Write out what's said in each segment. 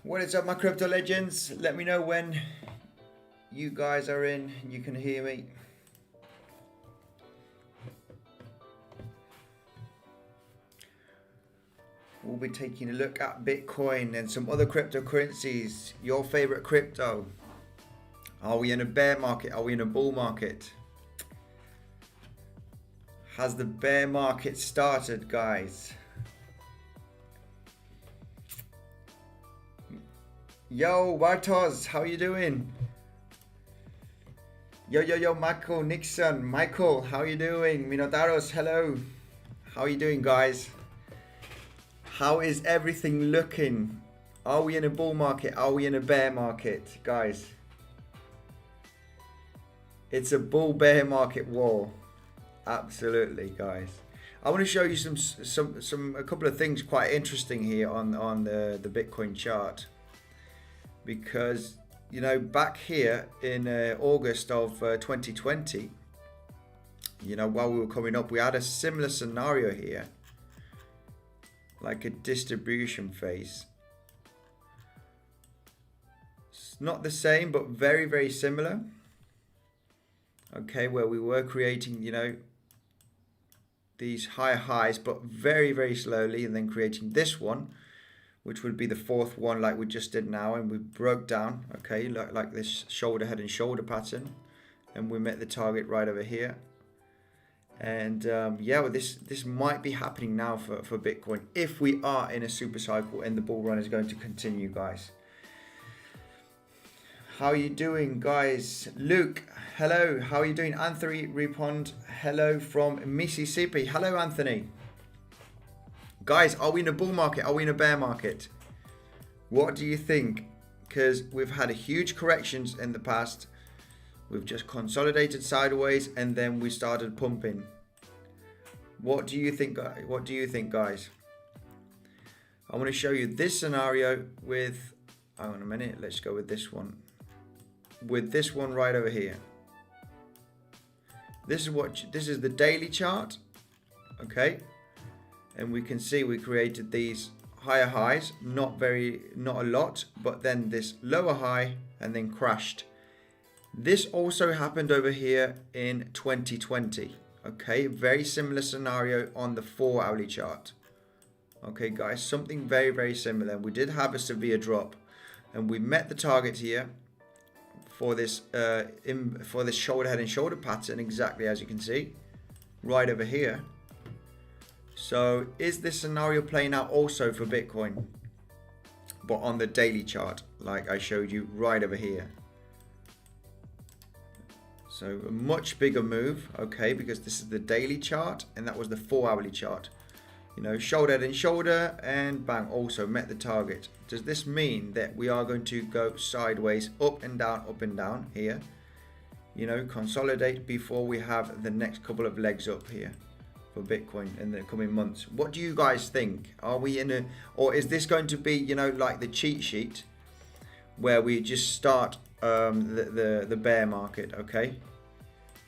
What is up, my crypto legends? Let me know when you guys are in and you can hear me. We'll be taking a look at Bitcoin and some other cryptocurrencies. Your favorite crypto. Are we in a bear market? Are we in a bull market? Has the bear market started, guys? Yo, Bartos, how you doing? Yo, Michael, Nixon, Michael, how you doing? Minotaros, hello. How you doing, guys? How is everything looking? Are we in a bull market? Are we in a bear market, guys? It's a bull bear market war. Absolutely, guys. I want to show you a couple of things quite interesting here on the Bitcoin chart. Because, you know, back here in August of 2020, you know, while we were coming up, we had a similar scenario here, like a distribution phase. It's not the same, but very, very similar. Okay, where we were creating, you know, these higher highs, but very, very slowly, and then creating this one, which would be the fourth one like we just did now, and we broke down, okay, like this shoulder, head and shoulder pattern, and we met the target right over here. And yeah, well, this might be happening now for Bitcoin if we are in a super cycle and the bull run is going to continue, guys. How are you doing, guys? Luke, hello. How are you doing? Anthony Repond, hello from Mississippi. Hello, Anthony. Guys, are we in a bull market? Are we in a bear market? What do you think? Because we've had huge corrections in the past. We've just consolidated sideways and then we started pumping. What do you think, guys? What do you think, guys? I want to show you this scenario with, hang on a minute, let's go with this one. With this one right over here. This is the daily chart, okay? And we can see we created these higher highs, not a lot, but then this lower high and then crashed. This also happened over here in 2020. Okay, very similar scenario on the 4-hourly chart. Okay, guys, something very, very similar. We did have a severe drop, and we met the target here for this shoulder, head and shoulder pattern, exactly as you can see, right over here. So is this scenario playing out also for Bitcoin, but on the daily chart, like I showed you right over here? So a much bigger move, okay, because this is the daily chart and that was the 4-hourly chart. You know, shoulder and shoulder, and bang, also met the target. Does this mean that we are going to go sideways, up and down here? You know, consolidate before we have the next couple of legs up here for Bitcoin in the coming months. What do you guys think? Are we in a, or is this going to be, you know, like the cheat sheet where we just start the bear market? Okay,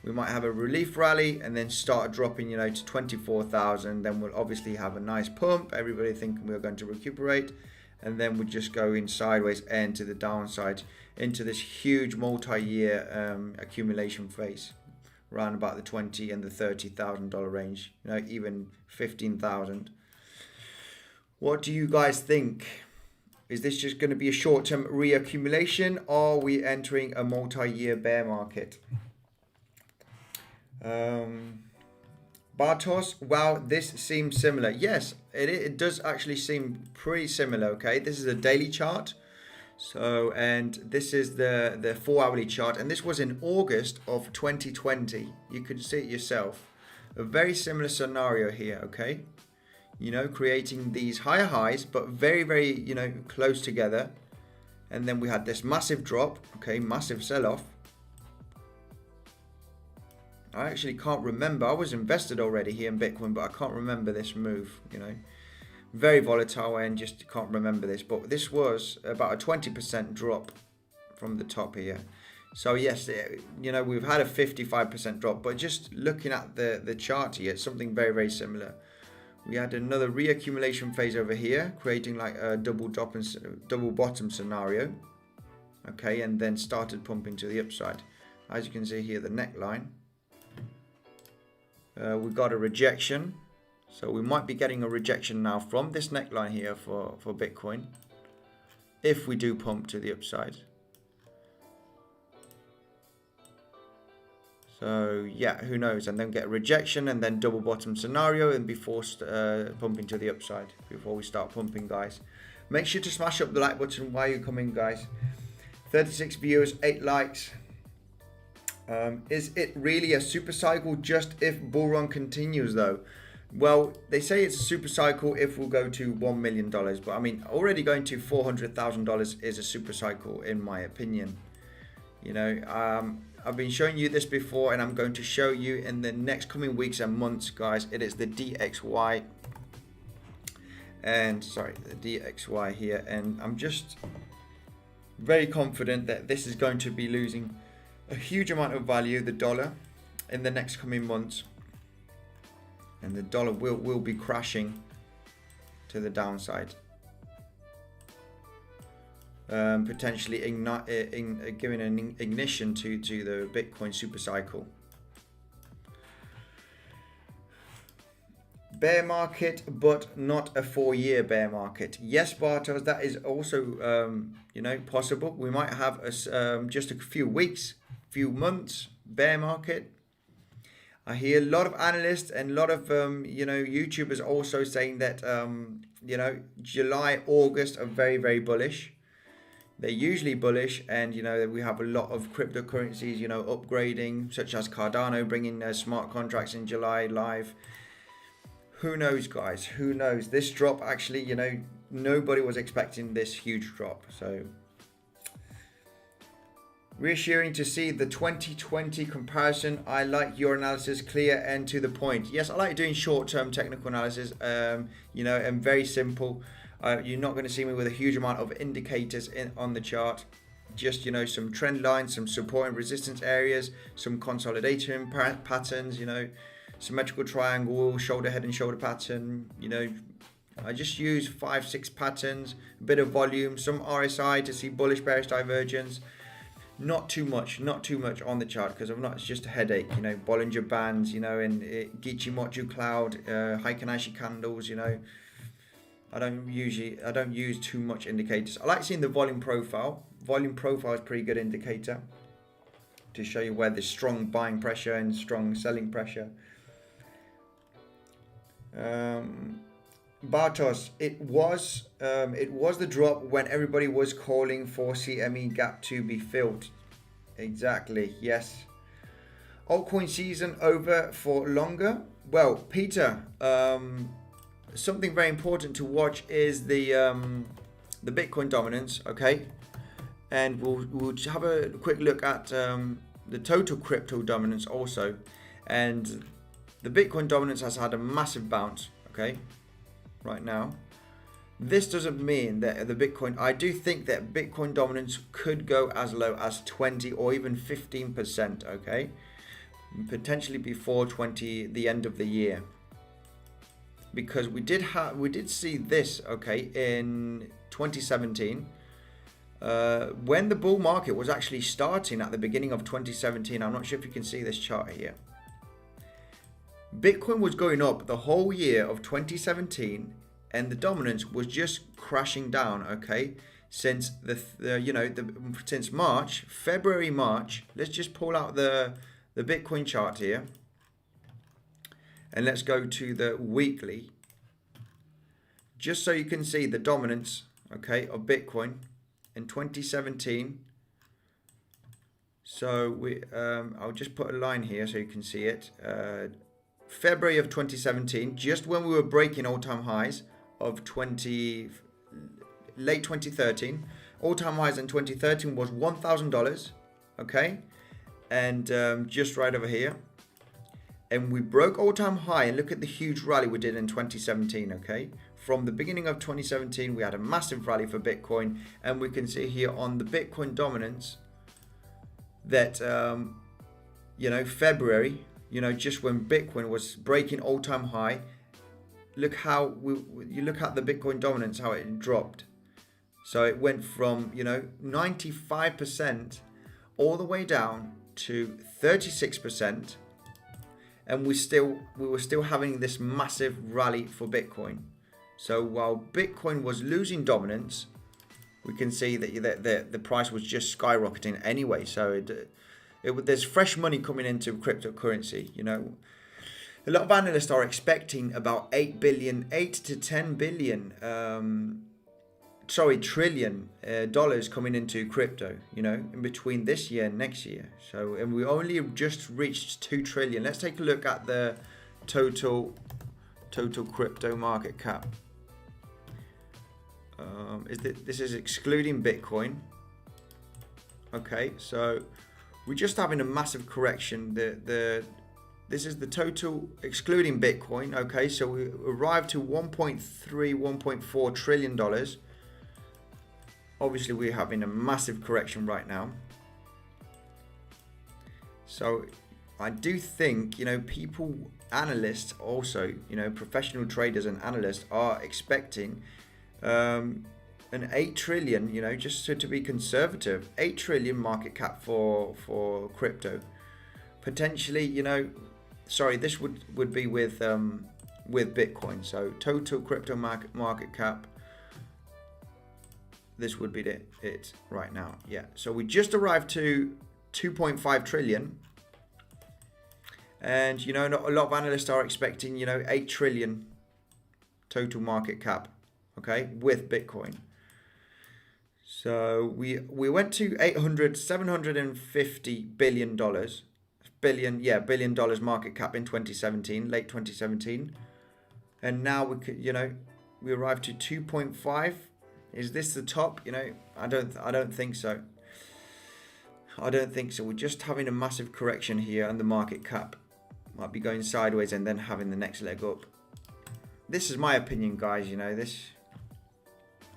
we might have a relief rally and then start dropping, you know, to 24,000. Then we'll obviously have a nice pump, everybody thinking we're going to recuperate, and then we'll just go in sideways and to the downside into this huge multi-year accumulation phase around about the $20,000 and the $30,000 range, you know, even 15,000. What do you guys think? Is this just going to be a short-term reaccumulation, or are we entering a multi-year bear market? Bartos, wow, this seems similar. Yes, it does actually seem pretty similar. Okay, this is a daily chart. So, and this is the 4-hourly chart, and this was in August of 2020. You could see it yourself. A very similar scenario here, okay? You know, creating these higher highs, but very, very, you know, close together. And then we had this massive drop, okay, massive sell-off. I actually can't remember. I was invested already here in Bitcoin, but I can't remember this move, you know. Very volatile, and just can't remember this, but this was about a 20% drop from the top here. So yes, you know, we've had a 55% drop, but just looking at the chart here, it's something very, very similar. We had another reaccumulation phase over here, creating like a double bottom scenario. Okay, and then started pumping to the upside. As you can see here, the neckline. We got a rejection. So we might be getting a rejection now from this neckline here for Bitcoin, if we do pump to the upside. So yeah, who knows? And then get a rejection and then double bottom scenario and be forced pumping to the upside before we start pumping, guys. Make sure to smash up the like button while you come in, guys. 36 viewers, 8 likes. Is it really a super cycle just if bull run continues though? Well, they say it's a super cycle if we'll go to $1 million, but I mean, already going to $400,000 is a super cycle in my opinion. You know, I've been showing you this before, and I'm going to show you in the next coming weeks and months, guys. It is the DXY, and sorry, the DXY here, and I'm just very confident that this is going to be losing a huge amount of value, the dollar, in the next coming months. And the dollar will be crashing to the downside, potentially giving an ignition to the Bitcoin super cycle. Bear market, but not a 4-year bear market. Yes, Bartos, that is also you know, possible. We might have just a few weeks, few months bear market. I hear a lot of analysts and a lot of you know, YouTubers also saying that you know, July, August are very, very bullish. They're usually bullish, and you know, we have a lot of cryptocurrencies, you know, upgrading, such as Cardano bringing smart contracts in July live. Who knows, guys? Who knows? This drop, actually, you know, nobody was expecting this huge drop. So reassuring to see the 2020 comparison. I like your analysis, clear and to the point. Yes, I like doing short-term technical analysis, you know, and very simple. You're not going to see me with a huge amount of indicators on the chart. Just, you know, some trend lines, some support and resistance areas, some consolidation patterns, you know, symmetrical triangle, shoulder, head and shoulder pattern. You know, I just use 5-6 patterns, a bit of volume, some RSI to see bullish bearish divergence. Not too much on the chart, because I'm not, it's just a headache, you know, Bollinger Bands, you know, and Gichimoku Cloud, Heikin-Ashi candles, you know. I don't use too much indicators. I like seeing the volume profile. Volume profile is a pretty good indicator to show you where there's strong buying pressure and strong selling pressure. Bartos, it was the drop when everybody was calling for CME gap to be filled. Exactly, yes. Altcoin season over for longer. Well, Peter, something very important to watch is the Bitcoin dominance. Okay, and we'll have a quick look at the total crypto dominance also, and the Bitcoin dominance has had a massive bounce. Okay. Right now, this doesn't mean that the Bitcoin, I do think that Bitcoin dominance could go as low as 20 or even 15%, okay, potentially before the end of the year, because we did see this, okay, in 2017 when the bull market was actually starting at the beginning of 2017. I'm not sure if you can see this chart here. Bitcoin was going up the whole year of 2017, and the dominance was just crashing down. Okay, since since March, February, March. Let's just pull out the Bitcoin chart here, and let's go to the weekly, just so you can see the dominance, okay, of Bitcoin in 2017. So I'll just put a line here so you can see it. February of 2017, just when we were breaking all-time highs of late 2013. All-time highs in 2013 was $1,000, okay, and just right over here. And we broke all-time high, and look at the huge rally we did in 2017, okay. From the beginning of 2017, we had a massive rally for Bitcoin, and we can see here on the Bitcoin dominance that you know, February, you know, just when Bitcoin was breaking all-time high, look how you look at the Bitcoin dominance, how it dropped. So it went from 95% all the way down to 36%, and we were still having this massive rally for Bitcoin. So while Bitcoin was losing dominance, we can see that the price was just skyrocketing anyway. So there's fresh money coming into cryptocurrency. A lot of analysts are expecting about 8 to 10 billion, trillion dollars coming into crypto, in between this year and next year. So, and we only just reached 2 trillion. Let's take a look at the total crypto market cap. This is excluding Bitcoin. Okay, so we're just having a massive correction. This is the total excluding Bitcoin. Okay, so we arrived to 1.4 trillion dollars. Obviously, we're having a massive correction right now. So I do think, analysts also, professional traders and analysts are expecting an 8 trillion, just to be conservative, 8 trillion market cap for crypto. Potentially, this would be with Bitcoin. So total crypto market cap, this would be it right now. Yeah, so we just arrived to 2.5 trillion. And, a lot of analysts are expecting, 8 trillion total market cap, okay, with Bitcoin. So we went to $750 billion market cap in 2017, late 2017. And now we could, we arrived to 2.5. Is this the top? I don't think so. I don't think so. We're just having a massive correction here, and the market cap might be going sideways and then having the next leg up. This is my opinion, guys.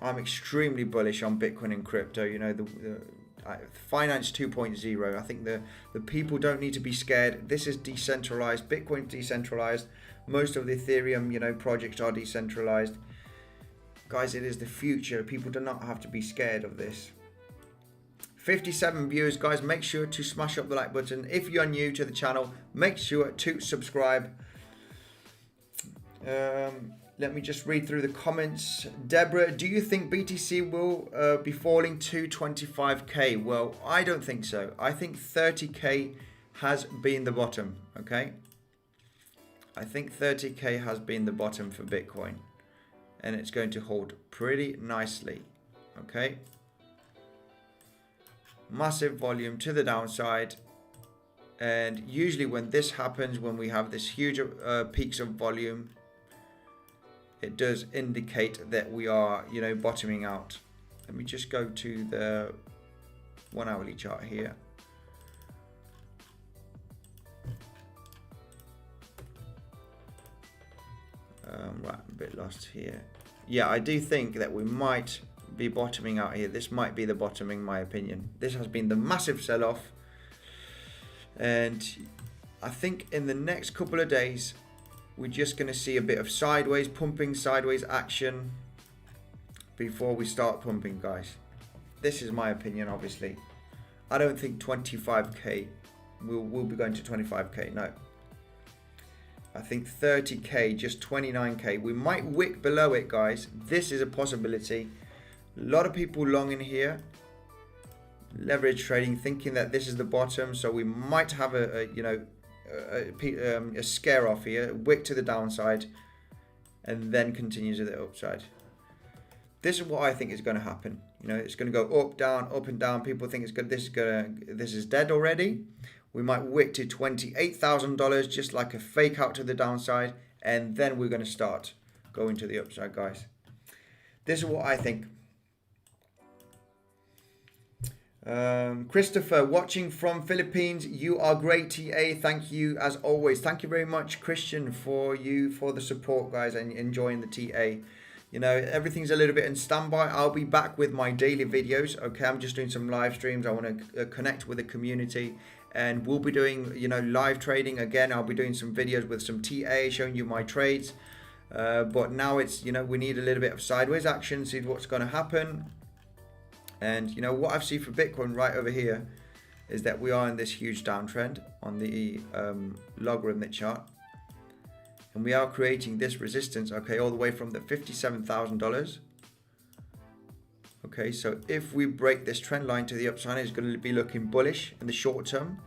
I'm extremely bullish on Bitcoin and crypto. The Finance 2.0. I think the people don't need to be scared. This is decentralized. Bitcoin's decentralized. Most of the Ethereum, projects are decentralized. Guys, it is the future. People do not have to be scared of this. 57 viewers, guys. Make sure to smash up the like button. If you're new to the channel, make sure to subscribe. Let me just read through the comments. Deborah, do you think BTC will be falling to 25k? Well, I don't think so. I think 30k has been the bottom, okay? I think 30k has been the bottom for Bitcoin. And it's going to hold pretty nicely, okay? Massive volume to the downside. And usually when this happens, when we have this huge peaks of volume, it does indicate that we are, bottoming out. Let me just go to the 1 hourly chart here. Right, a bit lost here. Yeah, I do think that we might be bottoming out here. This might be the bottom, in my opinion. This has been the massive sell-off. And I think in the next couple of days, we're just going to see a bit of pumping sideways action before we start pumping, guys. This is my opinion, obviously. I don't think 25k, we'll be going to 25k, no. I think 30k, just 29k. We might wick below it, guys. This is a possibility. A lot of people long in here. Leverage trading, thinking that this is the bottom. So we might have a scare off here, wick to the downside, and then continue to the upside. This is what I think is going to happen. It's going to go up and down. People think it's good. This is dead already. We might wick to $28,000, just like a fake out to the downside, and then we're going to start going to the upside, guys. This is what I think. Christopher, watching from Philippines. You are great, TA. Thank you as always. Thank you very much, Christian, for the support, guys, and enjoying the TA. Everything's a little bit in standby. I'll be back with my daily videos. Okay, I'm just doing some live streams. I want to connect with the community, and we'll be doing live trading again. I'll be doing some videos with some TA showing you my trades. But now it's, we need a little bit of sideways action, see what's going to happen. And what I've seen for Bitcoin right over here is that we are in this huge downtrend on the logarithmic chart, and we are creating this resistance, okay, all the way from the $57,000. Okay, so if we break this trend line to the upside, it's going to be looking bullish in the short term.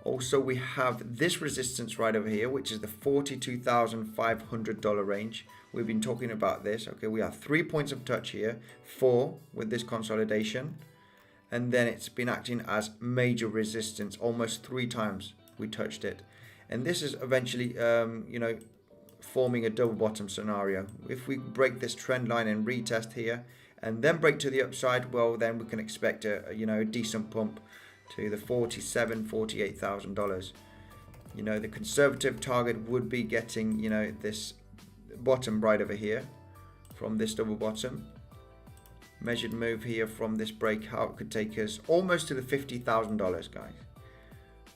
Also, we have this resistance right over here, which is the $42,500 range. We've been talking about this. Okay, we have 3 points of touch here, 4 with this consolidation. And then it's been acting as major resistance almost 3 times we touched it. And this is eventually, forming a double bottom scenario. If we break this trend line and retest here, and then break to the upside, well, then we can expect a decent pump to the $48,000. The conservative target would be getting, this bottom right over here from this double bottom. Measured move here from this breakout could take us almost to the $50,000, guys,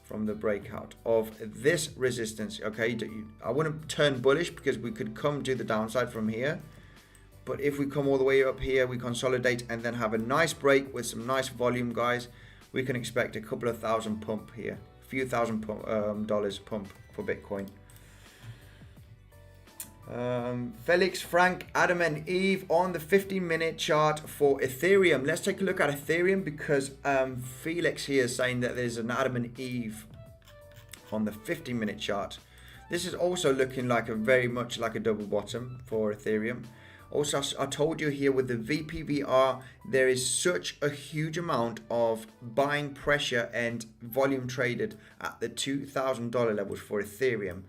from the breakout of this resistance. Okay, I wouldn't turn bullish because we could come to the downside from here. But if we come all the way up here, we consolidate and then have a nice break with some nice volume, guys, we can expect a couple of thousand pump here, a few thousand dollars pump for Bitcoin. Felix, Frank, Adam and Eve on the 15-minute chart for Ethereum. Let's take a look at Ethereum because Felix here is saying that there's an Adam and Eve on the 15-minute chart. This is also looking like very much like a double bottom for Ethereum. Also, I told you here with the VPVR, there is such a huge amount of buying pressure and volume traded at the $2,000 levels for Ethereum.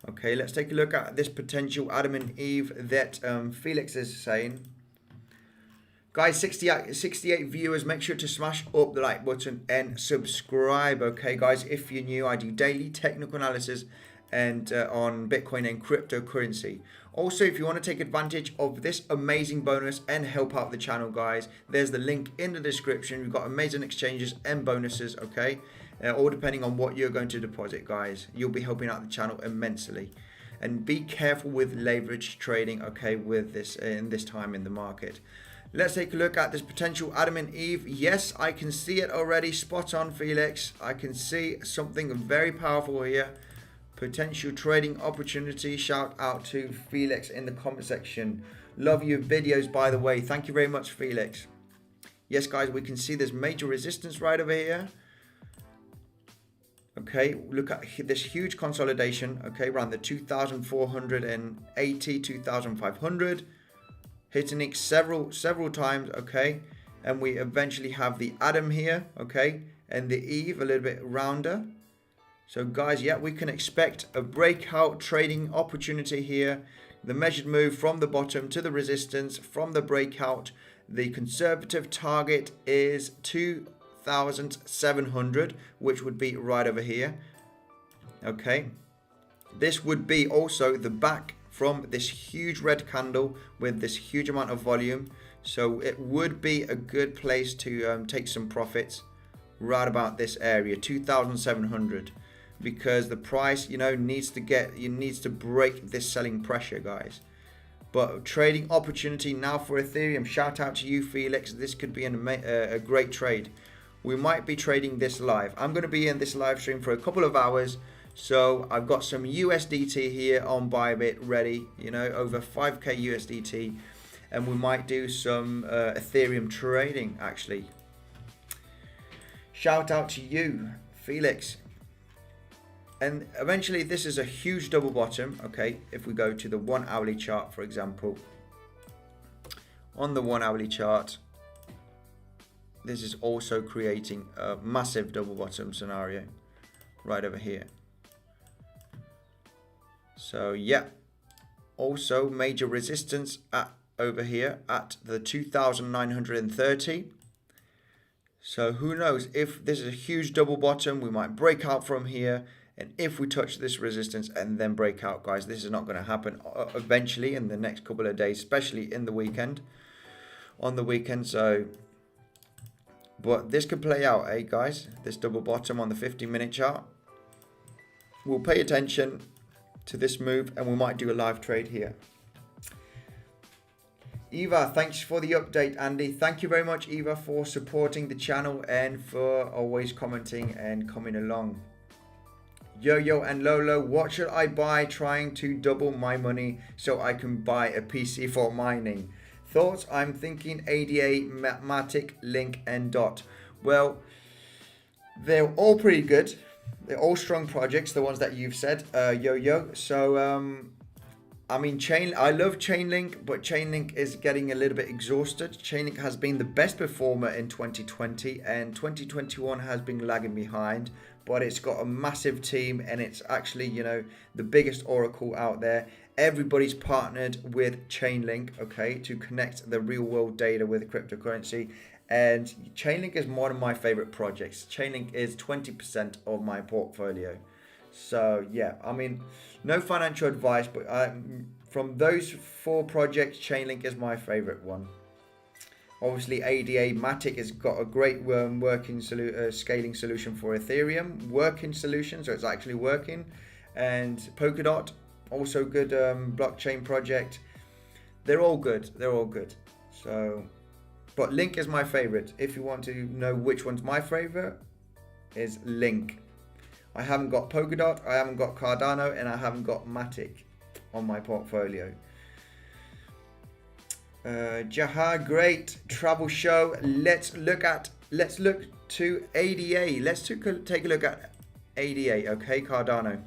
Okay, let's take a look at this potential Adam and Eve that Felix is saying. Guys, 68 viewers, make sure to smash up the like button and subscribe. Okay, guys, if you're new, I do daily technical analysis and on Bitcoin and cryptocurrency. Also, if you want to take advantage of this amazing bonus and help out the channel, guys, there's the link in the description. We've got amazing exchanges and bonuses, okay? All depending on what you're going to deposit, guys. You'll be helping out the channel immensely. And be careful with leverage trading, okay, with this in this time in the market. Let's take a look at this potential Adam and Eve. Yes, I can see it already. Spot on, Felix. I can see something very powerful here. Potential trading opportunity. Shout out to Felix in the comment section. Love your videos, by the way. Thank you very much, Felix. Yes, guys, we can see there's major resistance right over here. Okay, look at this huge consolidation. Okay, around the 2,480, 2,500. Hitting it several times. Okay, and we eventually have the Adam here. Okay, and the Eve a little bit rounder. So guys, yeah, we can expect a breakout trading opportunity here. The measured move from the bottom to the resistance from the breakout. The conservative target is 2,700, which would be right over here. Okay. This would be also the back from this huge red candle with this huge amount of volume. So it would be a good place to take some profits right about this area, 2,700. Because the price, needs to break this selling pressure, guys. But trading opportunity now for Ethereum. Shout out to you, Felix. This could be a great trade. We might be trading this live. I'm going to be in this live stream for a couple of hours. So I've got some USDT here on Bybit ready, over 5k USDT. And we might do some Ethereum trading, actually. Shout out to you, Felix. And eventually this is a huge double bottom. Okay, if we go to the 1 hourly chart, for example, on the 1 hourly chart, this is also creating a massive double bottom scenario right over here. So yeah, also major resistance over here at the 2,930. So who knows, if this is a huge double bottom, we might break out from here. And if we touch this resistance and then break out, guys, this is not going to happen eventually in the next couple of days, especially in the weekend, on the weekend. So, but this could play out, guys, this double bottom on the 15-minute chart. We'll pay attention to this move, and we might do a live trade here. Eva, thanks for the update, Andy. Thank you very much, Eva, for supporting the channel and for always commenting and coming along. Yo and Lolo, what should I buy trying to double my money so I can buy a PC for mining? Thoughts? I'm thinking ADA, MATIC, Link, and DOT. Well, they're all pretty good. They're all strong projects, the ones that you've said, Yo. So, I mean, I love Chainlink, but Chainlink is getting a little bit exhausted. Chainlink has been the best performer in 2020, and 2021 has been lagging behind, but it's got a massive team, and it's actually, you know, the biggest oracle out there. Everybody's partnered with Chainlink, okay, to connect the real world data with cryptocurrency. And Chainlink is one of my favorite projects. Chainlink is 20% of my portfolio. So yeah, I mean, no financial advice, but from those 4 projects, Chainlink is my favorite one. Obviously, ADA MATIC has got a great working scaling solution for Ethereum, working solution, so it's actually working. And Polkadot, also good blockchain project. They're all good. They're all good. So, but Link is my favorite. If you want to know which one's my favorite, is Link. I haven't got Polkadot, I haven't got Cardano, and I haven't got MATIC on my portfolio. Jaha, great travel show. Let's look to ADA. Let's take a look at ADA, okay, Cardano.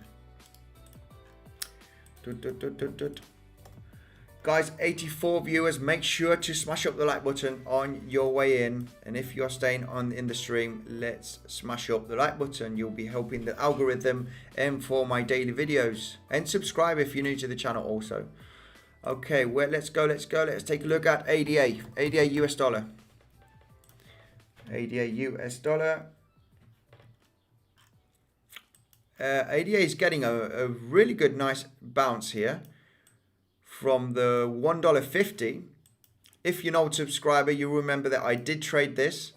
Guys, 84 viewers, make sure to smash up the like button on your way in, and if you're staying on in the stream, let's smash up the like button. You'll be helping the algorithm and for my daily videos, and subscribe if you're new to the channel also. Okay, well, let's go. Let's take a look at ADA US dollar. ADA US dollar. ADA is getting a really good, nice bounce here from the $1.50. If you're an old subscriber, you remember that I did trade this.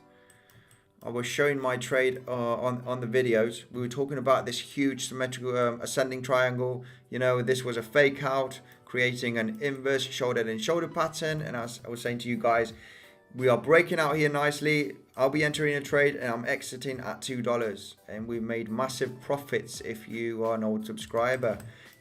I was showing my trade on the videos. We were talking about this huge symmetrical ascending triangle. You know, this was a fake out, creating an inverse shoulder and shoulder pattern. And as I was saying to you guys, we are breaking out here nicely. I'll be entering a trade and I'm exiting at $2. And we made massive profits. If you are an old subscriber,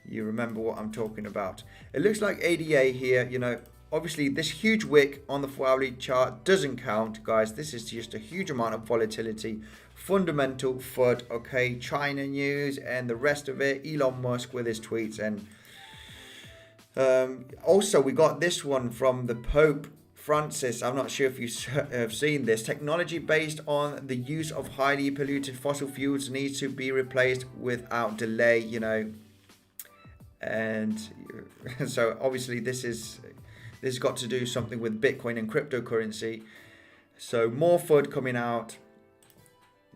you remember what I'm talking about. It looks like ADA here, you know, obviously this huge wick on the 4-hourly chart doesn't count, guys. This is just a huge amount of volatility. Fundamental FUD, okay, China news and the rest of it, Elon Musk with his tweets. And also we got this one from the Pope Francis. I'm not sure if you have seen this. Technology based on the use of highly polluted fossil fuels needs to be replaced without delay, you know. And so obviously this has got to do something with Bitcoin and cryptocurrency. So more FUD coming out.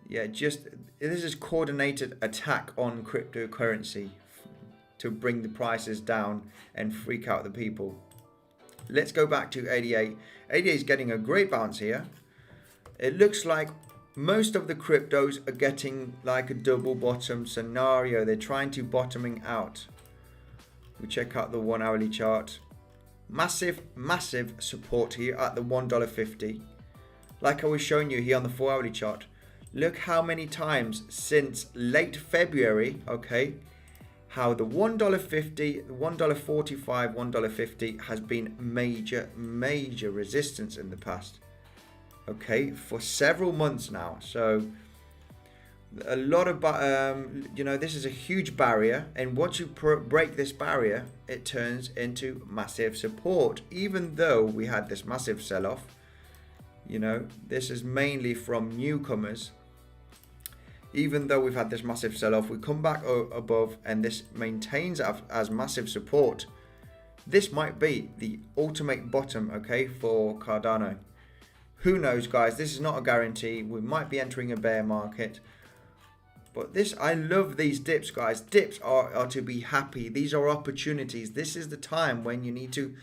Yeah, just this is coordinated attack on cryptocurrency to bring the prices down and freak out the people. Let's go back to ADA. ADA is getting a great bounce here. It looks like most of the cryptos are getting like a double bottom scenario. They're trying to bottoming out. We check out the 1-hourly chart. Massive support here at the $1.50. Like I was showing you here on the 4-hourly chart. Look how many times since late February, okay, how the $1.50, the $1.45, $1.50 has been major resistance in the past. Okay, for several months now. So a lot of, you know, this is a huge barrier, and once you break this barrier, it turns into massive support. Even though we had this massive sell-off, you know, this is mainly from newcomers. Even though we've had this massive sell-off, we come back above, and this maintains as massive support. This might be the ultimate bottom, okay, for Cardano. Who knows, guys? This is not a guarantee. We might be entering a bear market. But this, I love these dips, guys. Dips are to be happy. These are opportunities. This is the time when you need to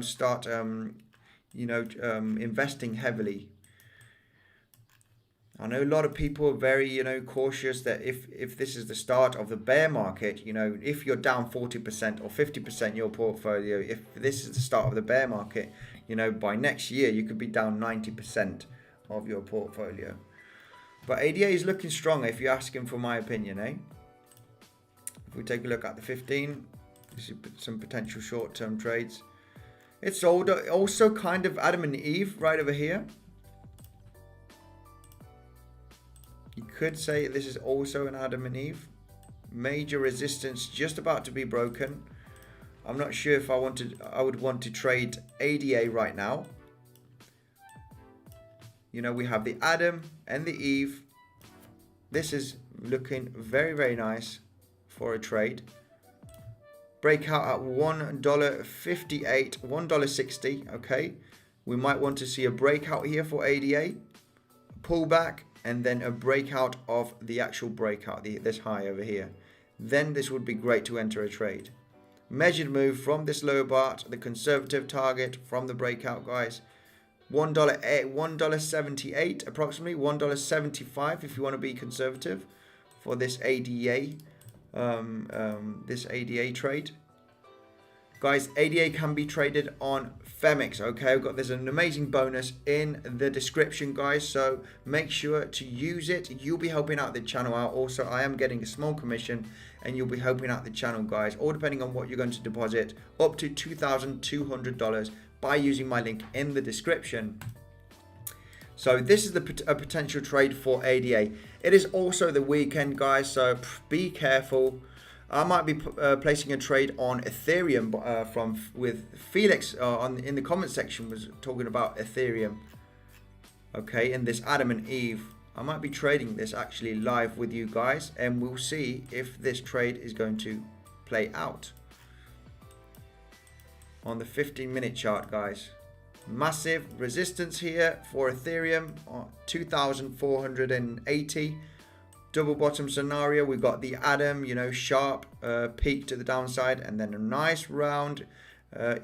start, you know, investing heavily. I know a lot of people are very, cautious that if this is the start of the bear market, if you're down 40% or 50% in your portfolio, if this is the start of the bear market, by next year you could be down 90% of your portfolio. But ADA is looking strong if you're asking for my opinion, eh? If we take a look at the 15, you see some potential short-term trades. It's also kind of Adam and Eve right over here. You could say this is also an Adam and Eve. Major resistance just about to be broken. I'm not sure if I would want to trade ADA right now. We have the Adam and the Eve. This is looking very, very nice for a trade. Breakout at $1.58, $1.60. Okay, we might want to see a breakout here for ADA, pullback, and then a breakout of the actual breakout, this high over here. Then this would be great to enter a trade. Measured move from this lower part, the conservative target from the breakout, guys. $1.78 approximately, $1.75 if you want to be conservative for this ADA, this ADA trade. Guys, ADA can be traded on Femix, okay? There's an amazing bonus in the description, guys, so make sure to use it. You'll be helping out the channel out. Also, I am getting a small commission, and you'll be helping out the channel, guys, all depending on what you're going to deposit, up to $2,200 by using my link in the description. So this is a potential trade for ADA. It is also the weekend, guys, so be careful. I might be placing a trade on Ethereum with Felix in the comment section was talking about Ethereum. Okay, in this Adam and Eve, I might be trading this actually live with you guys, and we'll see if this trade is going to play out. On the 15-minute chart, guys, massive resistance here for Ethereum, 2,480. Double bottom scenario, we got the Adam, sharp peak to the downside, and then a nice round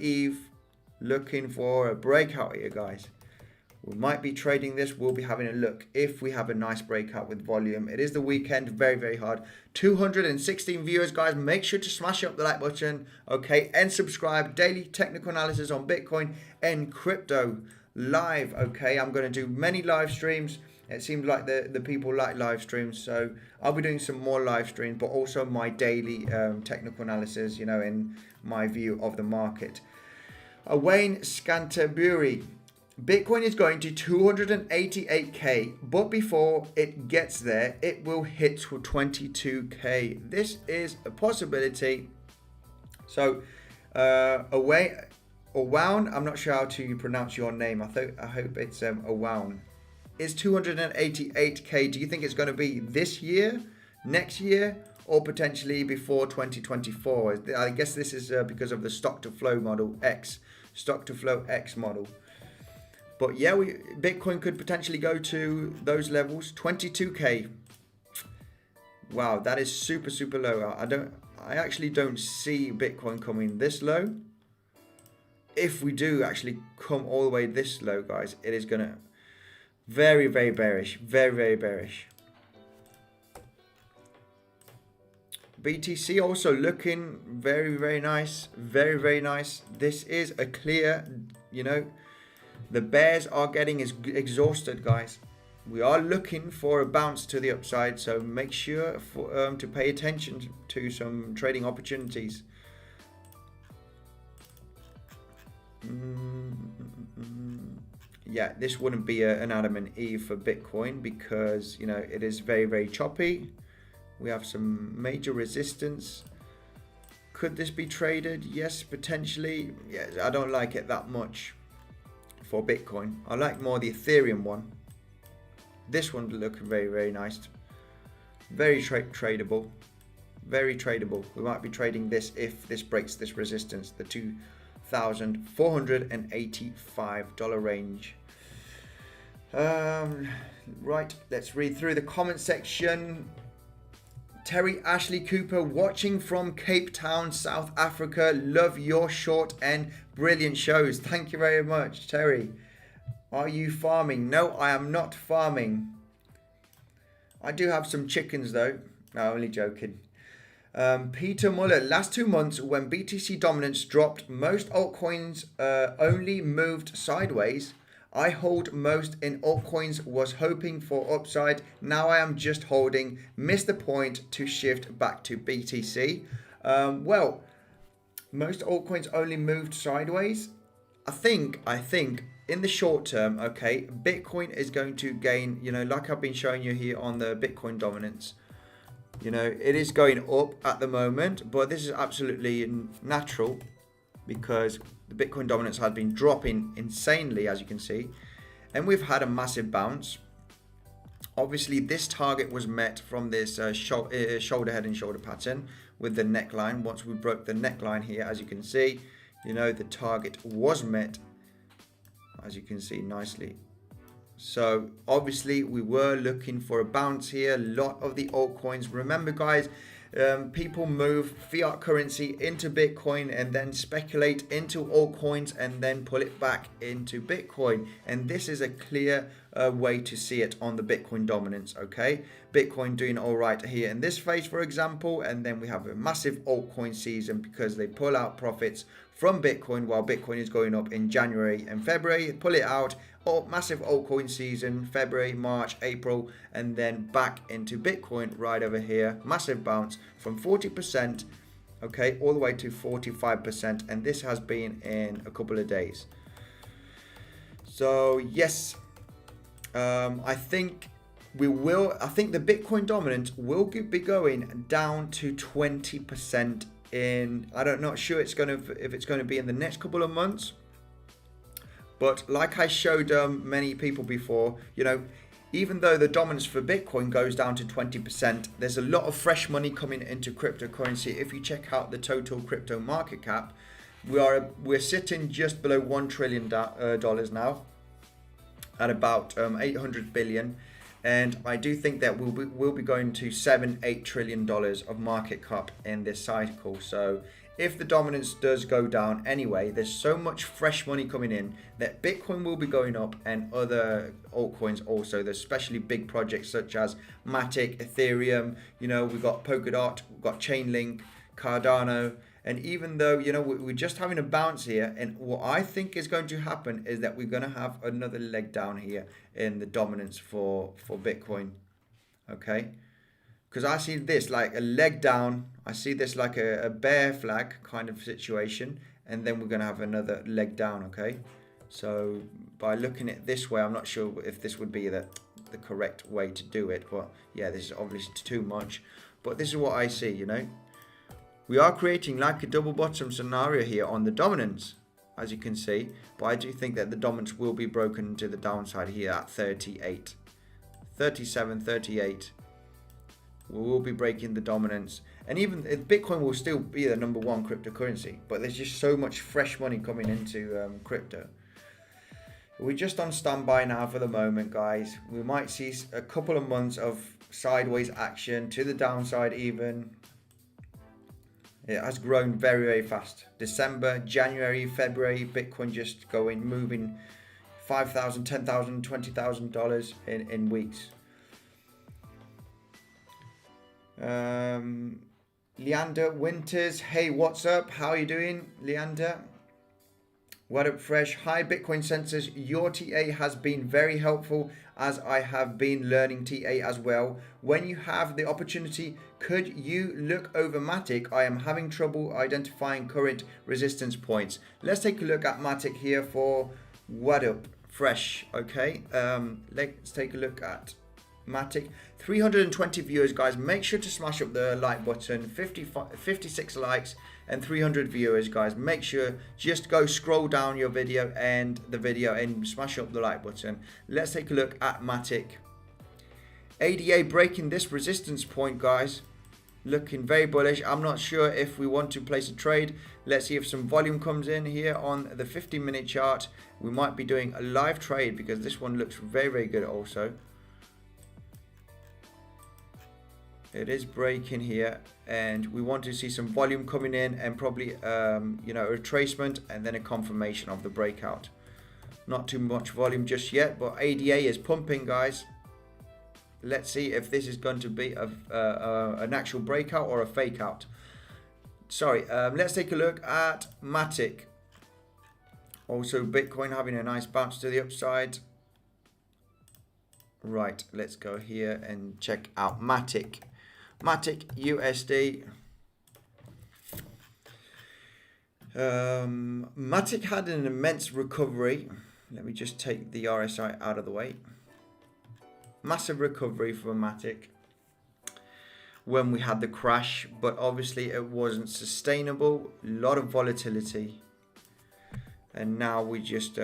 Eve, looking for a breakout here, guys. We might be trading this. We'll be having a look if we have a nice breakout with volume. It is the weekend, very, very hard. 216 viewers, guys. Make sure to smash up the like button, okay, and subscribe. Daily technical analysis on Bitcoin and crypto live, okay. I'm going to do many live streams. It seems like the people like live streams, so I'll be doing some more live streams, but also my daily technical analysis, in my view of the market. Wayne Scanterbury, Bitcoin is going to 288K, but before it gets there, it will hit to 22K. This is a possibility. So, Owain, I'm not sure how to pronounce your name. I hope it's Owain. Is 288K. Do you think it's going to be this year, next year, or potentially before 2024? I guess this is because of the stock to flow model X model. But yeah, Bitcoin could potentially go to those levels, 22K. Wow, that is super, super low. I actually don't see Bitcoin coming this low. If we do actually come all the way this low, guys, it is gonna very, very bearish. Very, very bearish. BTC also looking very, very nice. Very, very nice. This is a clear, the bears are getting exhausted, guys. We are looking for a bounce to the upside, so make sure to pay attention to some trading opportunities. Yeah, this wouldn't be an Adam and Eve for Bitcoin because, it is very, very choppy. We have some major resistance. Could this be traded? Yes, potentially. Yes, I don't like it that much for Bitcoin. I like more the Ethereum one. This one looking very, very nice. Very tradable. Very tradable. We might be trading this if this breaks this resistance, the $2,485 range. Right, let's read through the comment section. Terry Ashley Cooper, watching from Cape Town, South Africa. Love your short and brilliant shows. Thank you very much, Terry. Are you farming? No, I am not farming. I do have some chickens though. No, only joking. Peter Muller, last 2 months when BTC dominance dropped, most altcoins only moved sideways. I hold most in altcoins, was hoping for upside. Now I am just holding. Missed the point to shift back to BTC. Well, most altcoins only moved sideways. I think in the short term, okay, Bitcoin is going to gain, like I've been showing you here on the Bitcoin dominance. It is going up at the moment, but this is absolutely natural because the Bitcoin dominance has been dropping insanely, as you can see, and we've had a massive bounce. Obviously, this target was met from this shoulder, head and shoulder pattern with the neckline. Once we broke the neckline here, as you can see, the target was met, as you can see nicely. So obviously we were looking for a bounce here. A lot of the altcoins, remember guys, people move fiat currency into Bitcoin and then speculate into altcoins and then pull it back into Bitcoin. And this is a clear way to see it on the Bitcoin dominance, okay? Bitcoin doing all right here in this phase, for example, and then we have a massive altcoin season because they pull out profits from Bitcoin while Bitcoin is going up in January and February, pull it out. Massive altcoin season, February, March, April, and then back into Bitcoin right over here. Massive bounce from 40%, okay, all the way to 45%, and this has been in a couple of days. So yes, I think the Bitcoin dominance will be going down to 20% in, I'm not sure if it's going to be in the next couple of months. But like I showed many people before, even though the dominance for Bitcoin goes down to 20%, there's a lot of fresh money coming into cryptocurrency. If you check out the total crypto market cap, we're sitting just below $1 trillion now, at about 800 billion. And I do think that we'll be going to $7-8 trillion of market cap in this cycle. So if the dominance does go down anyway, there's so much fresh money coming in that Bitcoin will be going up and other altcoins also. There's especially big projects such as MATIC, Ethereum, we've got Polkadot, we've got Chainlink, Cardano. And even though, we're just having a bounce here, and what I think is going to happen is that we're going to have another leg down here in the dominance for Bitcoin, okay? Because I see this like a leg down. I see this like a bear flag kind of situation. And then we're going to have another leg down, okay? So by looking at it this way, I'm not sure if this would be the correct way to do it. But yeah, this is obviously too much. But this is what I see, We are creating like a double bottom scenario here on the dominance, as you can see. But I do think that the dominance will be broken to the downside here at 38. 37, 38. We will be breaking the dominance, and even Bitcoin will still be the #1 cryptocurrency, but there's just so much fresh money coming into crypto. We're just on standby now for the moment, guys. We might see a couple of months of sideways action to the downside even. It has grown very, very fast. December, January, February, Bitcoin just moving $5,000, $10,000, $20,000 in weeks. Leander Winters, hey, what's up? How are you doing, Leander? What up, fresh? Hi, Bitcoin Sensors. Your TA has been very helpful, as I have been learning TA as well. When you have the opportunity, could you look over MATIC? I am having trouble identifying current resistance points. Let's take a look at MATIC here for what up, fresh. Okay, let's take a look at MATIC. 320 viewers, guys. Make sure to smash up the like button. 56 likes and 300 viewers, guys. Make sure just go scroll down your video and smash up the like button. Let's take a look at MATIC. ADA breaking this resistance point, guys. Looking very bullish. I'm not sure if we want to place a trade. Let's see if some volume comes in here on the 15-minute chart. We might be doing a live trade because this one looks very, very good also. It is breaking here, and we want to see some volume coming in and probably a retracement and then a confirmation of the breakout. Not too much volume just yet, but ADA is pumping, guys. Let's see if this is going to be an actual breakout or a fake out. Sorry, let's take a look at MATIC. Also, Bitcoin having a nice bounce to the upside. Right, let's go here and check out MATIC. MATIC USD. MATIC had an immense recovery. Let me just take the RSI out of the way. Massive recovery for MATIC when we had the crash, but obviously it wasn't sustainable. A lot of volatility, and now we just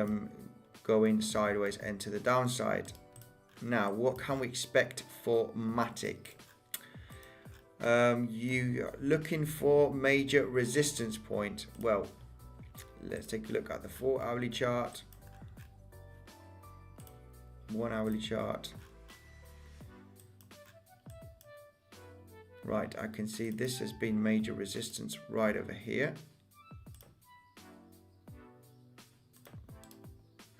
going sideways and to the downside. Now, what can we expect for MATIC? You looking for major resistance point? Well, let's take a look at the 4 hourly chart, 1 hourly chart. Right, I can see this has been major resistance right over here.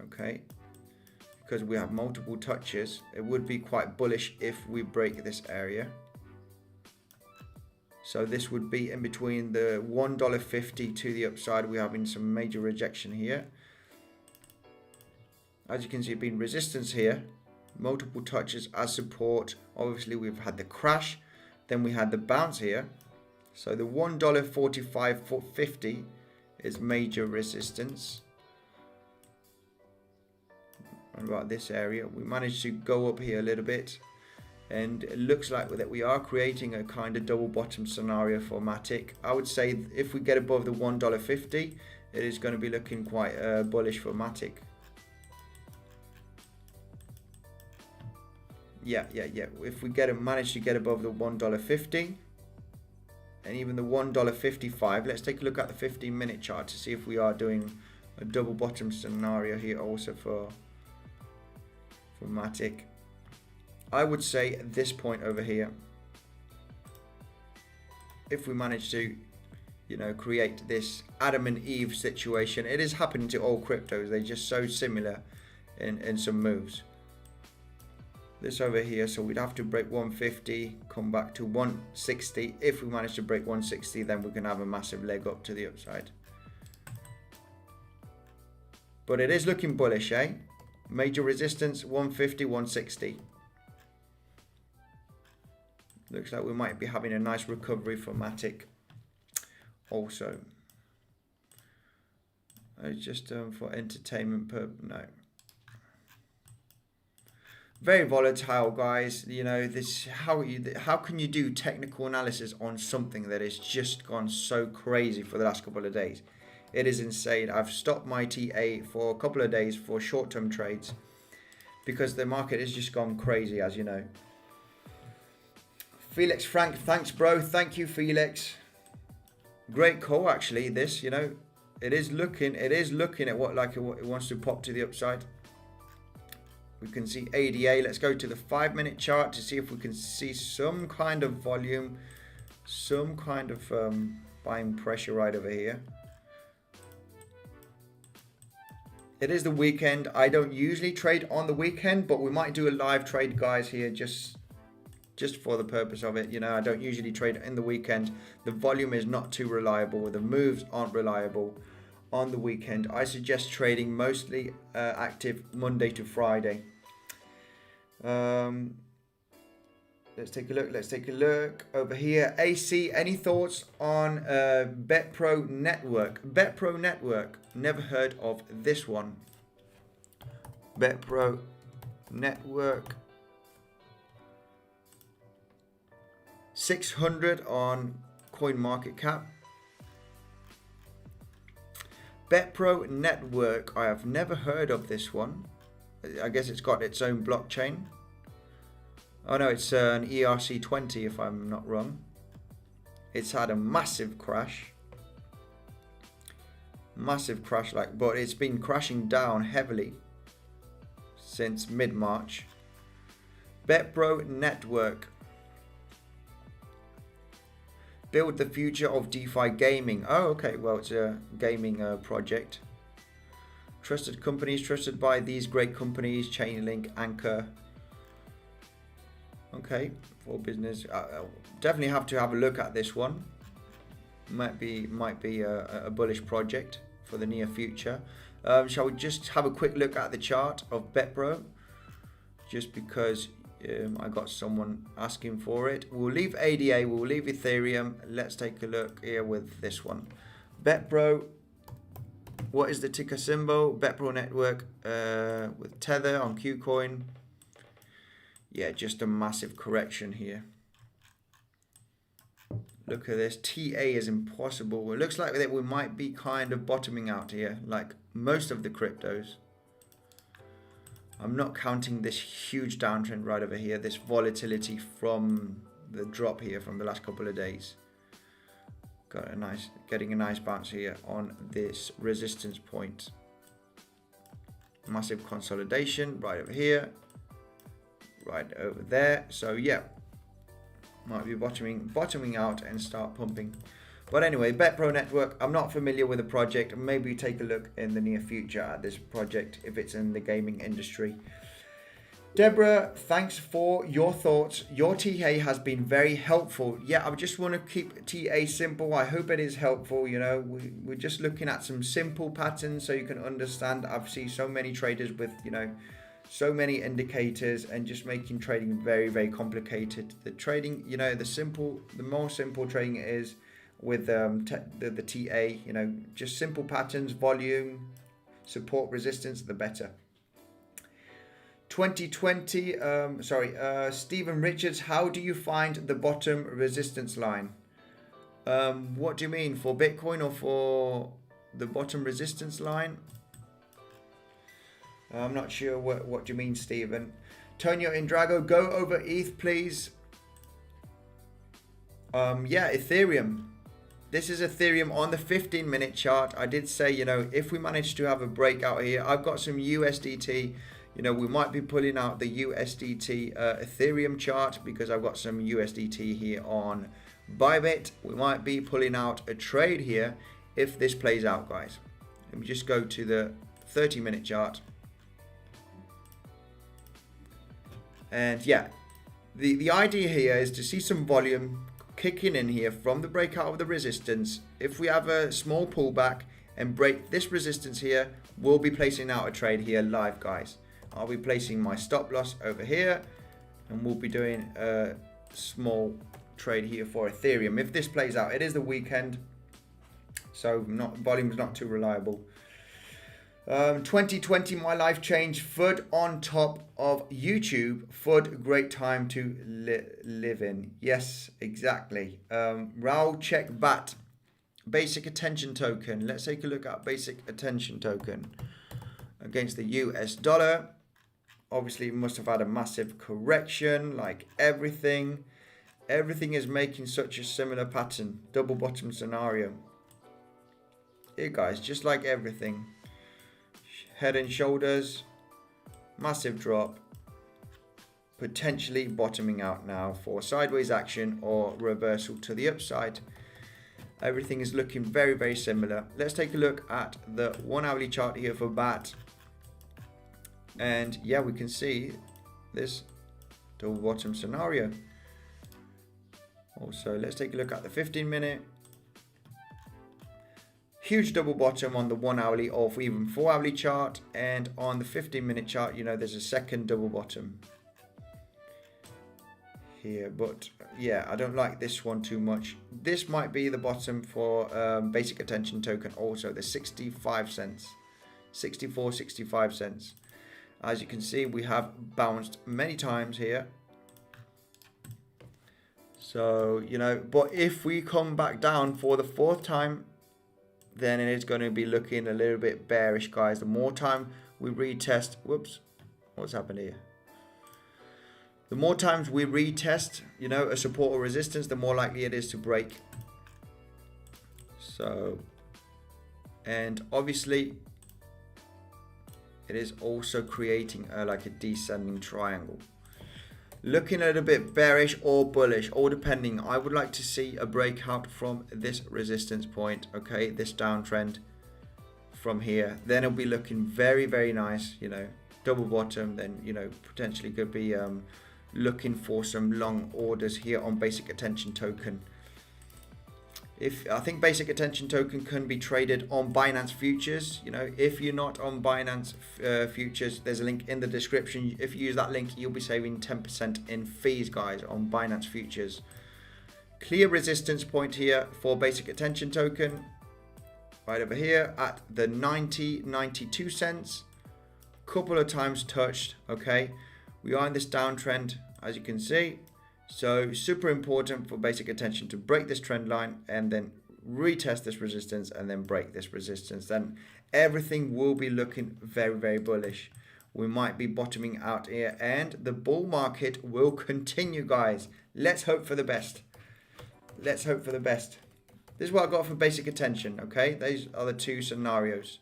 Okay, because we have multiple touches, it would be quite bullish if we break this area. So this would be in between the $1.50 to the upside. We're having some major rejection here. As you can see, been resistance here, multiple touches as support. Obviously, we've had the crash. Then we had the bounce here. So the $1.45.50 is major resistance. And about this area, we managed to go up here a little bit. And it looks like that we are creating a kind of double bottom scenario for MATIC. I would say if we get above the $1.50, it is going to be looking quite bullish for MATIC. Yeah. If we manage to get above the $1.50 and even the $1.55, let's take a look at the 15-minute chart to see if we are doing a double bottom scenario here also for MATIC. I would say at this point over here, if we manage to, create this Adam and Eve situation, it is happening to all cryptos. They're just so similar in some moves. This over here, so we'd have to break 150, come back to 160. If we manage to break 160, then we can have a massive leg up to the upside. But it is looking bullish, eh? Major resistance 150, 160. Looks like we might be having a nice recovery for MATIC also. It's just for entertainment purpose. No. Very volatile, guys. This how can you do technical analysis on something that has just gone so crazy for the last couple of days? It is insane. I've stopped my TA for a couple of days for short-term trades because the market has just gone crazy, as you know. Felix Frank, thanks, bro. Thank you, Felix. Great call, actually. This, it is looking at what it wants to pop to the upside. We can see ADA. Let's go to the 5-minute chart to see if we can see some kind of volume, some kind of buying pressure right over here. It is the weekend. I don't usually trade on the weekend, but we might do a live trade, guys, here just for the purpose of it. I don't usually trade in the weekend. The volume is not too reliable. The moves aren't reliable on the weekend. I suggest trading mostly active Monday to Friday. Let's take a look over here. AC, any thoughts on BetPro Network? BetPro Network, never heard of this one. BetPro Network, 600 on CoinMarketCap. BetPro Network, I have never heard of this one. I guess it's got its own blockchain. Oh no, it's an ERC20 if I'm not wrong. It's had a massive crash. But it's been crashing down heavily since mid-March. BetPro Network. Build the future of DeFi gaming. Oh, okay. Well, it's a gaming project. Trusted companies, trusted by these great companies, Chainlink, Anchor. Okay, for business, definitely have to have a look at this one. Might be a bullish project for the near future. Shall we just have a quick look at the chart of BetPro, just because I got someone asking for it. We'll leave ADA, we'll leave Ethereum. Let's take a look here with this one. BetPro, what is the ticker symbol? BetPro network with Tether on KuCoin. Yeah, just a massive correction here. Look at this. TA is impossible. It looks like that we might be kind of bottoming out here, like most of the cryptos. I'm not counting this huge downtrend right over here, this volatility from the drop here from the last couple of days. Getting a nice bounce here on this resistance point. Massive consolidation right over here, right over there. So yeah, might be bottoming out and start pumping. But anyway, BetPro network, I'm not familiar with the project. Maybe take a look in the near future at this project if it's in the gaming industry. Deborah, thanks for your thoughts. Your TA has been very helpful. Yeah, I just want to keep TA simple. I hope it is helpful. You know, we're just looking at some simple patterns so you can understand. I've seen so many traders with, you know, so many indicators and just making trading very, very complicated. The trading, you know, the more simple trading it is with the TA, you know, just simple patterns, volume, support, resistance, the better. 2020, Stephen Richards, how do you find the bottom resistance line? What do you mean, for Bitcoin or for the bottom resistance line? I'm not sure what you mean, Stephen. Tonio Indrago, go over ETH, please. Yeah, Ethereum. This is Ethereum on the 15-minute chart. I did say, you know, if we manage to have a breakout here, I've got some USDT. You know, we might be pulling out the USDT Ethereum chart because I've got some USDT here on Bybit. We might be pulling out a trade here if this plays out, guys. Let me just go to the 30-minute chart. And yeah, the idea here is to see some volume kicking in here from the breakout of the resistance. If we have a small pullback and break this resistance here, we'll be placing out a trade here live, guys. I'll be placing my stop loss over here and we'll be doing a small trade here for Ethereum. If this plays out, it is the weekend, so volume is not too reliable. 2020, my life changed. FUD on top of YouTube. FUD, great time to live in. Yes, exactly. Raul, check BAT. Basic attention token. Let's take a look at basic attention token against the US dollar. Obviously, it must have had a massive correction, like everything. Everything is making such a similar pattern. Double bottom scenario. Here, guys, just like everything. Head and shoulders, massive drop, potentially bottoming out now for sideways action or reversal to the upside. Everything is looking very, very similar. Let's take a look at the 1 hourly chart here for BAT. And yeah, we can see this double bottom scenario. Also, let's take a look at the 15-minute. Huge double bottom on the 1 hourly or even 4 hourly chart, and on the 15-minute chart, you know, there's a second double bottom here. But yeah, I don't like this one too much. This might be the bottom for basic attention token, also the 65 cents, 65 cents. As you can see, we have bounced many times here. So, you know, but if we come back down for the 4th time, then it is going to be looking a little bit bearish, guys. The more time we retest, whoops, what's happened here? The more times we retest, you know, a support or resistance, the more likely it is to break. So, and obviously, it is also creating like a descending triangle. Looking a little bit bearish or bullish, all depending. I would like to see a breakout from this resistance point, okay, this downtrend from here. Then it'll be looking very, very nice, you know, double bottom, then, you know, potentially could be looking for some long orders here on basic attention token. I think basic attention token can be traded on Binance Futures. You know, if you're not on Binance Futures, there's a link in the description. If you use that link, you'll be saving 10% in fees, guys, on Binance Futures. Clear resistance point here for basic attention token, right over here at the 92 cents. Couple of times touched. Okay, we are in this downtrend, as you can see. So super important for basic attention to break this trend line and then retest this resistance and then break this resistance. Then everything will be looking very, very bullish. We might be bottoming out here and the bull market will continue, guys. Let's hope for the best. Let's hope for the best. This is what I got for basic attention. Okay, these are the two scenarios.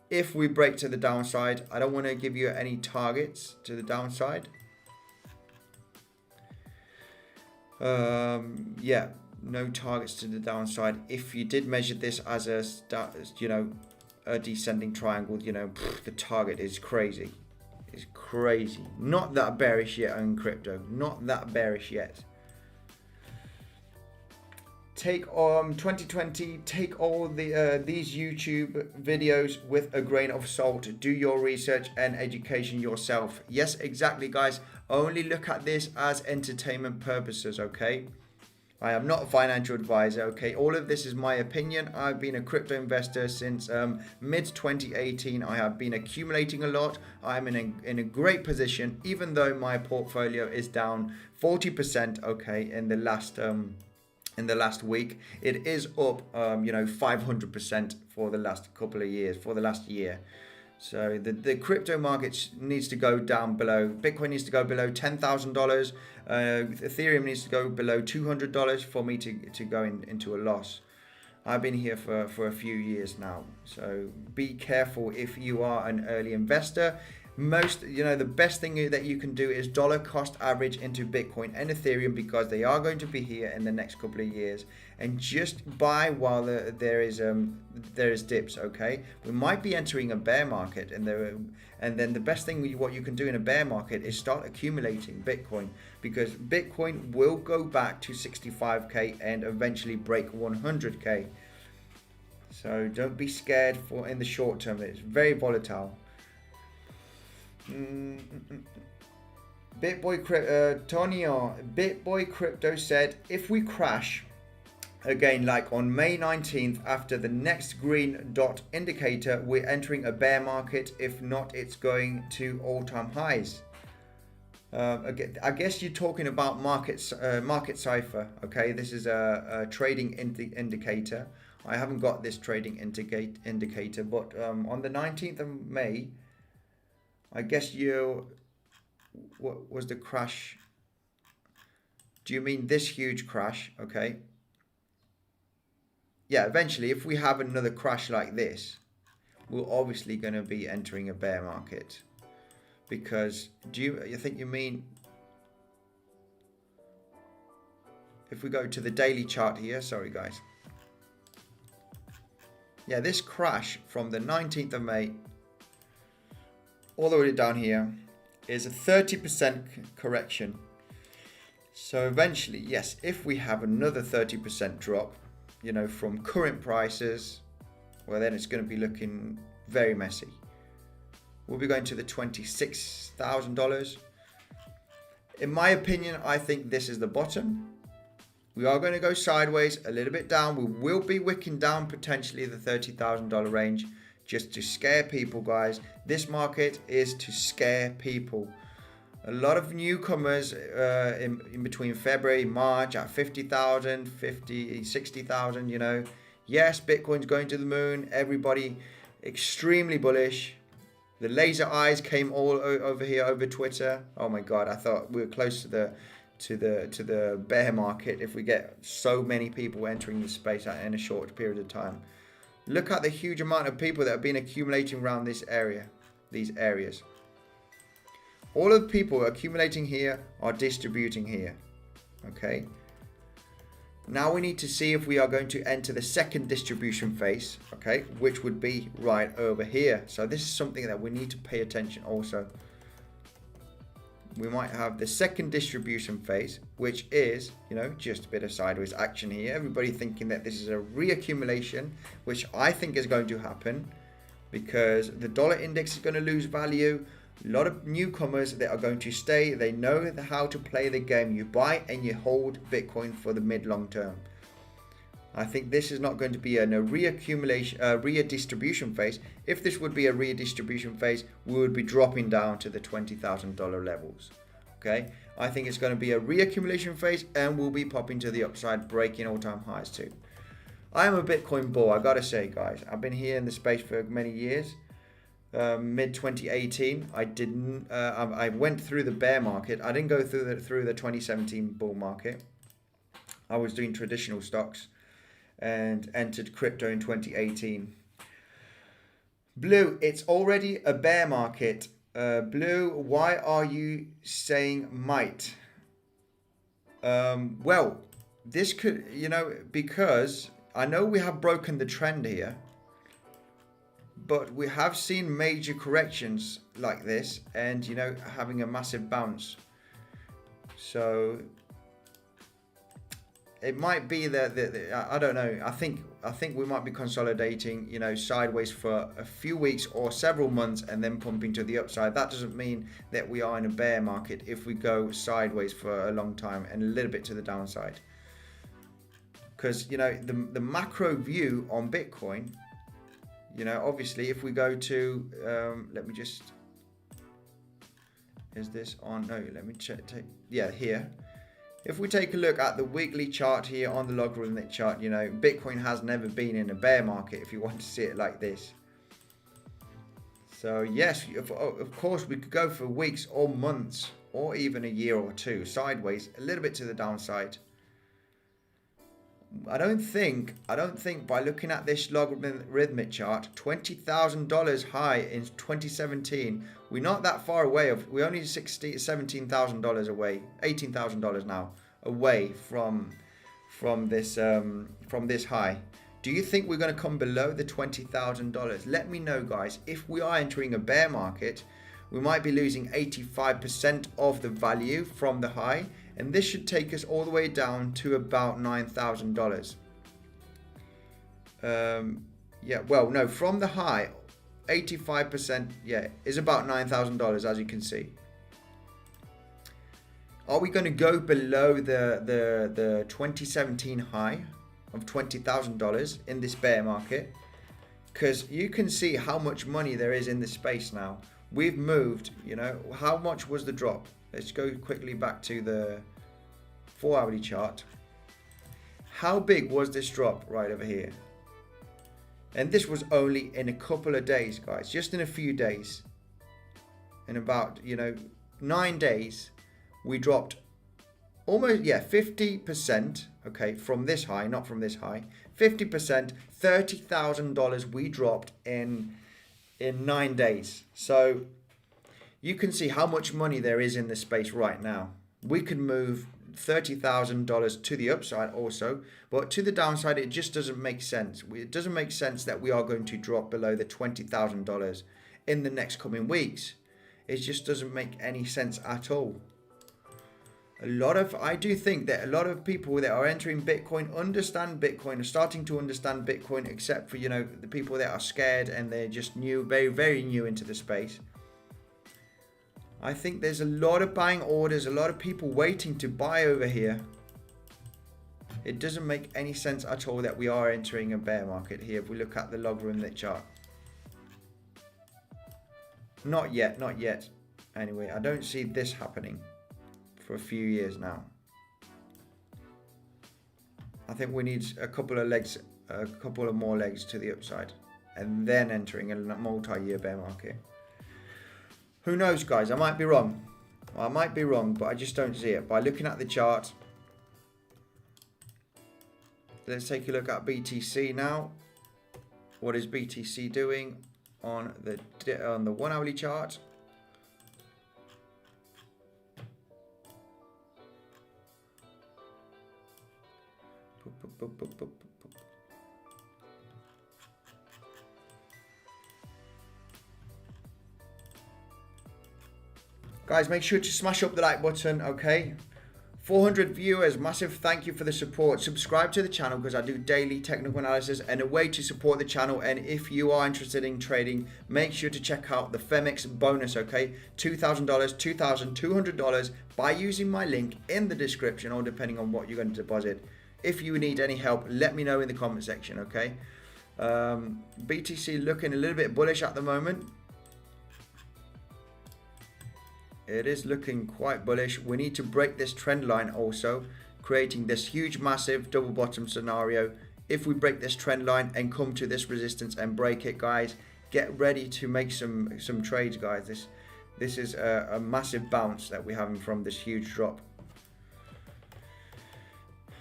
If we break to the downside, I don't want to give you any targets to the downside. Yeah, no targets to the downside. If you did measure this as a a descending triangle, the target is crazy. It's crazy. Not that bearish yet on crypto. Not that bearish yet. Take 2020. Take all these YouTube videos with a grain of salt. Do your research and education yourself. Yes, exactly, guys. Only look at this as entertainment purposes, okay? I am not a financial advisor, okay? All of this is my opinion. I've been a crypto investor since mid-2018. I have been accumulating a lot. I'm in a great position, even though my portfolio is down 40%, okay, in the last week. It is up, 500% for the last couple of years, for the last year. So the crypto market needs to go down below. Bitcoin needs to go below $10,000. Ethereum needs to go below $200 for me to go into a loss. I've been here for a few years now. So be careful if you are an early investor. The best thing that you can do is dollar cost average into Bitcoin and Ethereum because they are going to be here in the next couple of years, and just buy while there is dips. Okay, we might be entering a bear market, and then the best thing what you can do in a bear market is start accumulating Bitcoin, because Bitcoin will go back to 65k and eventually break 100k. So don't be scared in the short term. It's very volatile. Bitboy Crypto said, if we crash again like on May 19th after the next green dot indicator, we're entering a bear market. If not, it's going to all-time highs. I guess you're talking about market cipher. Okay, this is a trading indicator. I haven't got this trading indicator, but on the 19th of May, I guess what was the crash? Do you mean this huge crash? Okay. Yeah, eventually, if we have another crash like this, we're obviously going to be entering a bear market. Because you think you mean if we go to the daily chart here, sorry guys. Yeah, this crash from the 19th of May all the way down here is a 30% correction. So eventually, yes, if we have another 30% drop, from current prices, well, then it's going to be looking very messy. We'll be going to the $26,000. In my opinion, I think this is the bottom. We are going to go sideways, a little bit down. We will be wicking down potentially the $30,000 range. Just to scare people, guys. This market is to scare people. A lot of newcomers in between February, March at 50,000, 60,000, Yes, Bitcoin's going to the moon. Everybody extremely bullish. The laser eyes came all over here over Twitter. Oh my God, I thought we were close to the bear market if we get so many people entering this space in a short period of time. Look at the huge amount of people that have been accumulating around these areas. All of the people accumulating here are distributing here. Okay. Now we need to see if we are going to enter the second distribution phase, okay, which would be right over here. So this is something that we need to pay attention also. we might have the second distribution phase, which is, you know, just a bit of sideways action here. Everybody thinking that this is a reaccumulation, which I think is going to happen because the dollar index is going to lose value. A lot of newcomers that are going to stay. They know how to play the game. You buy and you hold Bitcoin for the mid-long term. I think this is not going to be a reaccumulation, redistribution phase. If this would be a redistribution phase, we would be dropping down to the $20,000 levels. Okay, I think it's going to be a reaccumulation phase, and we'll be popping to the upside, breaking all-time highs too. I am a Bitcoin bull, I gotta say, guys. I've been here in the space for many years. Mid 2018, I went through the bear market. I didn't go through the 2017 bull market. I was doing traditional stocks and entered crypto in 2018. Blue, it's already a bear market. Blue, why are you saying might? Well, this could, you know, because I know we have broken the trend here, but we have seen major corrections like this and, you know, having a massive bounce. So it might be that I don't know. I think we might be consolidating, you know, sideways for a few weeks or several months and then pumping to the upside. That doesn't mean that we are in a bear market if we go sideways for a long time and a little bit to the downside. Because, you know, the macro view on Bitcoin, you know, obviously if we go to, let me just, is this on? No, let me check. Yeah, here. If we take a look at the weekly chart here on the logarithmic chart, you know, Bitcoin has never been in a bear market if you want to see it like this. So yes, of course we could go for weeks or months or even a year or two sideways, a little bit to the downside. I don't think by looking at this logarithmic chart, $20,000 high in 2017, we're not that far away. We're only $17,000 away, $18,000 now away from this high. Do you think we're going to come below the $20,000? Let me know, guys. If we are entering a bear market, we might be losing 85% of the value from the high, and this should take us all the way down to about $9,000. Yeah, well, no, from the high, 85%, yeah, is about $9,000, as you can see. Are we going to go below the 2017 high of $20,000 in this bear market? Because you can see how much money there is in this space now. We've moved, you know, how much was the drop? Let's go quickly back to the 4-hourly chart. How big was this drop right over here? And this was only in a couple of days, guys, just in a few days. In about, you know, 9 days, we dropped almost, yeah, 50%, okay, from this high, not from this high, 50%, $30,000 we dropped in 9 days. So you can see how much money there is in this space right now. We could move $30,000 to the upside also, but to the downside, it just doesn't make sense. It doesn't make sense that we are going to drop below the $20,000 in the next coming weeks. It just doesn't make any sense at all. I do think that a lot of people that are entering Bitcoin understand Bitcoin, are starting to understand Bitcoin, except for, you know, the people that are scared and they're just new, very, very new into the space. I think there's a lot of buying orders, a lot of people waiting to buy over here. It doesn't make any sense at all that we are entering a bear market here if we look at the logarithmic chart. Not yet, not yet. Anyway, I don't see this happening for a few years now. I think we need a couple of more legs to the upside and then entering a multi-year bear market. Who knows, guys? I might be wrong. Well, I might be wrong, but I just don't see it. By looking at the chart, let's take a look at BTC now. What is BTC doing on the 1-hourly chart? Guys, make sure to smash up the like button, okay? 400 viewers, massive thank you for the support. Subscribe to the channel because I do daily technical analysis and a way to support the channel. And if you are interested in trading, make sure to check out the Femix bonus, okay? $2,000, $2,200 by using my link in the description, or depending on what you're going to deposit. If you need any help, let me know in the comment section, okay? BTC looking a little bit bullish at the moment. It is looking quite bullish. We need to break this trend line also, creating this huge, massive double bottom scenario. If we break this trend line and come to this resistance and break it, guys, get ready to make some trades, guys. This is a massive bounce that we're having from this huge drop.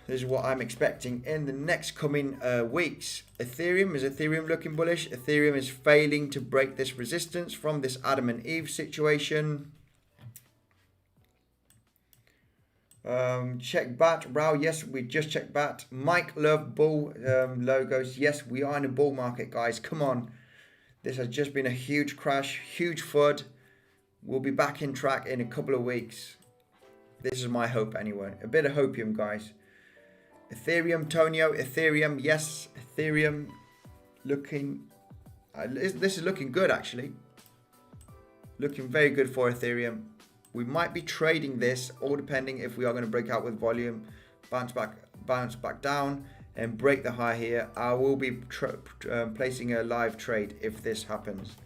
This is what I'm expecting in the next coming weeks. Ethereum, is Ethereum looking bullish? Ethereum is failing to break this resistance from this Adam and Eve situation. Check BAT. Rao, yes, we just checked BAT. Mike Love Bull logos. Yes, we are in a bull market, guys. Come on. This has just been a huge crash, huge FUD. We'll be back in track in a couple of weeks. This is my hope anyway. A bit of hopium, guys. Ethereum, Tonio. Ethereum, yes. Ethereum looking... this is looking good, actually. Looking very good for Ethereum. We might be trading this, all depending if we are going to break out with volume, bounce back down, and break the high here. I will be placing a live trade if this happens.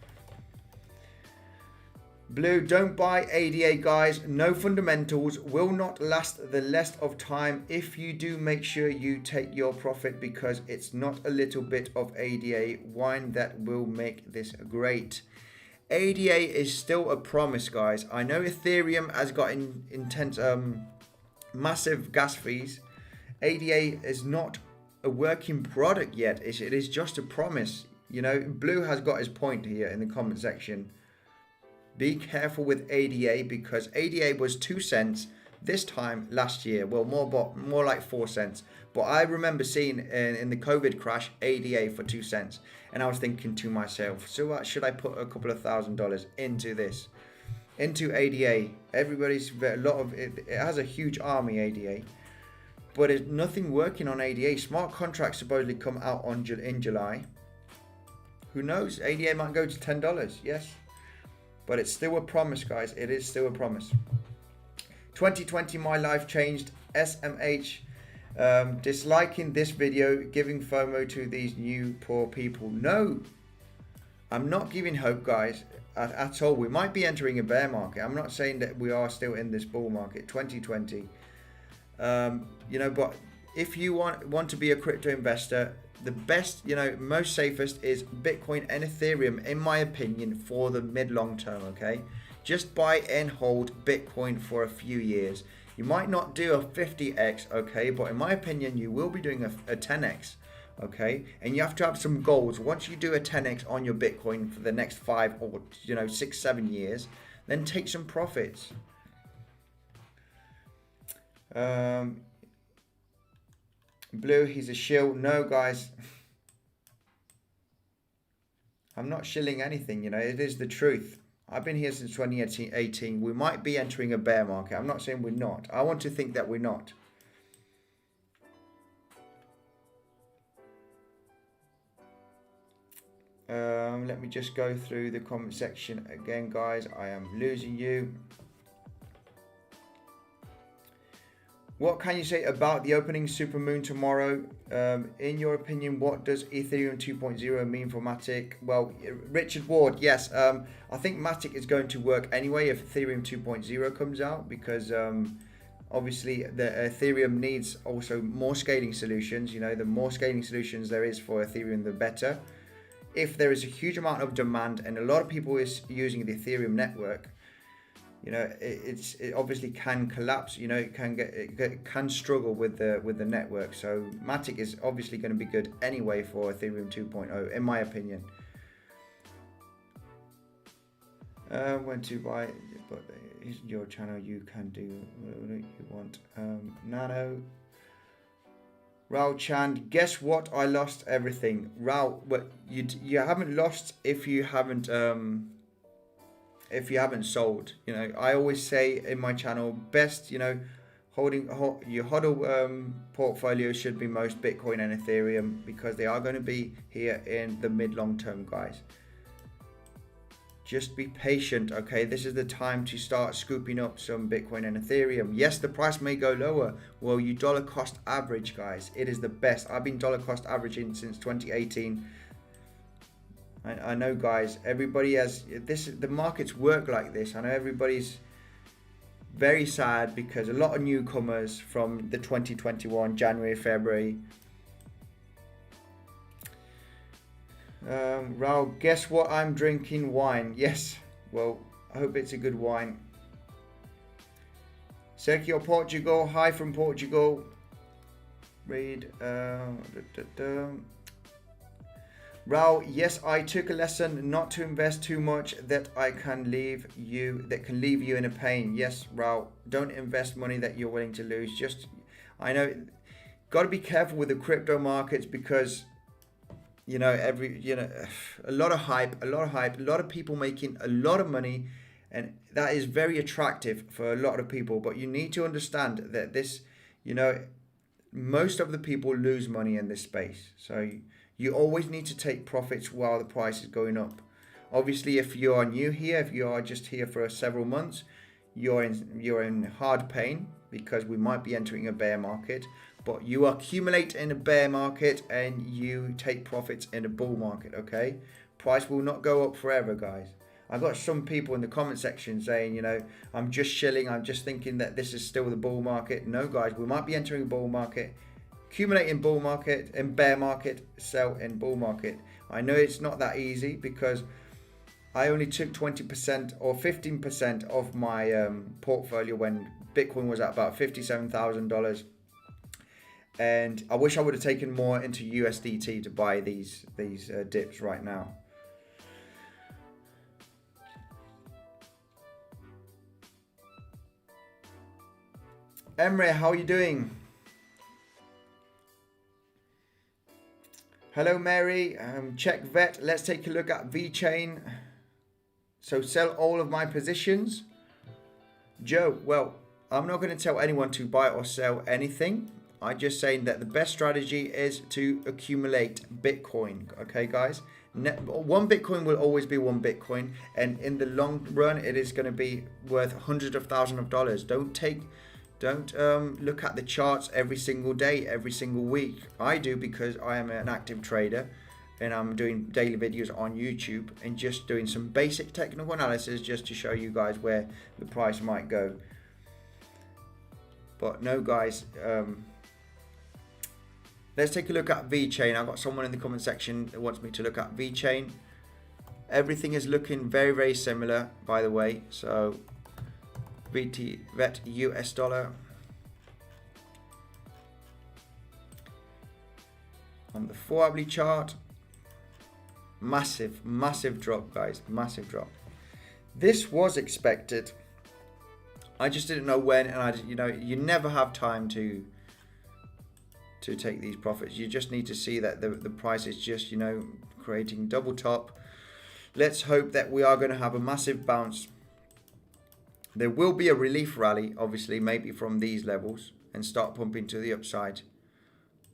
Blue, don't buy ADA, guys. No fundamentals, will not last the rest of time. If you do, make sure you take your profit because it's not a little bit of ADA wine that will make this great. ADA is still a promise, guys. I know Ethereum has got intense, massive gas fees. ADA is not a working product yet. It is just a promise. You know, Blue has got his point here in the comment section. Be careful with ADA because ADA was 2 cents this time last year. Well, more like 4 cents. But I remember seeing in the COVID crash ADA for 2 cents. And I was thinking to myself, so what, should I put a couple of $1,000s into this? Into ADA. Everybody's, a lot of it has a huge army, ADA. But there's nothing working on ADA. Smart contracts supposedly come out in July. Who knows? ADA might go to $10, yes. But it's still a promise, guys. It is still a promise. 2020, my life changed. SMH. Disliking this video, giving FOMO to these new poor people. No, I'm not giving hope, guys, at all. We might be entering a bear market. I'm not saying that we are still in this bull market. 2020, you know, but if you want to be a crypto investor, the best, you know, most safest is Bitcoin and Ethereum, in my opinion, for the mid-long term. Okay, just buy and hold Bitcoin for a few years. You might not do a 50x, okay, but in my opinion, you will be doing a 10x, okay? And you have to have some goals. Once you do a 10x on your Bitcoin for the next 5 or, you know, 6, 7 years, then take some profits. Blue, he's a shill. No, guys. I'm not shilling anything, you know, it is the truth. I've been here since 2018. We might be entering a bear market. I'm not saying we're not. I want to think that we're not. Let me just go through the comment section again, guys. I am losing you. What can you say about the opening supermoon tomorrow? In your opinion, what does Ethereum 2.0 mean for MATIC? Well, Richard Ward, yes. I think MATIC is going to work anyway if Ethereum 2.0 comes out because obviously the Ethereum needs also more scaling solutions. You know, the more scaling solutions there is for Ethereum, the better. If there is a huge amount of demand and a lot of people is using the Ethereum network, you know, it obviously can collapse. You know, it can struggle with the network. So MATIC is obviously going to be good anyway for Ethereum 2.0, in my opinion. When to buy, but it's your channel. You can do whatever you want. Nano. Rao Chand, guess what? I lost everything. Rao, but you haven't lost if you haven't if you haven't sold. You know, I always say in my channel, best, you know, your HODL portfolio should be most Bitcoin and Ethereum, because they are going to be here in the mid long term, guys. Just be patient, okay? This is the time to start scooping up some Bitcoin and Ethereum. Yes, the price may go lower. Well, you dollar cost average, guys. It is the best. I've been dollar cost averaging since 2018. I know, guys, everybody has this. The markets work like this. I know everybody's very sad because a lot of newcomers from the 2021 January, February. Raul, guess what? I'm drinking wine. Yes. Well, I hope it's a good wine. Sergio Portugal. Hi from Portugal. Read. Raul, yes, I took a lesson not to invest too much that can leave you in a pain. Yes, Raul, don't invest money that you're willing to lose. I know, got to be careful with the crypto markets, because you know, a lot of hype, a lot of people making a lot of money, and that is very attractive for a lot of people. But you need to understand that this, you know, most of the people lose money in this space. So you always need to take profits while the price is going up. Obviously, if you are new here, if you are just here for several months, you're in hard pain, because we might be entering a bear market. But you accumulate in a bear market and you take profits in a bull market, okay? Price will not go up forever, guys. I got some people in the comment section saying, you know, I'm just chilling. I'm just thinking that this is still the bull market. No, guys, we might be entering a bull market. Accumulate in bull market, in bear market, sell in bull market. I know it's not that easy, because I only took 20% or 15% of my portfolio when Bitcoin was at about $57,000. And I wish I would have taken more into USDT to buy these dips right now. Emre, how are you doing? Hello, Mary. Check vet. Let's take a look at VeChain. So sell all of my positions. Joe, well, I'm not going to tell anyone to buy or sell anything. I'm just saying that the best strategy is to accumulate Bitcoin. Okay, guys? One Bitcoin will always be one Bitcoin. And in the long run, it is going to be worth hundreds of thousands of dollars. Don't look at the charts every single day, every single week. I do, because I am an active trader and I'm doing daily videos on YouTube and just doing some basic technical analysis just to show you guys where the price might go. But no, guys, let's take a look at VeChain. I've got someone in the comment section that wants me to look at VeChain. Everything is looking very, very similar, by the way. So VET US dollar. On the 4-hourly chart, massive drop, guys, massive drop. This was expected. I just didn't know when, and you never have time to take these profits. You just need to see that the price is just, creating double top. Let's hope that we are going to have a massive bounce. There will be a relief rally, obviously, maybe from these levels, and start pumping to the upside.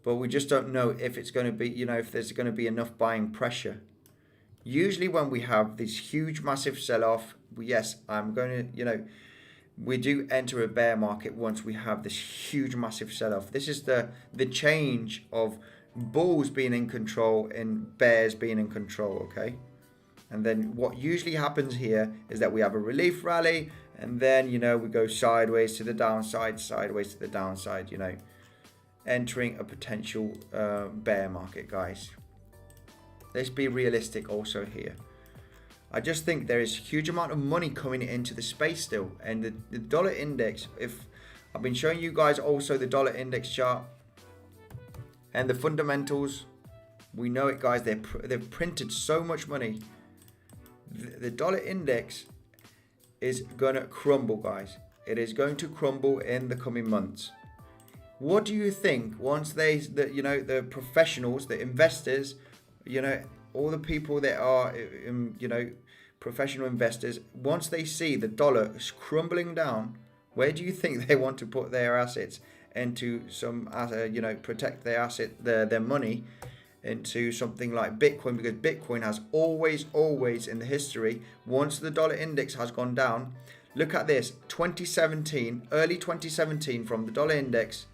But we just don't know if it's going to be, if there's going to be enough buying pressure. Usually when we have this huge, massive sell-off, yes, I'm going to, we do enter a bear market once we have this huge, massive sell-off. This is the change of bulls being in control and bears being in control, okay? And then what usually happens here is that we have a relief rally, and then, we go sideways to the downside, entering a potential bear market, guys. Let's be realistic also here. I just think there is a huge amount of money coming into the space still. And the dollar index, if I've been showing you guys also the dollar index chart and the fundamentals, we know it, guys. They've printed so much money. The dollar index is going to crumble, guys. It is going to crumble in the coming months. What do you think once the professionals, the investors, all the people that are, professional investors, once they see the dollar is crumbling down, where do you think they want to put their assets into? Some, protect their asset, their money into something like Bitcoin, because Bitcoin has always in the history, once the dollar index has gone down, look at this, 2017, early 2017 from the dollar index,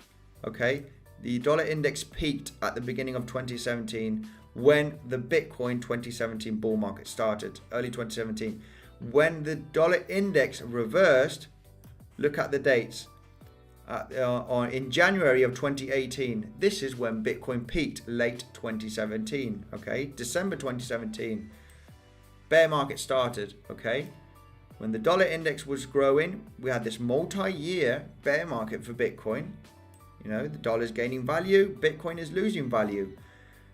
okay? The dollar index peaked at the beginning of 2017 when the Bitcoin 2017 bull market started, early 2017. When the dollar index reversed, look at the dates. In January of 2018, this is when Bitcoin peaked, late 2017, okay? December 2017, bear market started, okay? When the dollar index was growing, we had this multi-year bear market for Bitcoin. You know, the dollar's gaining value, Bitcoin is losing value.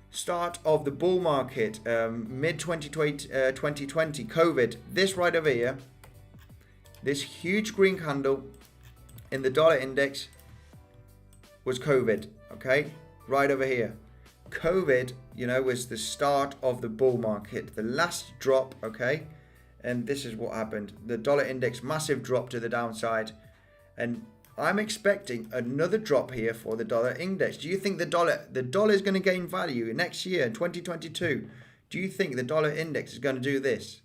Start of the bull market, mid-2020, COVID, this right over here, this huge green candle in the dollar index was COVID, okay? Right over here. COVID, was the start of the bull market, the last drop, okay? And this is what happened. The dollar index, massive drop to the downside. And I'm expecting another drop here for the dollar index. Do you think the dollar is going to gain value next year, in 2022? Do you think the dollar index is going to do this?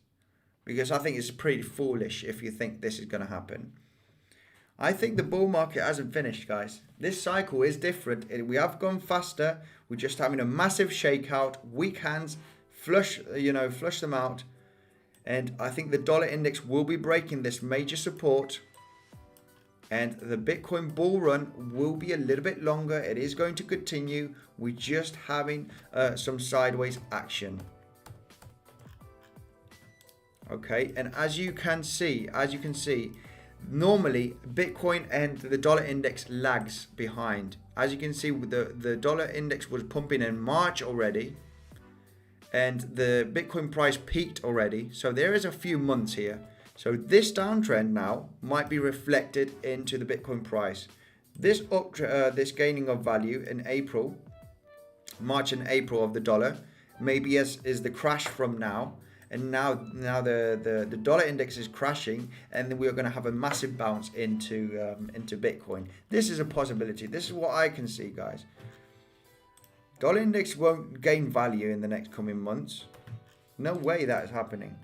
Because I think it's pretty foolish if you think this is going to happen. I think the bull market hasn't finished, guys. This cycle is different. We have gone faster. We're just having a massive shakeout, weak hands, flush them out. And I think the dollar index will be breaking this major support. And the Bitcoin bull run will be a little bit longer. It is going to continue. We're just having some sideways action. Okay, and as you can see, normally Bitcoin and the dollar index lags behind. As you can see, the dollar index was pumping in March already, and the Bitcoin price peaked already. So there is a few months here. So this downtrend now might be reflected into the Bitcoin price. This this gaining of value in April, March and April of the dollar, maybe is the crash from now. And now the dollar index is crashing, and then we are going to have a massive bounce into Bitcoin. This is a possibility. This is what I can see, guys. Dollar index won't gain value in the next coming months. No way that is happening.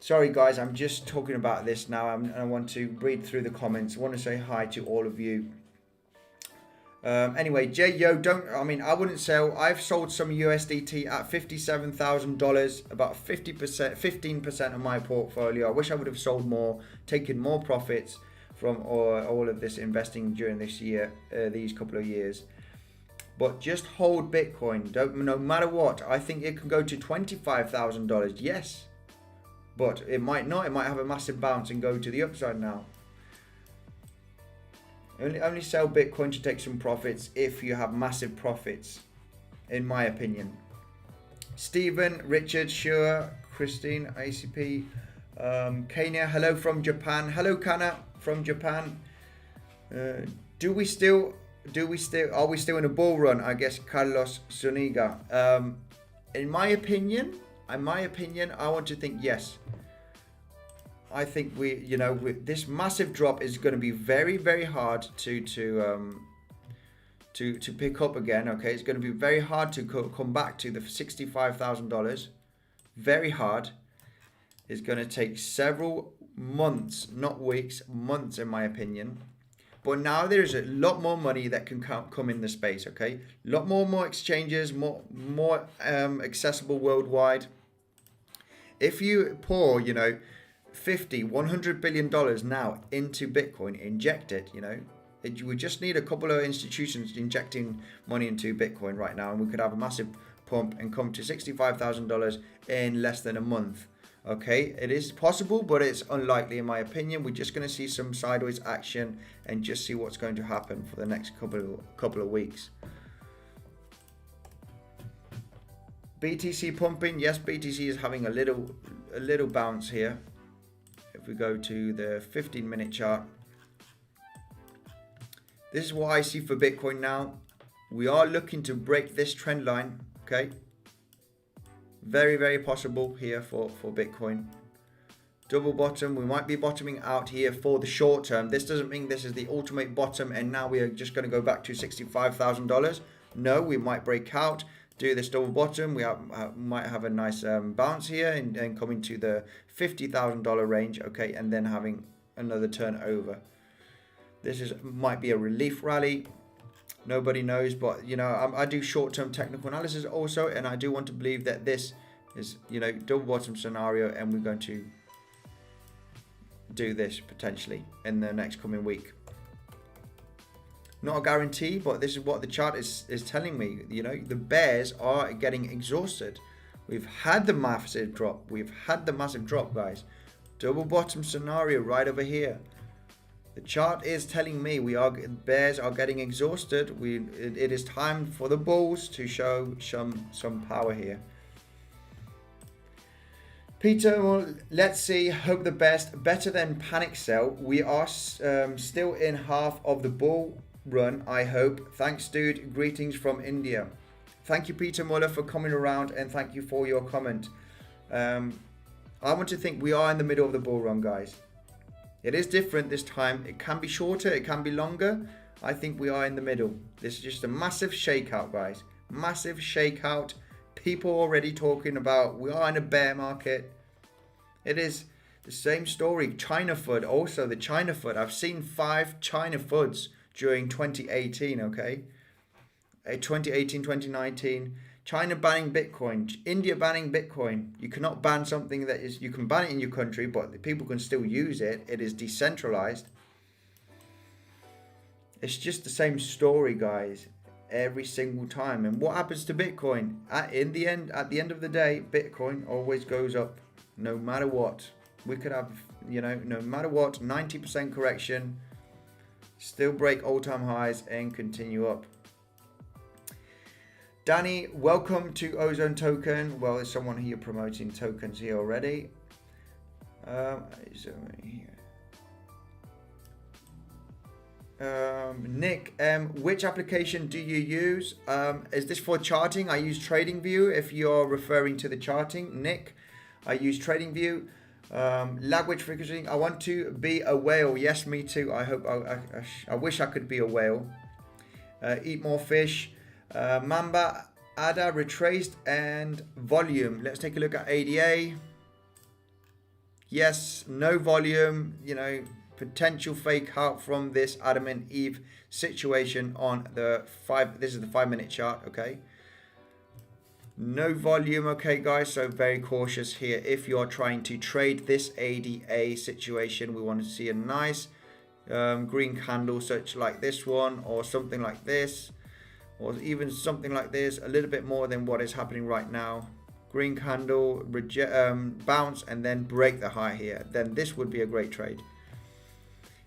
Sorry, guys, I'm just talking about this now. I want to read through the comments. I want to say hi to all of you. Anyway, I wouldn't sell. I've sold some USDT at $57,000, about 15% of my portfolio. I wish I would have sold more, taken more profits from all of this investing during this year, these couple of years. But just hold Bitcoin. No matter what. I think it can go to $25,000. Yes, but it might not. It might have a massive bounce and go to the upside now. Only sell Bitcoin to take some profits if you have massive profits, in my opinion. Stephen, Richard, Shua, Christine, ACP, Kenya, hello from Japan. Hello, Kana from Japan. Are we still in a bull run? I guess Carlos Zuniga. In my opinion, I want to think yes. I think with this massive drop is going to be very, very hard to pick up again. Okay, it's going to be very hard to come back to the $65,000. Very hard. It's going to take several months, not weeks, months, in my opinion. But now there's a lot more money that can come in the space. Okay, a lot more exchanges, more accessible worldwide. If you pour, $100 billion now into Bitcoin, inject it, we just need a couple of institutions injecting money into Bitcoin right now, and we could have a massive pump and come to $65,000 in less than a month. Okay, it is possible, but it's unlikely in my opinion. We're just going to see some sideways action and just see what's going to happen for the next couple of weeks. BTC pumping, yes, BTC is having a little bounce here. If we go to the 15-minute chart, this is what I see for Bitcoin now. We are looking to break this trend line, okay? Very, very possible here for Bitcoin. Double bottom. We might be bottoming out here for the short term. This doesn't mean this is the ultimate bottom and now we are just going to go back to $65,000. No, we might break out, do this double bottom. We might have a nice bounce here and come into the $50,000 range. Okay, and then having another turnover. This might be a relief rally. Nobody knows, but you know, I do short-term technical analysis also, and I do want to believe that this is, you know, double bottom scenario, and we're going to do this potentially in the next coming week. Not a guarantee, but this is what the chart is telling me. You know, the bears are getting exhausted. We've had the massive drop. We've had the massive drop, guys. Double bottom scenario right over here. The chart is telling me bears are getting exhausted. It is time for the bulls to show some power here. Peter, well, let's see. Hope the best. Better than panic sell. We are still in half of the bull run, I hope. Thanks, dude. Greetings from India. Thank you, Peter Muller, for coming around, and thank you for your comment. I want to think we are in the middle of the bull run, guys. It is different this time. It can be shorter, it can be longer. I think we are in the middle. This is just a massive shakeout, guys. Massive shakeout. People already talking about we are in a bear market. It is the same story. China FUD, also the China FUD. I've seen 5 China FUDs during 2018, okay? 2018, 2019. China banning Bitcoin, India banning Bitcoin. You cannot ban something that is, you can ban it in your country, but people can still use it. It is decentralized. It's just the same story, guys, every single time. And what happens to Bitcoin? At the end of the day, Bitcoin always goes up, no matter what. We could have, you know, no matter what, 90% correction, still break all-time highs and continue up. Danny, welcome to Ozone Token. Well, there's someone here promoting tokens here already. Nick, which application do you use? Is this for charting? I use TradingView. If you're referring to the charting, Nick, I use TradingView. Language frequency. I want to be a whale. Yes, me too. I hope. I wish I could be a whale. Eat more fish. Mamba, ADA, retraced, and volume. Let's take a look at ADA. Yes, no volume. You know, potential fake out from this Adam and Eve situation on the 5. This is the 5-minute chart. Okay. No volume. Okay, guys. So very cautious here. If you are trying to trade this ADA situation, we want to see a nice green candle, such like this one, or something like this. Or even something like this, a little bit more than what is happening right now. Green candle, bounce, and then break the high here. Then this would be a great trade.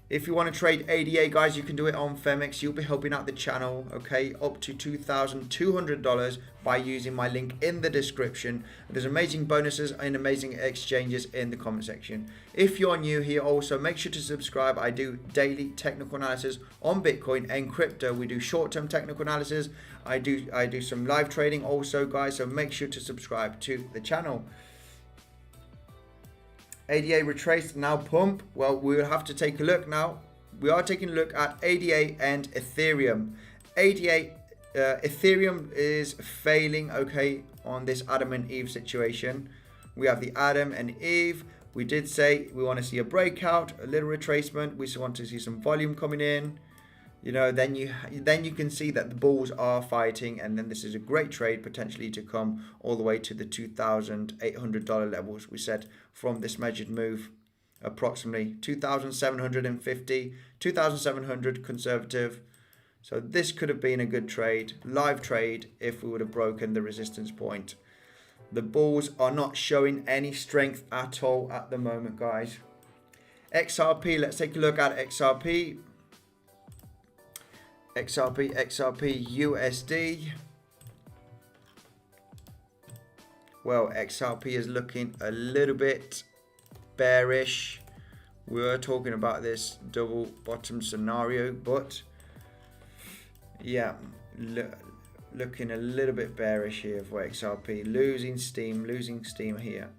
If you want to trade ADA, guys, you can do it on Femex. You'll be helping out the channel, okay? Up to $2,200 by using my link in the description. There's amazing bonuses and amazing exchanges in the comment section. If you're new here, also make sure to subscribe. I do daily technical analysis on Bitcoin and crypto. We do short-term technical analysis. I do some live trading also, guys. So make sure to subscribe to the channel. ADA retraced, now pump. Well, we'll have to take a look now. We are taking a look at ADA and Ethereum. Ethereum is failing, okay, on this Adam and Eve situation. We have the Adam and Eve. We did say we want to see a breakout, a little retracement. We want to see some volume coming in. You know, then you can see that the bulls are fighting, and then this is a great trade potentially to come all the way to the $2,800 levels we said from this measured move, approximately 2,750, 2,700 conservative. So this could have been a good trade, live trade, if we would have broken the resistance point. The bulls are not showing any strength at all at the moment, guys. XRP, let's take a look at XRP. XRP USD. Well, XRP is looking a little bit bearish. We were talking about this double bottom scenario, but yeah, looking a little bit bearish here for XRP, losing steam here.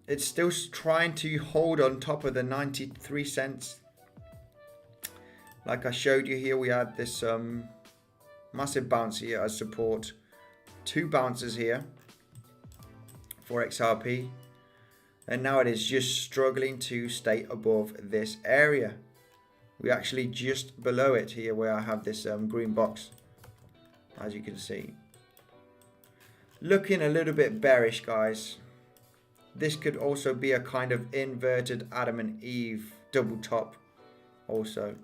It's still trying to hold on top of the 93 cents. Like I showed you here, we had this massive bounce here as support. 2 bounces here for XRP. And now it is just struggling to stay above this area. We're actually just below it here where I have this green box, as you can see. Looking a little bit bearish, guys. This could also be a kind of inverted Adam and Eve double top also.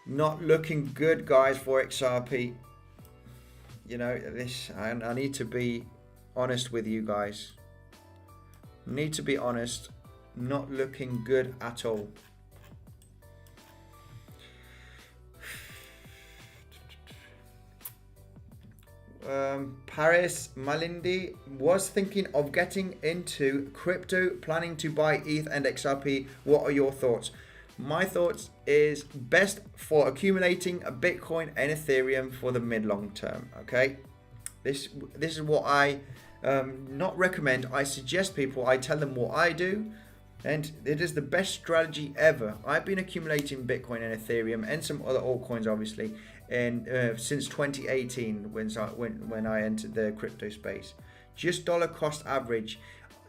Not looking good, guys, for XRP. You know, this, I need to be honest with you guys. Need to be honest, not looking good at all. Paris Malindi was thinking of getting into crypto, planning to buy ETH and XRP. What are your thoughts? My thoughts is best for accumulating a Bitcoin and Ethereum for the mid-long term. Okay, this is what I not recommend. I suggest people. I tell them what I do, and it is the best strategy ever. I've been accumulating Bitcoin and Ethereum and some other altcoins, obviously, and since 2018 when I entered the crypto space. Just dollar cost average.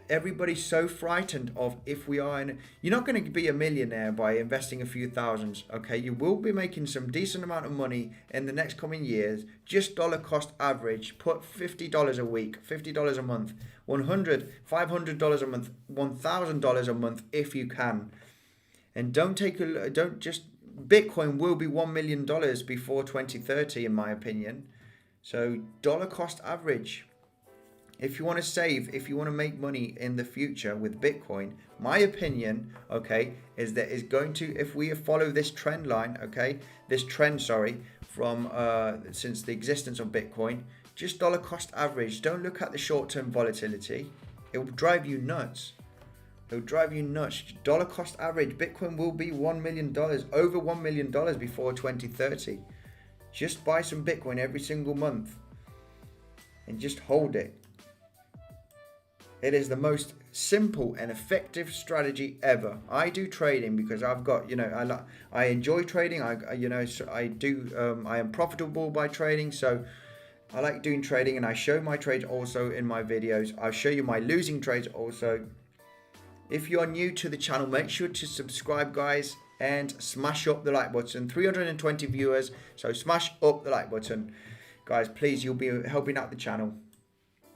Everybody's so frightened of if we are in. You're not going to be a millionaire by investing a few thousands. Okay, you will be making some decent amount of money in the next coming years. Just dollar cost average. Put $50 a week, $50 a month, $100, $500 a month, $1,000 a month if you can. And don't just. Bitcoin will be $1 million before 2030, in my opinion. So dollar cost average. If you want to save, if you want to make money in the future with Bitcoin, my opinion, okay, is that is going to, if we follow this trend line, okay, this trend, sorry, from since the existence of Bitcoin, just dollar cost average. Don't look at the short-term volatility. It will drive you nuts. It will drive you nuts. Dollar cost average. Bitcoin will be $1 million, over $1 million before 2030. Just buy some Bitcoin every single month and just hold it. It is the most simple and effective strategy ever. I do trading because I've got, I enjoy trading. I am profitable by trading. So I like doing trading, and I show my trades also in my videos. I'll show you my losing trades also. If you are new to the channel, make sure to subscribe, guys, and smash up the like button. 320 viewers, so smash up the like button. Guys, please, you'll be helping out the channel.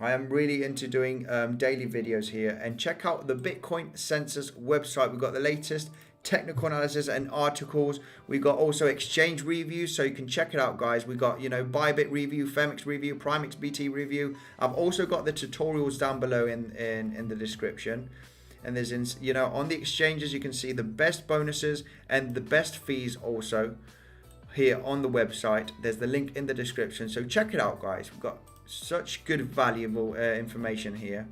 I am really into doing daily videos here. And check out the Bitcoin Census website. We've got the latest technical analysis and articles. We got also exchange reviews, so you can check it out, guys. We got, Bybit review, Femix review, PrimeXbt review. I've also got the tutorials down below in the description. And there's, on the exchanges, you can see the best bonuses and the best fees also here on the website. There's the link in the description. So check it out, guys. We've got such good, valuable information here.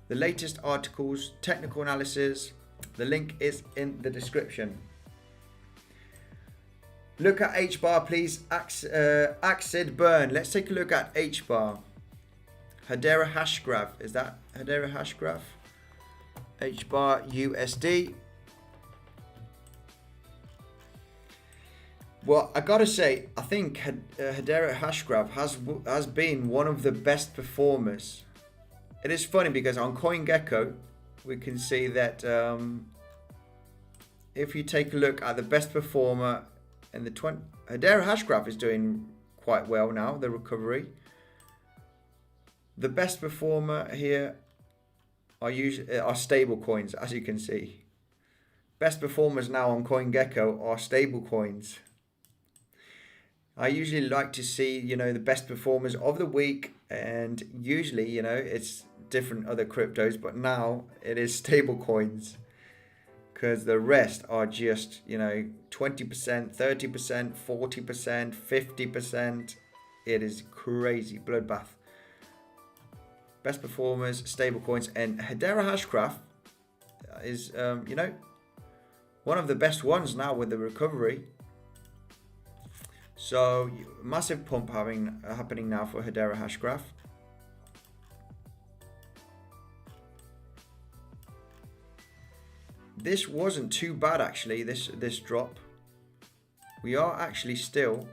The latest articles, technical analysis, the link is in the description. Look at H-bar, please. Acid burn. Let's take a look at H-bar. Hedera hash graph. Is that Hedera hash graph? H-bar USD. Well, I gotta say, I think Hedera Hashgraph has been one of the best performers. It is funny because on CoinGecko, we can see that if you take a look at the best performer in the Hedera Hashgraph is doing quite well now, the recovery. The best performer here are stable coins, as you can see. Best performers now on CoinGecko are stable coins. I usually like to see, the best performers of the week, and usually, it's different other cryptos, but now it is stable coins because the rest are just, 20%, 30%, 40%, 50%. It is crazy, bloodbath. Best performers, stable coins, and Hedera Hashgraph is, one of the best ones now with the recovery. So massive pump happening now for Hedera Hashgraph. This wasn't too bad actually, this drop. We are actually still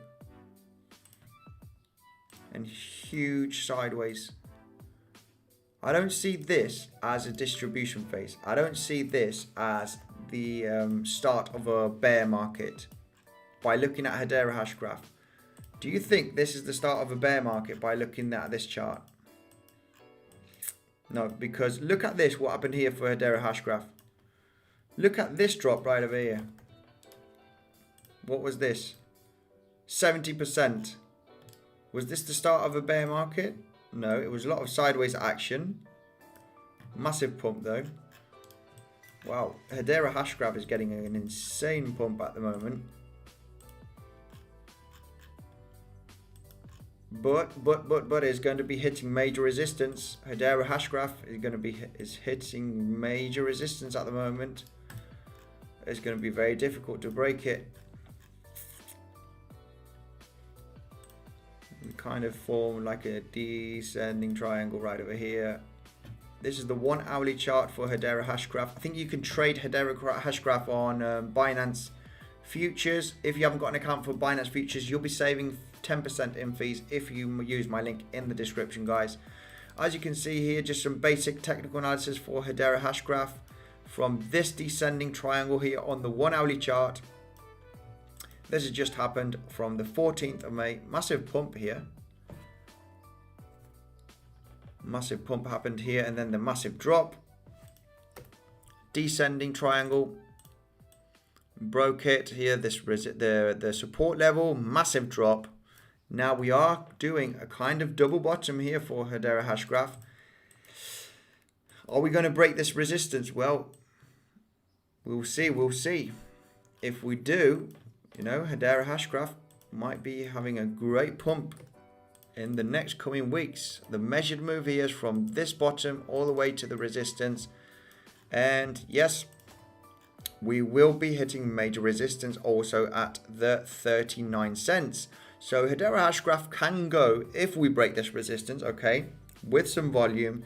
in huge sideways. I don't see this as a distribution phase. I don't see this as the start of a bear market by looking at Hedera Hashgraph. Do you think this is the start of a bear market by looking at this chart? No, because look at this, what happened here for Hedera Hashgraph. Look at this drop right over here. What was this? 70%. Was this the start of a bear market? No, it was a lot of sideways action. Massive pump though. Wow, Hedera Hashgraph is getting an insane pump at the moment. But it's going to be hitting major resistance. Hedera Hashgraph is hitting major resistance at the moment. It's going to be very difficult to break it. We kind of form like a descending triangle right over here. This is the 1 hourly chart for Hedera Hashgraph. I think you can trade Hedera Hashgraph on Binance Futures. If you haven't got an account for Binance Futures, you'll be saving 10% in fees if you use my link in the description, guys. As you can see here, just some basic technical analysis for Hedera Hashgraph from this descending triangle here on the 1 hourly chart. This has just happened from the 14th of May. Massive pump here. Massive pump happened here, and then the massive drop. Descending triangle. Broke it here. The support level. Massive drop. Now we are doing a kind of double bottom here for Hedera Hashgraph. Are we going to break this resistance? Well, we'll see. We'll see. If we do, you know, Hedera Hashgraph might be having a great pump in the next coming weeks. The measured move here is from this bottom all the way to the resistance. And yes, we will be hitting major resistance also at the 39 cents. So Hedera Hashgraph can go, if we break this resistance, okay, with some volume.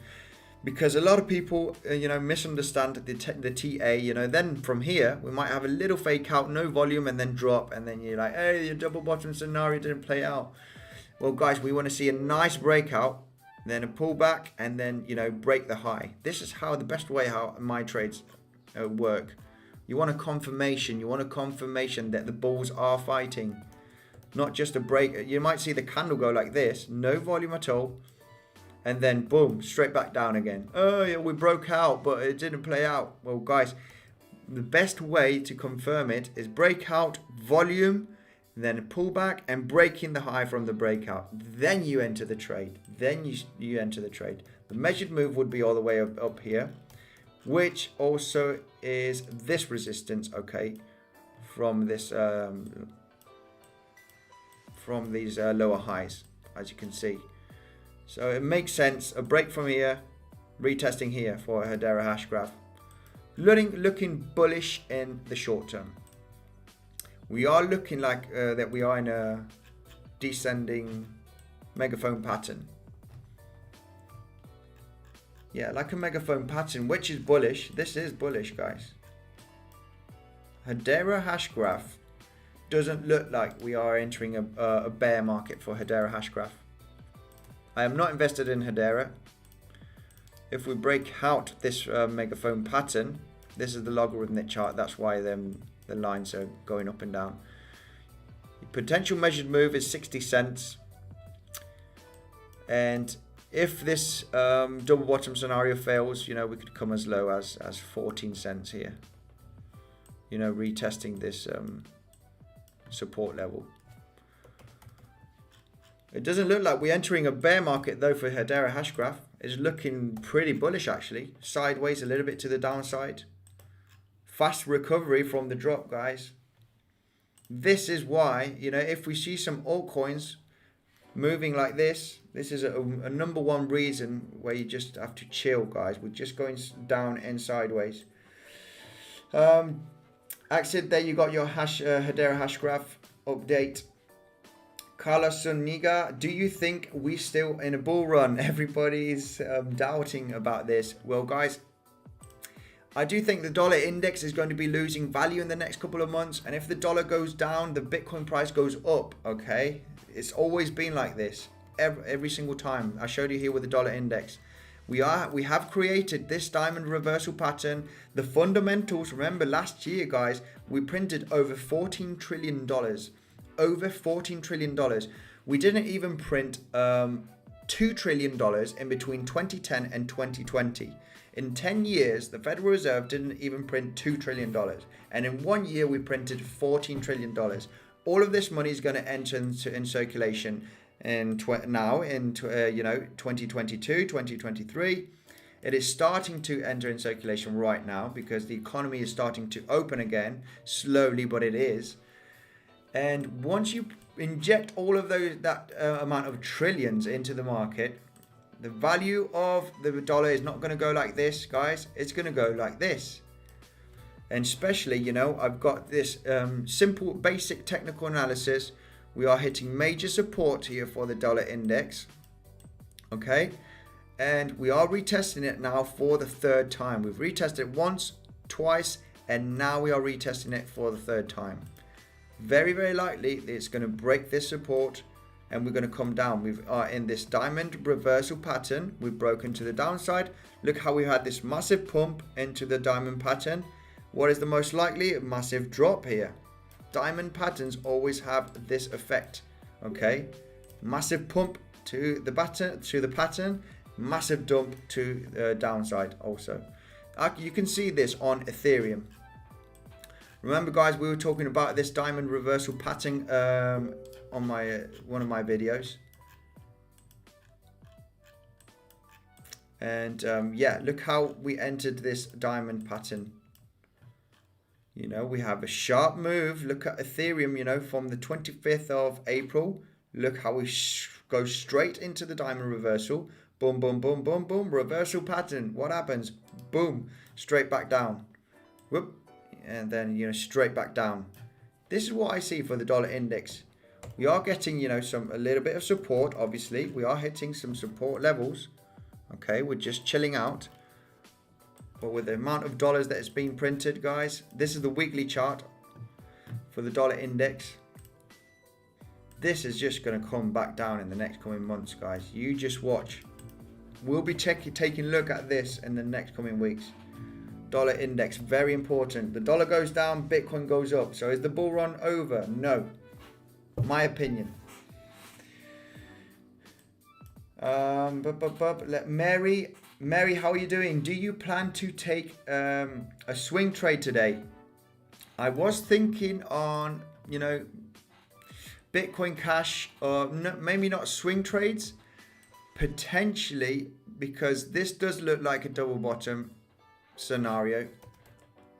Because a lot of people, you know, misunderstand the TA, you know, then from here, we might have a little fake out, no volume, and then drop. And then you're like, hey, your double bottom scenario didn't play out. Well, guys, we want to see a nice breakout, then a pullback, and then, you know, break the high. This is how the best way how my trades work. You want a confirmation. You want a confirmation that the bulls are fighting. Not just a break. You might see the candle go like this, no volume at all. And then boom, straight back down again. Oh yeah, we broke out, but it didn't play out. Well, guys, the best way to confirm it is breakout, volume, then a pullback, and breaking the high from the breakout. Then you enter the trade. Then you enter the trade. The measured move would be all the way up here, which also is this resistance, okay, from this from these lower highs, as you can see. So it makes sense, a break from here, retesting here for Hedera Hashgraph. Looking bullish in the short term. We are looking like that we are in a descending megaphone pattern. Yeah, like a megaphone pattern, which is bullish. This is bullish, guys. Hedera Hashgraph doesn't look like we are entering a bear market for Hedera Hashgraph. I am not invested in Hedera. If we break out this megaphone pattern, this is the logarithmic chart. That's why the lines are going up and down. The potential measured move is 60 cents. And if this double bottom scenario fails, you know, we could come as low as 14 cents here. You know, retesting this support level. It doesn't look like we're entering a bear market though for Hedera Hashgraph. It's looking pretty bullish actually. Sideways a little bit to the downside. Fast recovery from the drop, guys. This is why, you know, if we see some altcoins moving like this, this is a number one reason where you just have to chill, guys. We're just going down and sideways. Axid, there you got your Hedera hash graph update. Carlos Suniga, do you think we still in a bull run? Everybody's doubting about this. Well, guys, I do think the dollar index is going to be losing value in the next couple of months. And if the dollar goes down, the Bitcoin price goes up, okay? It's always been like this, every single time. I showed you here with the dollar index. We have created this diamond reversal pattern. The fundamentals, remember last year, guys, we printed over $14 trillion. Over $14 trillion. We didn't even print $2 trillion in between 2010 and 2020. In 10 years, the Federal Reserve didn't even print $2 trillion. And in 1 year, we printed $14 trillion. All of this money is going to enter in circulation in 2022, 2023. It is starting to enter in circulation right now because the economy is starting to open again, slowly, but it is. And once you inject all of that amount of trillions into the market, the value of the dollar is not going to go like this, guys. It's going to go like this. And especially, I've got this simple, basic technical analysis. We are hitting major support here for the dollar index. Okay. And we are retesting it now for the third time. We've retested it once, twice, and now we are retesting it for the third time. Very, very likely it's going to break this support and we're going to come down. We are in this diamond reversal pattern. We've broken to the downside. Look how we had this massive pump into the diamond pattern. What is the most likely? A massive drop here. Diamond patterns always have this effect. Okay, massive pump to the pattern, massive dump to the downside also. You can see this on Ethereum. Remember, guys, we were talking about this diamond reversal pattern on one of my videos. And yeah, look how we entered this diamond pattern. We have a sharp move. Look at Ethereum, from the 25th of April. Look how we go straight into the diamond reversal. Boom, boom, boom, boom, boom. Reversal pattern. What happens? Boom. Straight back down. Whoop. And then, straight back down. This is what I see for the dollar index. We are getting, a little bit of support, obviously. We are hitting some support levels. Okay, we're just chilling out. But with the amount of dollars that is being printed, guys, this is the weekly chart for the dollar index. This is just going to come back down in the next coming months, guys. You just watch. We'll be taking a look at this in the next coming weeks. Dollar index, very important. The dollar goes down, Bitcoin goes up. So is the bull run over? No. My opinion. Mary, how are you doing? Do you plan to take a swing trade today? I was thinking on, Bitcoin Cash, or maybe not swing trades, potentially, because this does look like a double bottom scenario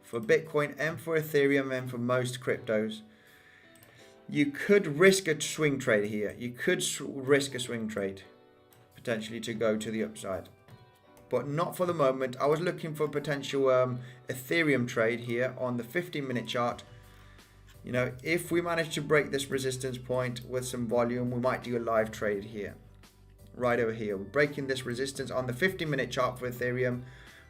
for Bitcoin and for Ethereum and for most cryptos. You could risk a swing trade here. You could risk a swing trade potentially to go to the upside, but not for the moment. I was looking for potential Ethereum trade here on the 15-minute chart. If we manage to break this resistance point with some volume, we might do a live trade here, right over here. We're breaking this resistance on the 15-minute chart for Ethereum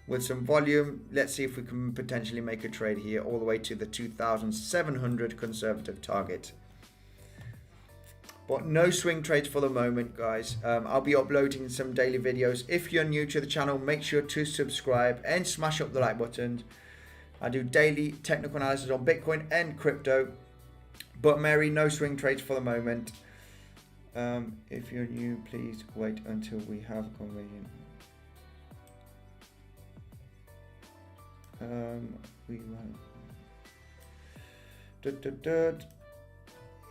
with some volume. Let's see if we can potentially make a trade here all the way to the 2,700 conservative target. But no swing trades for the moment, guys. I'll be uploading some daily videos. If you're new to the channel, make sure to subscribe and smash up the like button. I do daily technical analysis on Bitcoin and crypto. But Mary, no swing trades for the moment. If you're new, please wait until we have a conversation.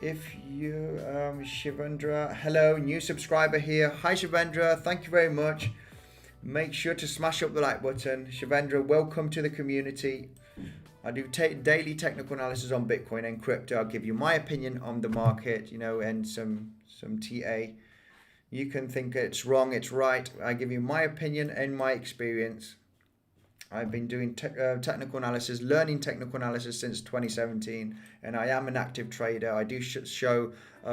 If you, Shivendra, hello, new subscriber here. Hi, Shivendra, thank you very much. Make sure to smash up the like button. Shivendra, welcome to the community. I do daily technical analysis on Bitcoin and crypto. I'll give you my opinion on the market, and some TA. You can think it's wrong, it's right. I give you my opinion and my experience. I've been doing technical analysis, learning technical analysis since 2017, and I am an active trader. I do show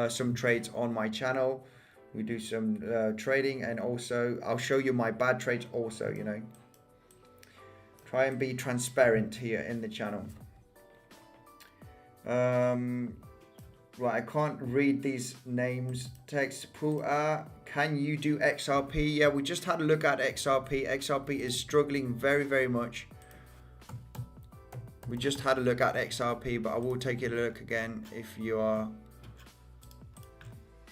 some trades on my channel. We do some trading, and also I'll show you my bad trades also, you know. Try and be transparent here in the channel. Right, I can't read these names. Text pool. Can you do XRP? Yeah, we just had a look at XRP. XRP is struggling very, very much. We just had a look at XRP, but I will take a look again if you are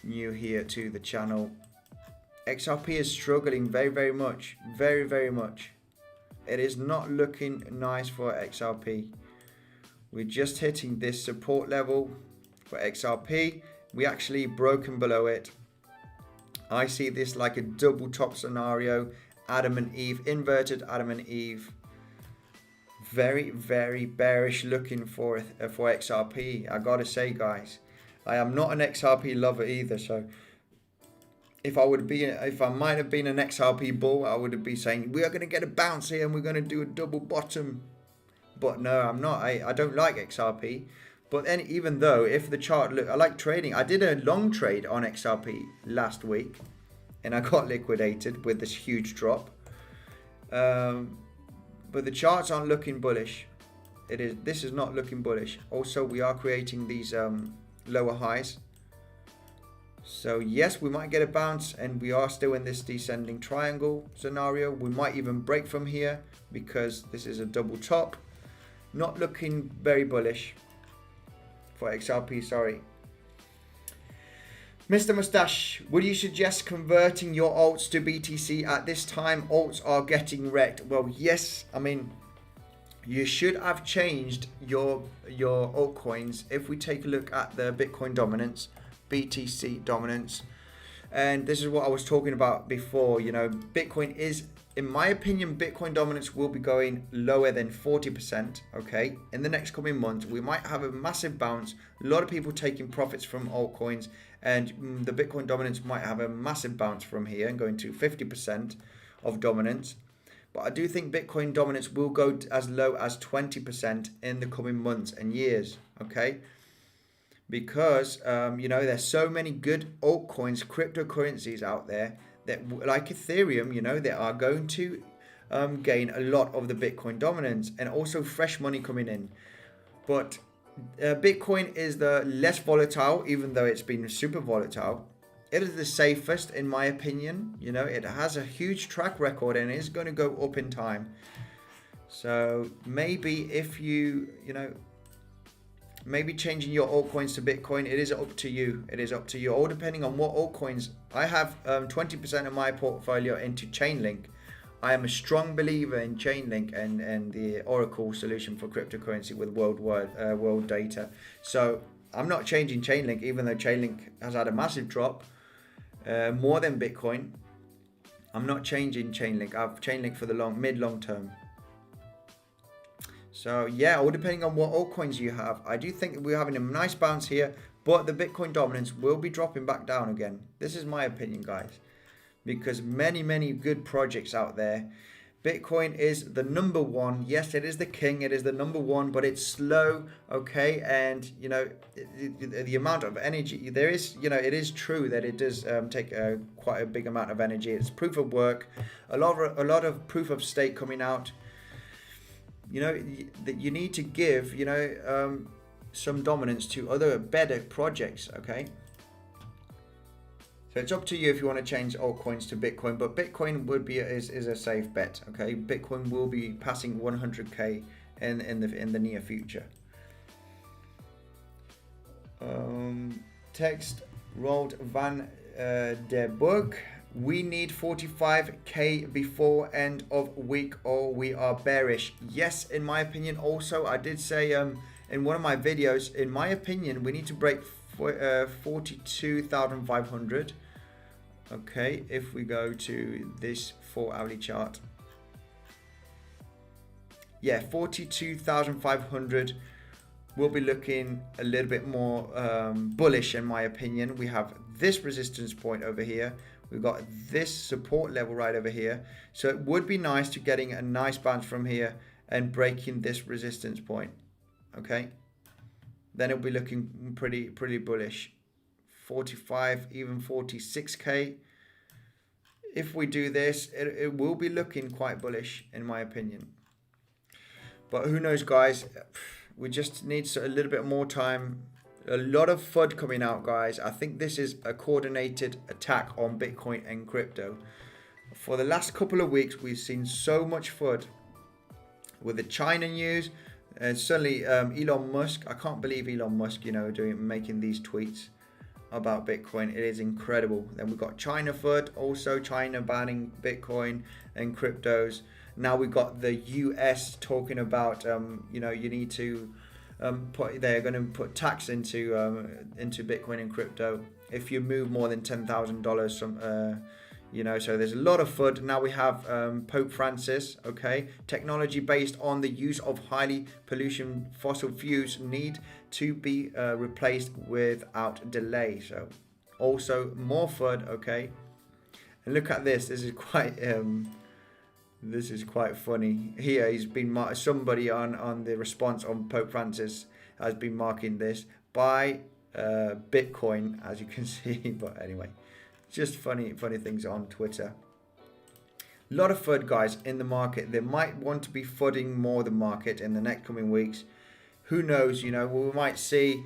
new here to the channel. XRP is struggling very, very much. Very, very much. It is not looking nice for XRP. We're just hitting this support level for XRP. We actually broken below it. I see this like a double top scenario. Adam and Eve, inverted Adam and Eve. Very, very bearish looking for XRP. I gotta say, guys, I am not an XRP lover either. So if I might have been an XRP bull, I would be saying we are gonna get a bounce here and we're gonna do a double bottom. But no, I'm not. I don't like XRP. But then, even though if the chart look, I like trading. I did a long trade on XRP last week, and I got liquidated with this huge drop. But the charts aren't looking bullish. This is not looking bullish. Also, we are creating these lower highs. So yes, we might get a bounce, and we are still in this descending triangle scenario. We might even break from here because this is a double top. Not looking very bullish for XRP, sorry. Mr. Mustache, would you suggest converting your alts to BTC at this time? Alts are getting wrecked. Well, yes, I mean, you should have changed your altcoins. If we take a look at the Bitcoin dominance, BTC dominance, and this is what I was talking about before, you know, Bitcoin is, in my opinion, Bitcoin dominance will be going lower than 40%, okay? In the next coming months, we might have a massive bounce. A lot of people taking profits from altcoins, and the Bitcoin dominance might have a massive bounce from here and going to 50% of dominance. But I do think Bitcoin dominance will go as low as 20% in the coming months and years, okay? Because, you know, there's so many good altcoins, cryptocurrencies out there that, like Ethereum, you know, they are going to gain a lot of the Bitcoin dominance, and also fresh money coming in. But Bitcoin is the less volatile, even though it's been super volatile. It is the safest, in my opinion. You know, it has a huge track record and is going to go up in time. So maybe if you know, maybe changing your altcoins to Bitcoin, it is up to you. It is up to you, all depending on what altcoins. I have 20% of my portfolio into Chainlink. I am a strong believer in Chainlink and the Oracle solution for cryptocurrency with world data. So I'm not changing Chainlink, even though Chainlink has had a massive drop, more than Bitcoin. I'm not changing Chainlink. I have Chainlink for the mid-long term. So yeah, all depending on what altcoins you have. I do think we're having a nice bounce here, but the Bitcoin dominance will be dropping back down again. This is my opinion, guys, because many good projects out there. Bitcoin is the number one. Yes, it is the king. It is the number one, but it's slow, okay? And, you know, the amount of energy, there is, you know, it is true that it does take quite a big amount of energy. It's proof of work, a lot of proof of stake coming out. You know, that you need to give, you know, some dominance to other better projects, okay? So it's up to you if you want to change altcoins to Bitcoin, but Bitcoin would be is a safe bet, okay? Bitcoin will be passing 100k in the near future. Text Roald van der Burg. We need 45k before end of week, or we are bearish. Yes, in my opinion. Also, I did say in one of my videos, in my opinion, we need to break 42,500. Okay, if we go to this 4-hourly chart, yeah, 42,500 will be looking a little bit more bullish in my opinion. We have this resistance point over here. We've got this support level right over here. So it would be nice to getting a nice bounce from here and breaking this resistance point. Okay. Then it'll be looking pretty bullish. 45, even 46k. If we do this, it will be looking quite bullish in my opinion. But who knows, guys? We just need a little bit more time. A lot of FUD coming out, guys. I think this is a coordinated attack on Bitcoin and crypto. For the last couple of weeks, we've seen so much FUD with the China news, and certainly Elon Musk. I can't believe Elon Musk, making these tweets about Bitcoin. It is incredible. Then we've got China FUD, also China banning Bitcoin and cryptos. Now we've got the US talking about, you need to they're going to put tax into Bitcoin and crypto if you move more than $10,000 from, so there's a lot of FUD. Now we have Pope Francis, okay, technology based on the use of highly pollution fossil fuels need to be replaced without delay. So also more FUD, okay. And look at this. This is quite funny. Here he's been somebody on the response on Pope Francis has been marking this by Bitcoin, as you can see. But anyway, just funny things on Twitter. A lot of FUD, guys, in the market. They might want to be FUDding more the market in the next coming weeks. Who knows? We might see,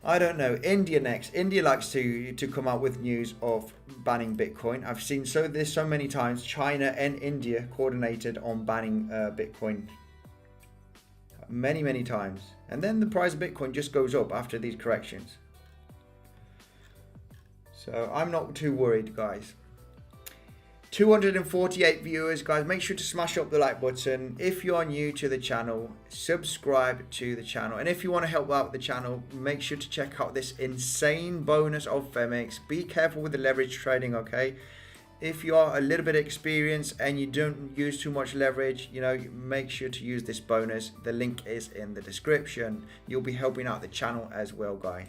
I don't know, India next. India likes to come out with news of banning Bitcoin. I've seen this so many times. China and India coordinated on banning Bitcoin many times. And then the price of Bitcoin just goes up after these corrections. So I'm not too worried, guys. 248 viewers, guys. Make sure to smash up the like button. If you are new to the channel, subscribe to the channel. And if you want to help out the channel, make sure to check out this insane bonus of Femex. Be careful with the leverage trading, okay? If you are a little bit experienced and you don't use too much leverage, make sure to use this bonus. The link is in the description. You'll be helping out the channel as well, guys.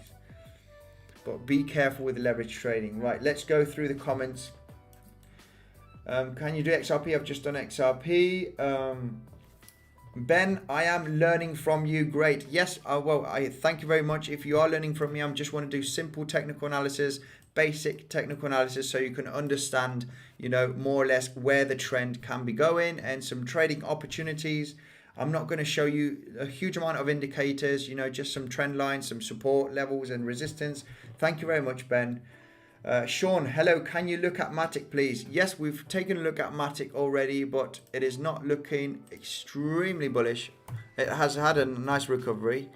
But be careful with the leverage trading. Right, let's go through the comments. Can you do XRP? I've just done XRP. Ben, I am learning from you. Great. Yes, I thank you very much. If you are learning from me, I just want to do simple technical analysis, basic technical analysis, so you can understand, more or less where the trend can be going and some trading opportunities. I'm not going to show you a huge amount of indicators, just some trend lines, some support levels and resistance. Thank you very much, Ben. Sean, hello, can you look at MATIC, please? Yes, we've taken a look at MATIC already, but it is not looking extremely bullish. It has had a nice recovery.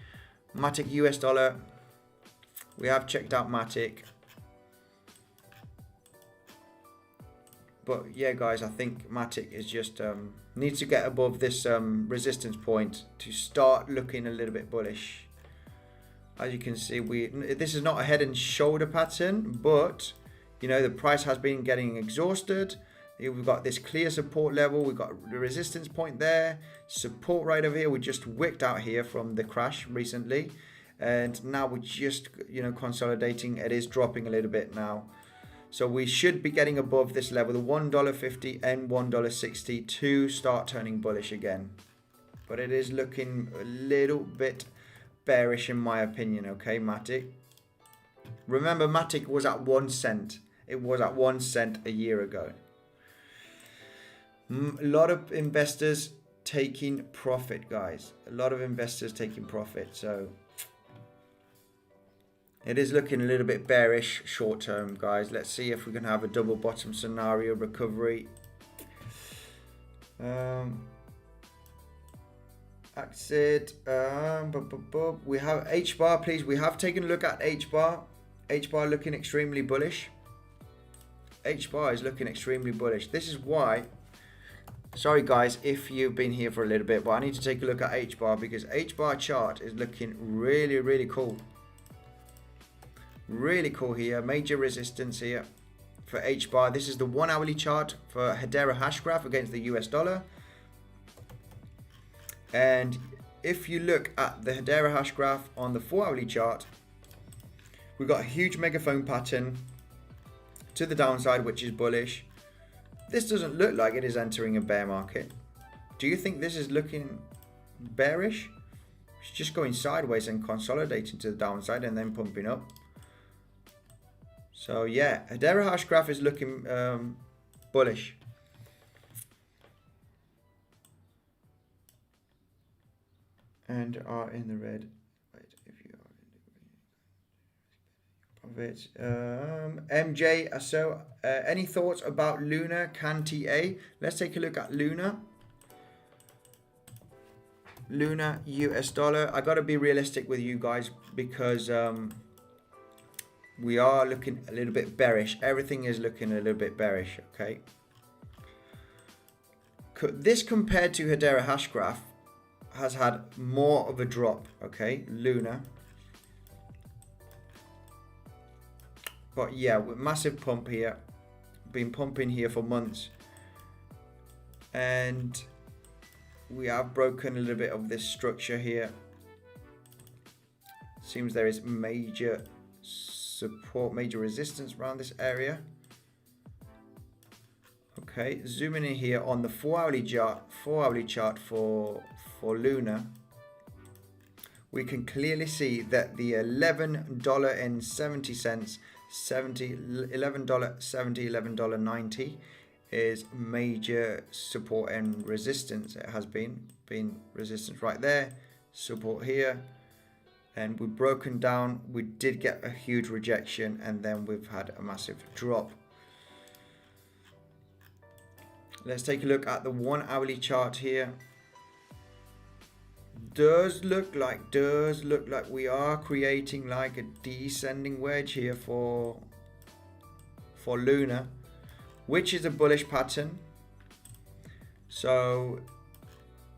MATIC US dollar. We have checked out MATIC. But yeah, guys, I think MATIC is just needs to get above this resistance point to start looking a little bit bullish. As you can see, this is not a head and shoulder pattern, but the price has been getting exhausted. We've got this clear support level. We've got the resistance point there, support right over here. We just wicked out here from the crash recently, and now we're just consolidating. It is dropping a little bit now, so we should be getting above this level, the $1.50 and $1.60, to start turning bullish again. But it is looking a little bit bearish in my opinion, okay, MATIC. Remember, MATIC was at 1 cent. It was at 1 cent a year ago. A lot of investors taking profit, guys. A lot of investors taking profit. So it is looking a little bit bearish short term, guys. Let's see if we can have a double bottom scenario recovery. That's it. We have H bar, please. We have taken a look at H bar. H bar looking extremely bullish. H bar is looking extremely bullish. This is why, sorry guys if you've been here for a little bit, but I need to take a look at H bar, because H bar chart is looking really cool. Really cool here. Major resistance here for H bar. This is the 1 hourly chart for Hedera hash graph against the US dollar. And if you look at the Hedera hash graph on the 4 hourly chart, we've got a huge megaphone pattern to the downside, which is bullish. This doesn't look like it is entering a bear market. Do you think this is looking bearish? It's just going sideways and consolidating to the downside and then pumping up. So yeah, Hedera hash graph is looking bullish. And are in the red. Wait, if you are in the red. MJ, so any thoughts about Luna Can TA? Let's take a look at Luna. Luna US dollar. I got to be realistic with you guys because we are looking a little bit bearish. Everything is looking a little bit bearish. Okay. This compared to Hedera hash graph has had more of a drop. Okay, Luna. But yeah, with massive pump here. Been pumping here for months. And we have broken a little bit of this structure here. Seems there is major support, major resistance around this area. Okay, zooming in here on the 4-hourly chart for Luna, we can clearly see that the $11.70, $11.90 is major support and resistance. It has been resistance right there, support here, and we've broken down. We did get a huge rejection, and then we've had a massive drop. Let's take a look at the 1-hourly chart here. Does look like we are creating like a descending wedge here for Luna, which is a bullish pattern. So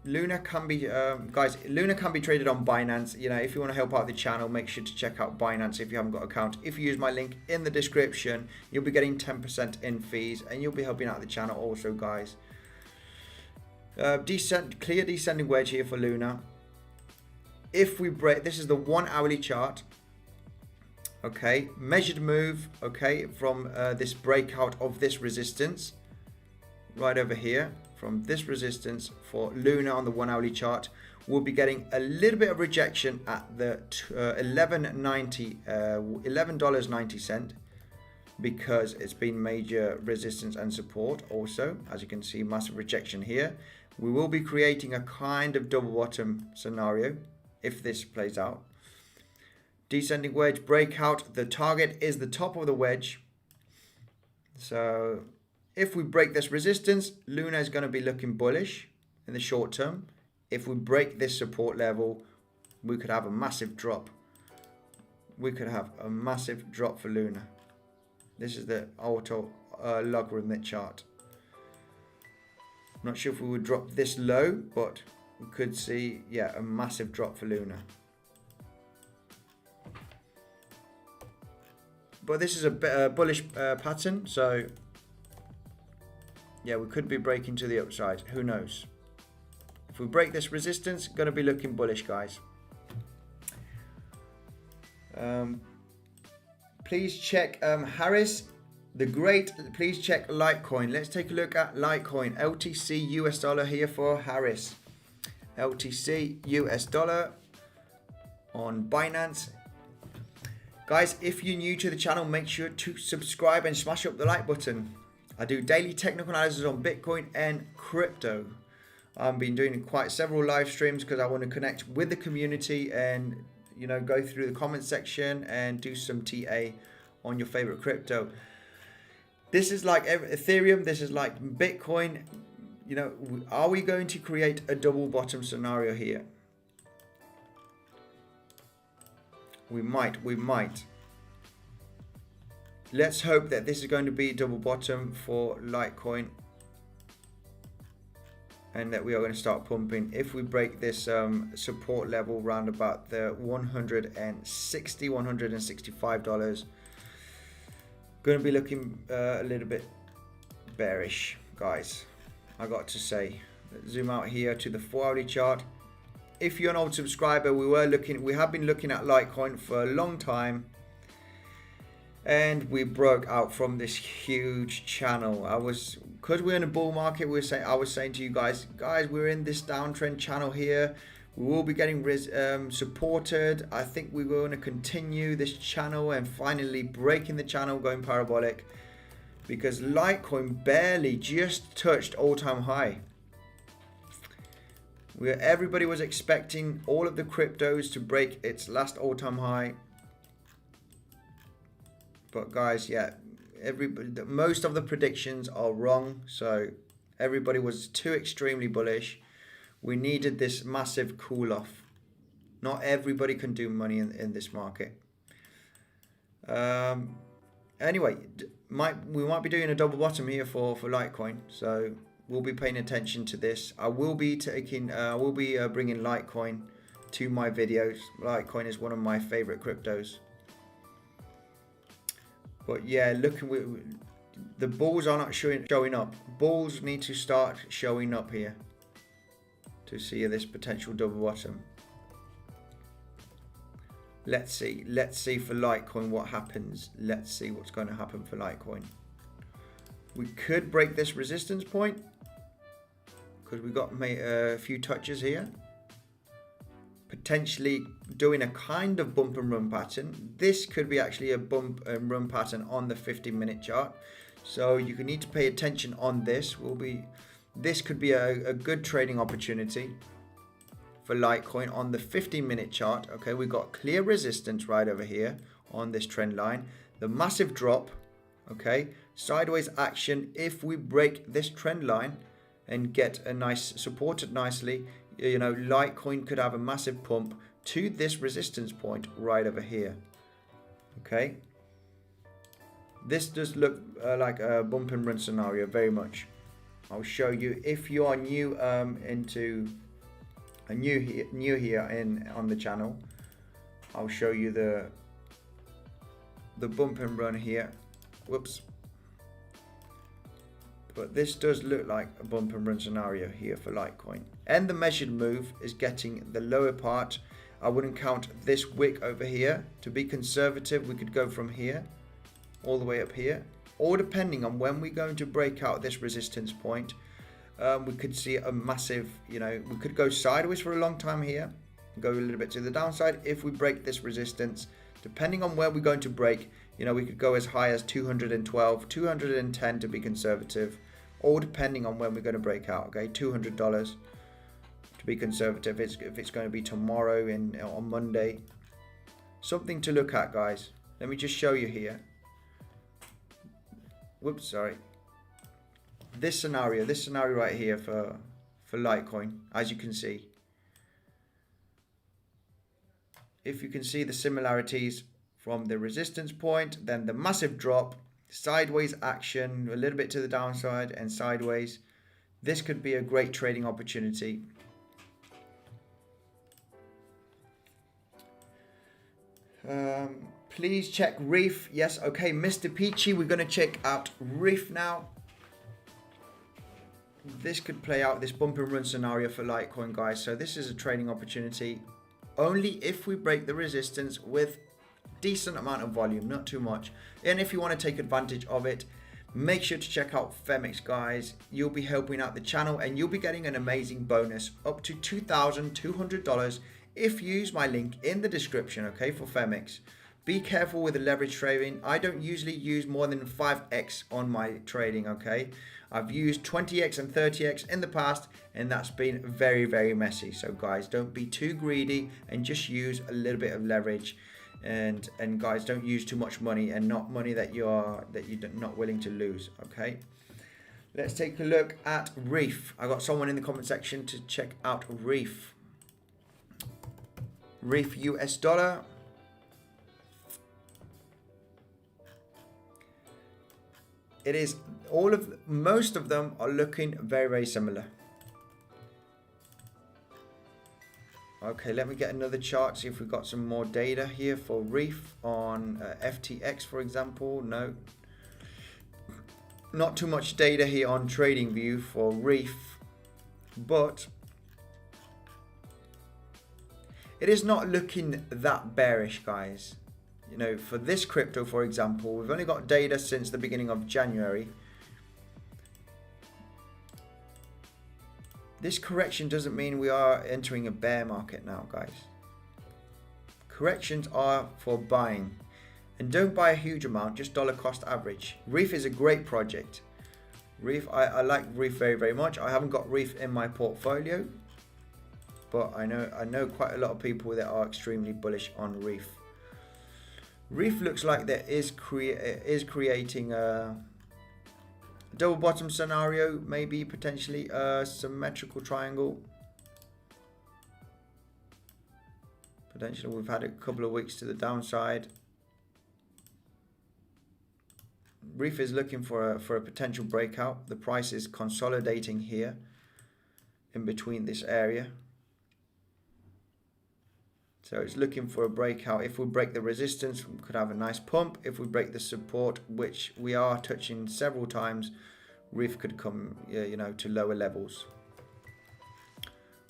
Luna can be guys, Luna can be traded on Binance. You know, if you want to help out the channel, make sure to check out Binance if you haven't got an account. If you use my link in the description, you'll be getting 10% in fees, and you'll be helping out the channel also, guys. Clear descending wedge here for Luna. If we break, this is the 1-hourly chart. Okay, measured move. Okay, from this breakout of this resistance right over here. From this resistance for Luna on the 1-hourly chart, we'll be getting a little bit of rejection at the $11.90 because it's been major resistance and support. Also, as you can see, massive rejection here. We will be creating a kind of double bottom scenario if this plays out. Descending wedge breakout. The target is the top of the wedge. So if we break this resistance, Luna is going to be looking bullish in the short term. If we break this support level, we could have a massive drop. We could have a massive drop for Luna. This is the auto logarithmic chart. Not sure if we would drop this low, but we could see, yeah, a massive drop for Luna. But this is a bullish pattern, so yeah, we could be breaking to the upside. Who knows? If we break this resistance, going to be looking bullish, guys. Please check Harris the Great. Please check Litecoin. Let's take a look at Litecoin. LTC US dollar here for Harris. LTC US dollar on Binance. Guys, if you're new to the channel, make sure to subscribe and smash up the like button. I do daily technical analysis on Bitcoin and crypto. I've been doing quite several live streams because I want to connect with the community and, you know, go through the comment section and do some TA on your favorite crypto. This is like Ethereum. This is like Bitcoin. You know, are we going to create a double bottom scenario here? We might. Let's hope that this is going to be double bottom for Litecoin and that we are going to start pumping. If we break this support level round about the $165, going to be looking a little bit bearish, guys. I got to say. Let's zoom out here to the 4-hourly chart. If you're an old subscriber, we have been looking at Litecoin for a long time. And we broke out from this huge channel. Because we're in a bull market, I was saying to you guys, we're in this downtrend channel here. We will be getting supported. I think we're going to continue this channel and finally breaking the channel, going parabolic, because Litecoin barely just touched all-time high. Where everybody was expecting all of the cryptos to break its last all-time high. But guys, yeah, most of the predictions are wrong. So everybody was too extremely bullish. We needed this massive cool off. Not everybody can do money in this market. Anyway, we might be doing a double bottom here for Litecoin. So we'll be paying attention to this. I will be bringing Litecoin to my videos. Litecoin is one of my favorite cryptos. But yeah, the bulls are not showing up. Bulls need to start showing up here to see this potential double bottom. Let's see for Litecoin what happens. Let's see what's going to happen for Litecoin. We could break this resistance point because we got a few touches here. Potentially doing a kind of bump and run pattern. This could be actually a bump and run pattern on the 15-minute chart. So you need to pay attention on this. This could be a good trading opportunity for Litecoin on the 15-minute chart. Okay, we got clear resistance right over here on this trend line. The massive drop, okay, sideways action. If we break this trend line and get a nice supported nicely, you know, Litecoin could have a massive pump to this resistance point right over here. Okay, this does look like a bump and run scenario very much. I'll show you if you are new new here on the channel. I'll show you the bump and run here. Whoops. But this does look like a bump and run scenario here for Litecoin. And the measured move is getting the lower part. I wouldn't count this wick over here. To be conservative, we could go from here all the way up here. Or depending on when we're going to break out this resistance point, we could see a massive, you know, we could go sideways for a long time here. Go a little bit to the downside. If we break this resistance, depending on where we're going to break, you know, we could go as high as 212, 210 to be conservative, or depending on when we're going to break out, okay, $200 to be conservative if it's going to be tomorrow on Monday. Something to look at, guys. Let me just show you here. Whoops, sorry. This scenario right here for Litecoin, as you can see. If you can see the similarities from the resistance point, then the massive drop, sideways action, a little bit to the downside and sideways. This could be a great trading opportunity. Please check Reef. Yes, okay, Mr. Peachy, we're going to check out Reef now. This could play out this bump and run scenario for Litecoin, guys. So this is a trading opportunity only if we break the resistance with decent amount of volume, not too much. And if you want to take advantage of it, make sure to check out Femix, guys. You'll be helping out the channel and you'll be getting an amazing bonus up to $2,200 if you use my link in the description, okay, for Femix. Be careful with the leverage trading. I don't usually use more than 5x on my trading, okay? I've used 20x and 30x in the past, and that's been very, very messy. So guys, don't be too greedy and just use a little bit of leverage. And guys, don't use too much money, and not money that you're not willing to lose, okay? Let's take a look at Reef. I got someone in the comment section to check out Reef. Reef US dollar. It is most of them are looking very, very similar. Okay, let me get another chart, see if we've got some more data here for Reef on FTX, for example. No, not too much data here on TradingView for Reef, but it is not looking that bearish, guys. you know, for this crypto, for example, we've only got data since the beginning of January. This correction doesn't mean we are entering a bear market now, guys. Corrections are for buying. And don't buy a huge amount, just dollar cost average. Reef is a great project. Reef, I like Reef very, very much. I haven't got Reef in my portfolio, but I know quite a lot of people that are extremely bullish on Reef. Reef looks like there is creating a double bottom scenario, maybe potentially a symmetrical triangle. Potentially, we've had a couple of weeks to the downside. Reef is looking for a potential breakout. The price is consolidating here in between this area. So it's looking for a breakout. If we break the resistance, we could have a nice pump. If we break the support, which we are touching several times, Reef could come, you know, to lower levels.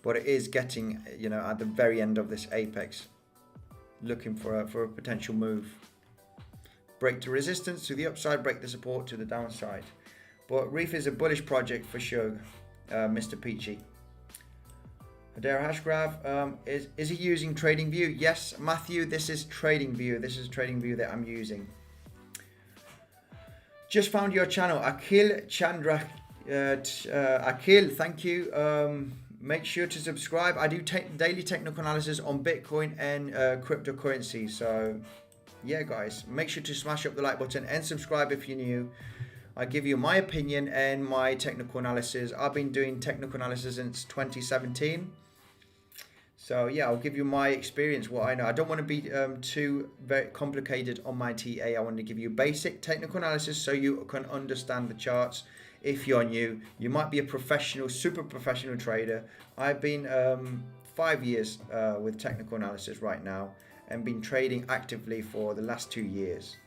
But it is getting, you know, at the very end of this apex, looking for a potential move. Break to resistance to the upside, break the support to the downside. But Reef is a bullish project for sure, Mr. Peachy. Adara Hashgraph, is he using TradingView? Yes, Matthew, this is TradingView. This is TradingView that I'm using. Just found your channel, Akhil Chandra. Akhil, thank you. Make sure to subscribe. I do daily technical analysis on Bitcoin and cryptocurrency. So yeah, guys, make sure to smash up the like button and subscribe if you're new. I give you my opinion and my technical analysis. I've been doing technical analysis since 2017. So yeah, I'll give you my experience, what I know. I don't want to be too very complicated on my TA. I want to give you basic technical analysis so you can understand the charts. If you're new, you might be a professional, super professional trader. I've been 5 years with technical analysis right now and been trading actively for the last 2 years.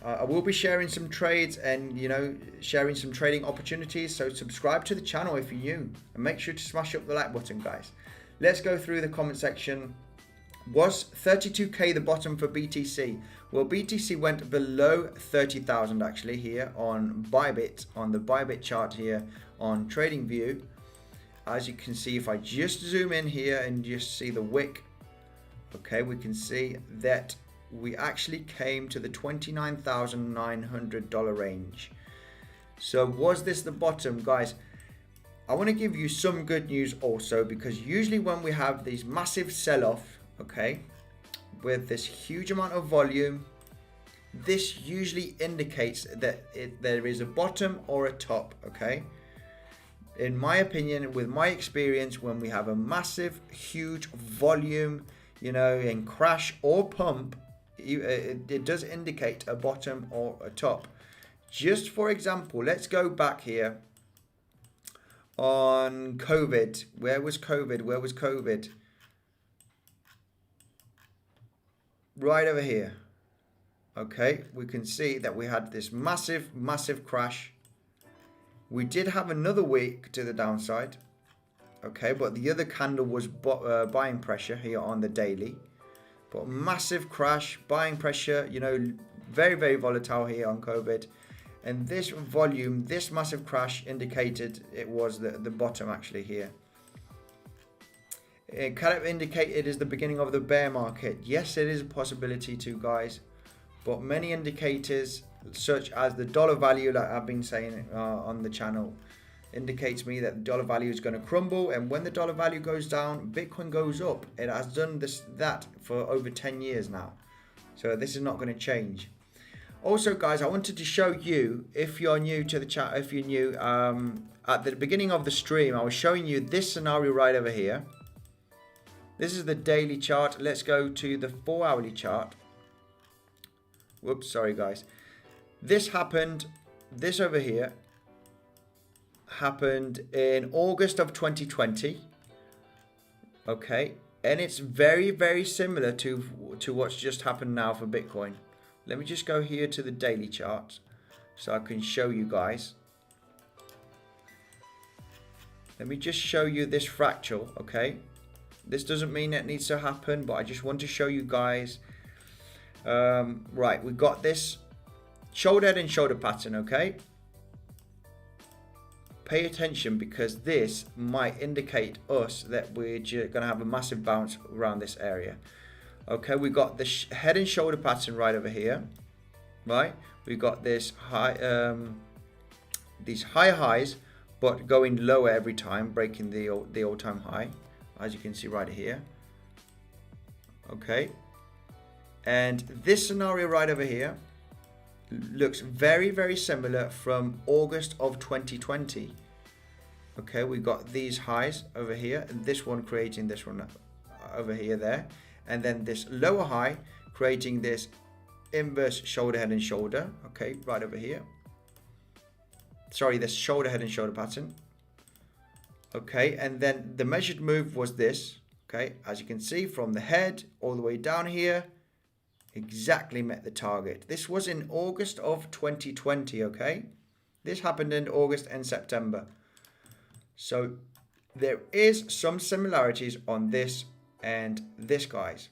I will be sharing some trades and, you know, sharing some trading opportunities. So subscribe to the channel if you're new and make sure to smash up the like button, guys. Let's go through the comment section. Was 32k the bottom for BTC? Well, BTC went below 30,000 actually here on Bybit, on the Bybit chart here on TradingView. As you can see, if I just zoom in here and just see the wick, okay, we can see that we actually came to the $29,900 range. So was this the bottom, guys? I want to give you some good news also, because usually when we have these massive sell-off, okay, with this huge amount of volume, this usually indicates that there is a bottom or a top, okay? In my opinion, with my experience, when we have a massive, huge volume, you know, in crash or pump, it does indicate a bottom or a top. Just for example, let's go back here on COVID. Where was COVID? Where was COVID? Right over here. Okay, we can see that we had this massive, massive crash. We did have another week to the downside. Okay, but the other candle was buying pressure here on the daily. But massive crash, buying pressure, you know, very, very volatile here on COVID. And this volume, this massive crash indicated it was the bottom actually here. It kind of indicated it is the beginning of the bear market. Yes, it is a possibility too, guys. But many indicators, such as the dollar value, like I've been saying on the channel, indicates me that the dollar value is going to crumble. And when the dollar value goes down, Bitcoin goes up. It has done that for over 10 years now. So this is not going to change. Also, guys, I wanted to show you, if you're new to the chat, if you're new, at the beginning of the stream, I was showing you this scenario right over here. This is the daily chart. Let's go to the 4-hourly chart. Whoops, sorry, guys. This happened, this over here, happened in August of 2020. Okay, and it's very, very similar to what's just happened now for Bitcoin. Let me just go here to the daily chart so I can show you guys. Let me just show you this fractal, okay? This doesn't mean it needs to happen, but I just want to show you guys Right, we got this shoulder head and shoulder pattern, okay? Pay attention, because this might indicate us that we're going to have a massive bounce around this area. Okay, we got the head and shoulder pattern right over here, right? We got this high, these high highs, but going lower every time, breaking the all-time high, as you can see right here. Okay, and this scenario right over here looks very, very similar from August of 2020. Okay, we got these highs over here, and this one creating this one over here there, and then this lower high creating this inverse shoulder, head and shoulder. Okay, right over here. Sorry, this shoulder, head and shoulder pattern. Okay, and then the measured move was this. Okay, as you can see, from the head all the way down here, exactly met the target. This was in August of 2020, okay? This happened in August and September. So there is some similarities on this and this, guys.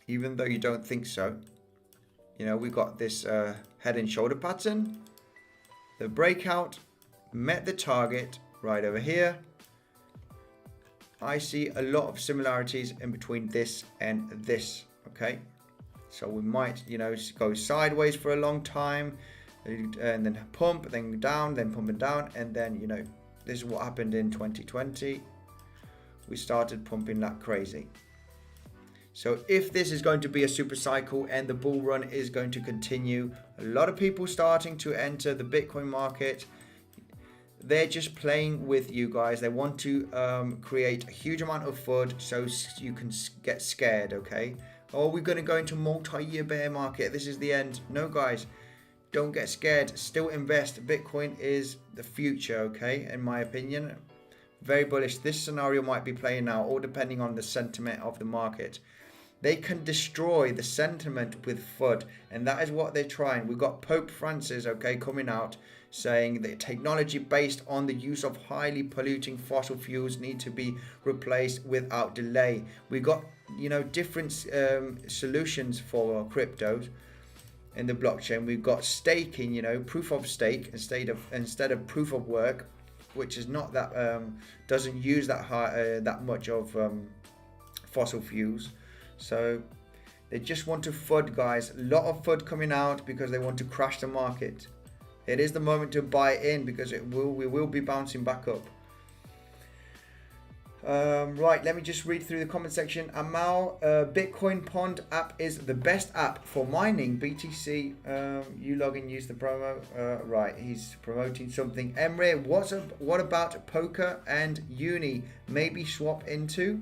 Even though you don't think so. You know, we got this head and shoulder pattern. The breakout met the target right over here. I see a lot of similarities in between this and this, okay? So we might, you know, go sideways for a long time and then pump, then down, then pump and down. And then, you know, this is what happened in 2020. We started pumping like crazy. So if this is going to be a super cycle and the bull run is going to continue, a lot of people starting to enter the Bitcoin market. They're just playing with you guys. They want to create a huge amount of FUD so you can get scared, okay? Oh, we're going to go into multi-year bear market. This is the end. No, guys, don't get scared. Still invest. Bitcoin is the future, okay? In my opinion, very bullish. This scenario might be playing now, all depending on the sentiment of the market. They can destroy the sentiment with FUD, and that is what they're trying. We've got Pope Francis, okay, coming out saying that technology based on the use of highly polluting fossil fuels need to be replaced without delay. We got, you know, different solutions for cryptos in the blockchain. We've got staking, you know, proof of stake instead of proof of work, which is not that doesn't use that much of fossil fuels. So they just want to FUD, guys. A lot of FUD coming out because they want to crash the market. It is the moment to buy in because we will be bouncing back up. Right, let me just read through the comment section. Amal, Bitcoin Pond app is the best app for mining BTC. You log in, use the promo. Right, he's promoting something. Emre, what about poker and uni? Maybe swap into?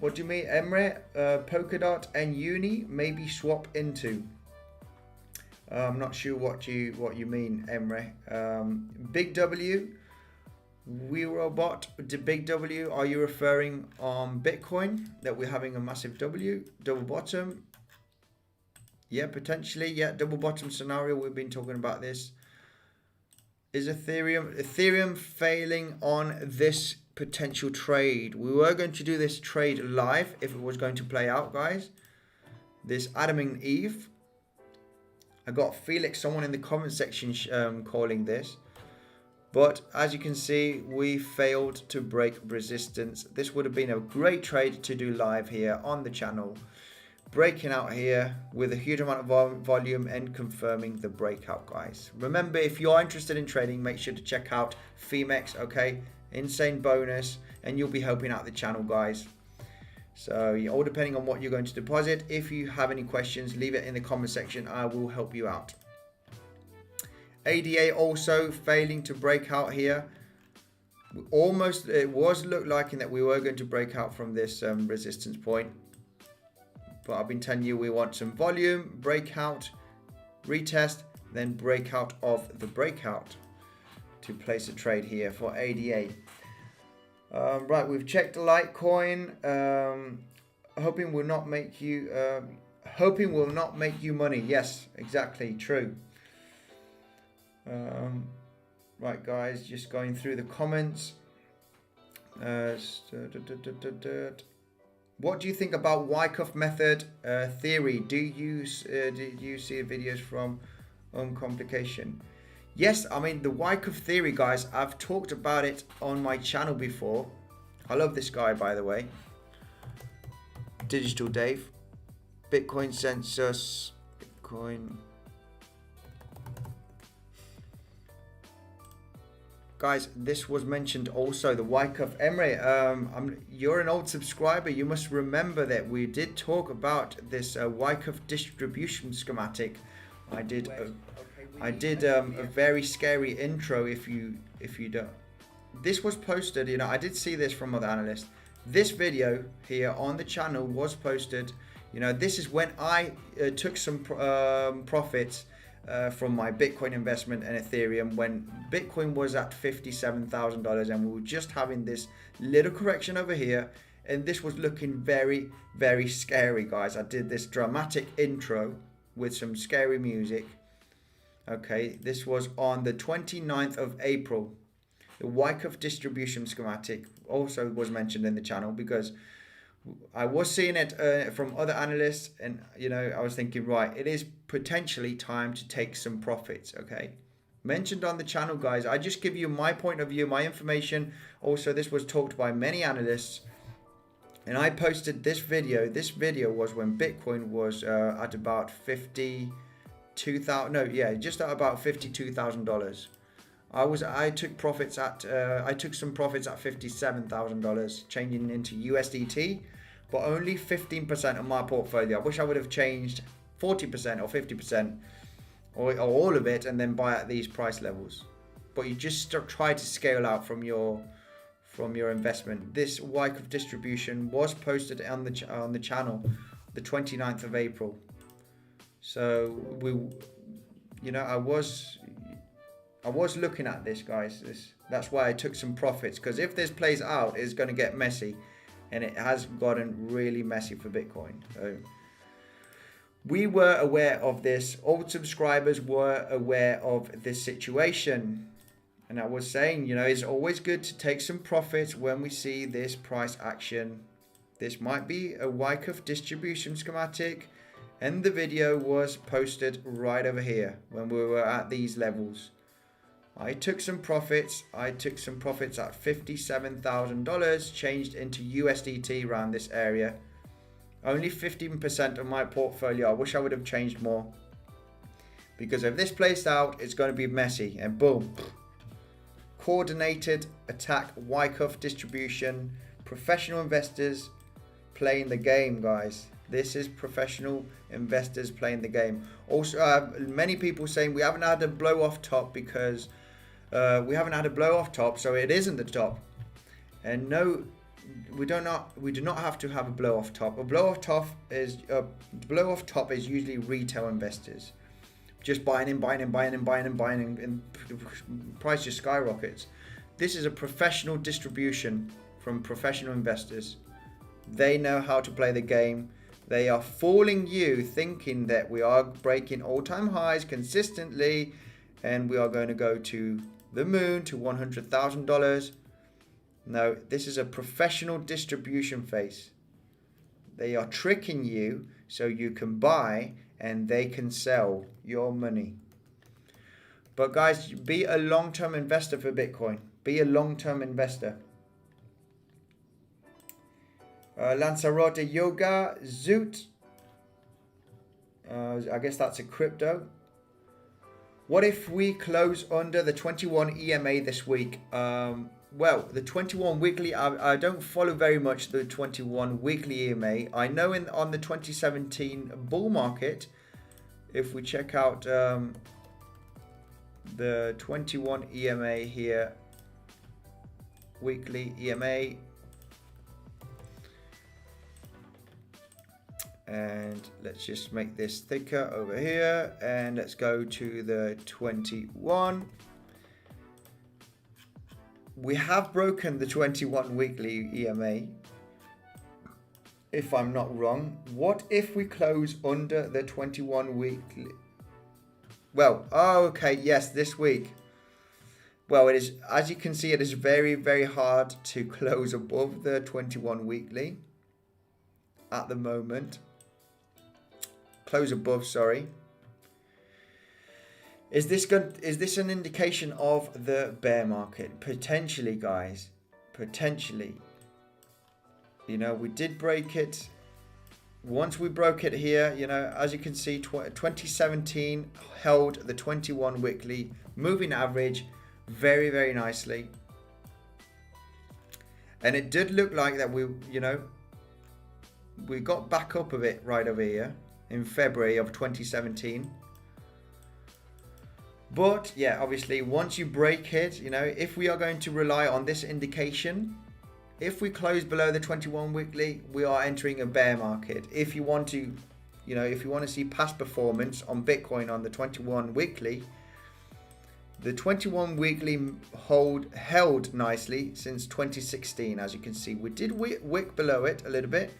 What do you mean, Emre? Polkadot and uni, maybe swap into? I'm not sure what you mean, Emre. Big W, WeRobot, Big W. Are you referring on Bitcoin that we're having a massive W, double bottom? Yeah, potentially. Yeah, double bottom scenario. We've been talking about this. Is Ethereum failing on this potential trade? We were going to do this trade live if it was going to play out, guys. This Adam and Eve. I got Felix, someone in the comment section calling this. But as you can see, we failed to break resistance. This would have been a great trade to do live here on the channel. Breaking out here with a huge amount of volume and confirming the breakout, guys. Remember, if you are interested in trading, make sure to check out PrimeXbt, okay? Insane bonus, and you'll be helping out the channel, guys. So all depending on what you're going to deposit. If you have any questions, leave it in the comment section. I will help you out. ADA also failing to break out here. Almost, it was looked like in that we were going to break out from this resistance point. But I've been telling you we want some volume, breakout, retest, then breakout of the breakout to place a trade here for ADA. Right, we've checked Litecoin. Hoping will not make you money. Yes, exactly, true. Right, guys, just going through the comments. What do you think about Wyckoff method theory? Do you see videos from Uncomplication? Yes, I mean the Wyckoff theory, guys. I've talked about it on my channel before. I love this guy, by the way. Digital Dave. Bitcoin census. Bitcoin. Guys, this was mentioned also, the Wyckoff Emre. You're an old subscriber. You must remember that we did talk about this Wyckoff distribution schematic. I did a very scary intro. If you don't, this was posted. You know, I did see this from other analysts. This video here on the channel was posted. You know, this is when I took some profits from my Bitcoin investment and Ethereum when Bitcoin was at $57,000 and we were just having this little correction over here, and this was looking very, very scary, guys. I did this dramatic intro with some scary music. Okay, this was on the 29th of April. The Wyckoff distribution schematic also was mentioned in the channel because I was seeing it from other analysts, and you know, I was thinking, right, it is potentially time to take some profits. Okay, mentioned on the channel, guys. I just give you my point of view, my information. Also, this was talked by many analysts, and I posted this video. This video was when Bitcoin was at about $52,000. No, yeah, just at about $52,000. I took profits at I took some profits at $57,000, changing into USDT, but only 15% of my portfolio. I wish I would have changed 40% or 50% or all of it and then buy at these price levels. But you just try to scale out from your investment. This Wyckoff distribution was posted on the channel the 29th of April. So I was looking at this, guys. That's why I took some profits, because if this plays out, it's going to get messy, and it has gotten really messy for Bitcoin. So we were aware of this. Old subscribers were aware of this situation, and I was saying, you know, it's always good to take some profits when we see this price action. This might be a Wyckoff distribution schematic, and the video was posted right over here when we were at these levels. I took some profits. I took some profits at $57,000, changed into USDT around this area. Only 15% of my portfolio. I wish I would have changed more, because if this plays out, it's going to be messy. And boom, coordinated attack, Wyckoff distribution, professional investors playing the game, guys. This is professional investors playing the game. Also, many people saying we haven't had a blow off top because we haven't had a blow off top, so it isn't the top. And no, we do not have to have a blow off top. A blow off top is usually retail investors just buying, and price just skyrockets. This is a professional distribution from professional investors. They know how to play the game. They are fooling you, thinking that we are breaking all-time highs consistently and we are going to go to the moon, to $100,000. No, this is a professional distribution phase. They are tricking you so you can buy and they can sell your money. But guys, be a long-term investor for Bitcoin. Be a long-term investor. Lanzarote Yoga, Zoot. I guess that's a crypto. What if we close under the 21 EMA this week? Well, the 21 weekly, I don't follow very much the 21 weekly EMA. I know on the 2017 bull market, if we check out the 21 EMA here, weekly EMA, and let's just make this thicker over here, and let's go to the 21. We have broken the 21 weekly EMA, if I'm not wrong. What if we close under the 21 weekly? Well, okay, yes, this week. Well, it is, as you can see, it is very, very hard to close above the 21 weekly. at the moment. Close above, sorry. Is this an indication of the bear market? Potentially, guys. Potentially. You know, we did break it. Once we broke it here, you know, as you can see, 2017 held the 21 weekly moving average very, very nicely. And it did look like that we got back up a bit right over here in February of 2017. But yeah, obviously, once you break it, you know, if we are going to rely on this indication, if we close below the 21 weekly, we are entering a bear market. If you want to, you know, if you want to see past performance on Bitcoin on the 21 weekly, the 21 weekly held nicely since 2016. As you can see, we did wick below it a little bit,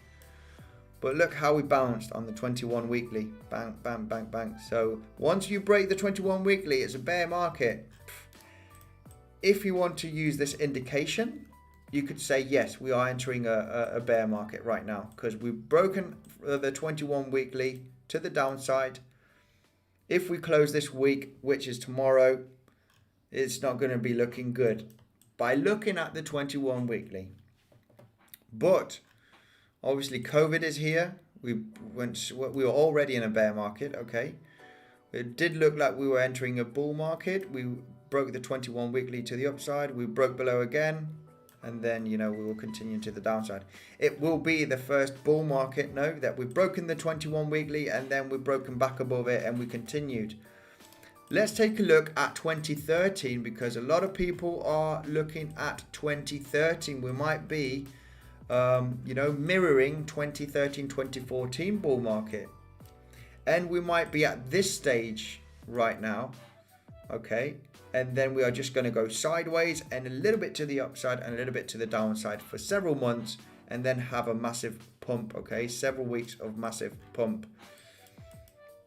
but look how we bounced on the 21 weekly. Bang, bang, bang, bang. So once you break the 21 weekly, it's a bear market. If you want to use this indication, you could say, yes, we are entering a bear market right now, because we've broken the 21 weekly to the downside. If we close this week, which is tomorrow, it's not going to be looking good by looking at the 21 weekly. But obviously, COVID is here. We were already in a bear market, okay? It did look like we were entering a bull market. We broke the 21 weekly to the upside. We broke below again. And then, you know, we will continue to the downside. It will be the first bull market, no, that we've broken the 21 weekly and then we've broken back above it and we continued. Let's take a look at 2013, because a lot of people are looking at 2013. We might be you know, mirroring 2013, 2014 bull market. And we might be at this stage right now, okay? And then we are just going to go sideways and a little bit to the upside and a little bit to the downside for several months, and then have a massive pump, okay? Several weeks of massive pump.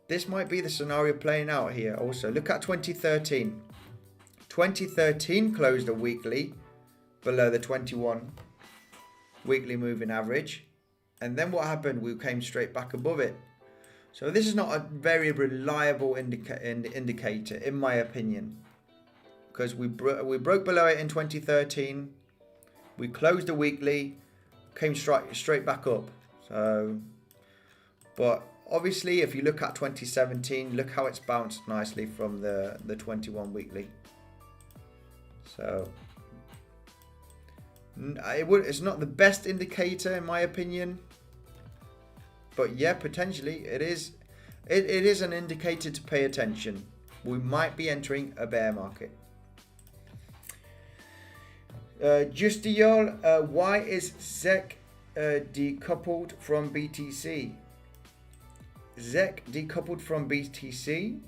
This might be the scenario playing out here also. Look at 2013. 2013 closed a weekly below the 21 weekly moving average, and then what happened? We came straight back above it. So this is not a very reliable indicator, in my opinion, because we broke below it in 2013. We closed the weekly, came straight back up. So, but obviously, if you look at 2017, look how it's bounced nicely from the 21 weekly. So it's not the best indicator, in my opinion, but yeah, potentially it is. It is an indicator to pay attention. We might be entering a bear market. Justiol, why is ZEC decoupled from BTC? ZEC decoupled from BTC.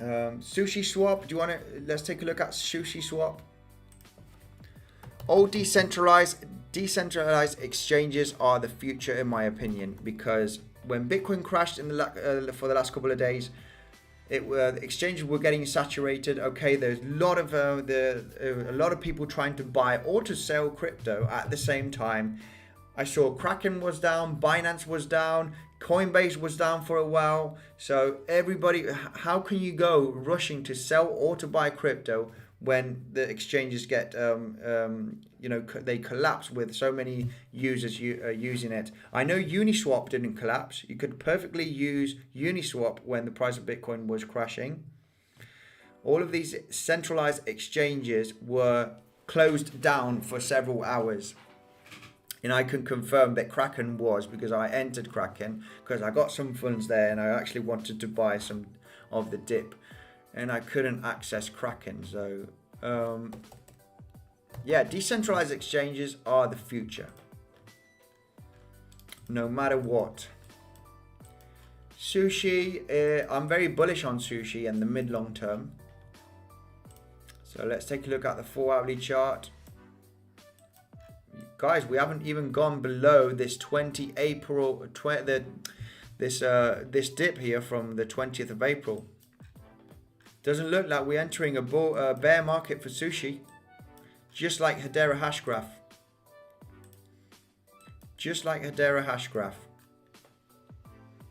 Sushi Swap. Do you want to? Let's take a look at Sushi Swap. All decentralized exchanges are the future, in my opinion, because when Bitcoin crashed in for the last couple of days, the exchanges were getting saturated. Okay, there's a lot of people trying to buy or to sell crypto at the same time. I saw Kraken was down, Binance was down, Coinbase was down for a while. So everybody, how can you go rushing to sell or to buy crypto when the exchanges get, they collapse with so many users using it? I know Uniswap didn't collapse. You could perfectly use Uniswap when the price of Bitcoin was crashing. All of these centralized exchanges were closed down for several hours. And I can confirm that Kraken was, because I entered Kraken because I got some funds there and I actually wanted to buy some of the dip, and I couldn't access Kraken. So yeah, decentralized exchanges are the future, no matter what. Sushi, I'm very bullish on Sushi in the mid-long term. So let's take a look at the 4-hourly chart. Guys, we haven't even gone below this 20 April, this dip here from the 20th of April. Doesn't look like we're entering a bear market for Sushi, just like Hedera Hashgraph. just like Hedera hash graph.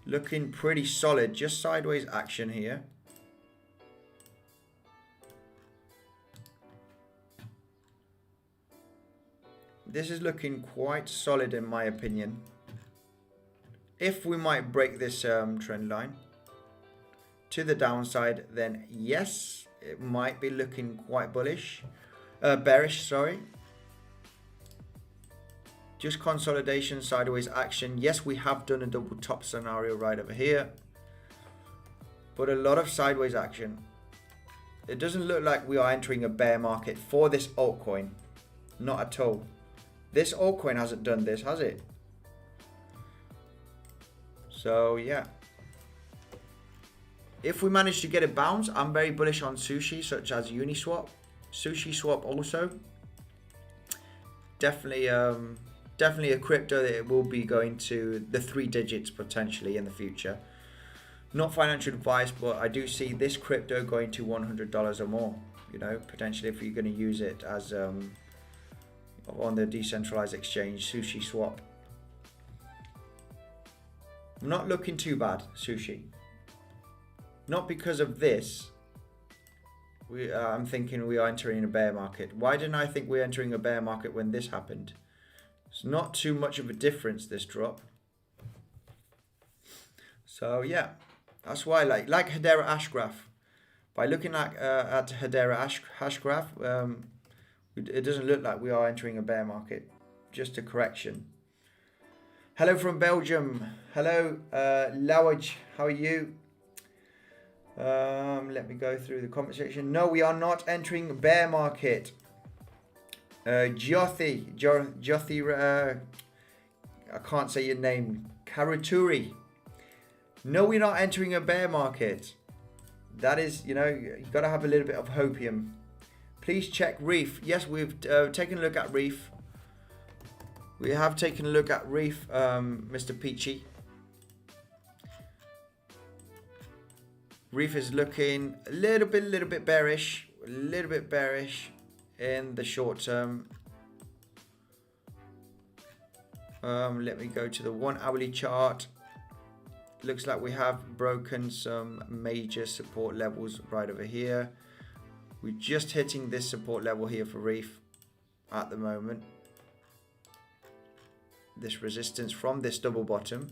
Looking pretty solid, just sideways action here. This is looking quite solid in my opinion. If we might break this trend line to the downside, then yes, it might be looking quite bearish, sorry. Just consolidation, sideways action. Yes, we have done a double top scenario right over here, but a lot of sideways action. It doesn't look like we are entering a bear market for this altcoin. Not at all. This altcoin hasn't done this, has it? So yeah. If we manage to get a bounce, I'm very bullish on sushi, such as Uniswap. SushiSwap also. Definitely a crypto that it will be going to the 3 digits potentially in the future. Not financial advice, but I do see this crypto going to $100 or more, you know, potentially if you're going to use it as on the decentralized exchange, SushiSwap. I'm not looking too bad, Sushi. Not because of this. I'm thinking we are entering a bear market. Why didn't I think we're entering a bear market when this happened? It's not too much of a difference, this drop. So yeah, that's why I like Hedera hash graph. By looking at Hedera hash graph, it doesn't look like we are entering a bear market. Just a correction. Hello from Belgium. Hello, Lawaj. How are you? Let me go through the comment section. No, we are not entering a bear market. Jyothi, I can't say your name. Karaturi. No, we're not entering a bear market. That is, you know, you've got to have a little bit of hopium. Please check Reef. Yes, we've taken a look at Reef. We have taken a look at Reef, Mr. Peachy. Reef is looking a little bit bearish. A little bit bearish in the short term. Let me go to the 1 hourly chart. Looks like we have broken some major support levels right over here. We're just hitting this support level here for Reef at the moment. This resistance from this double bottom.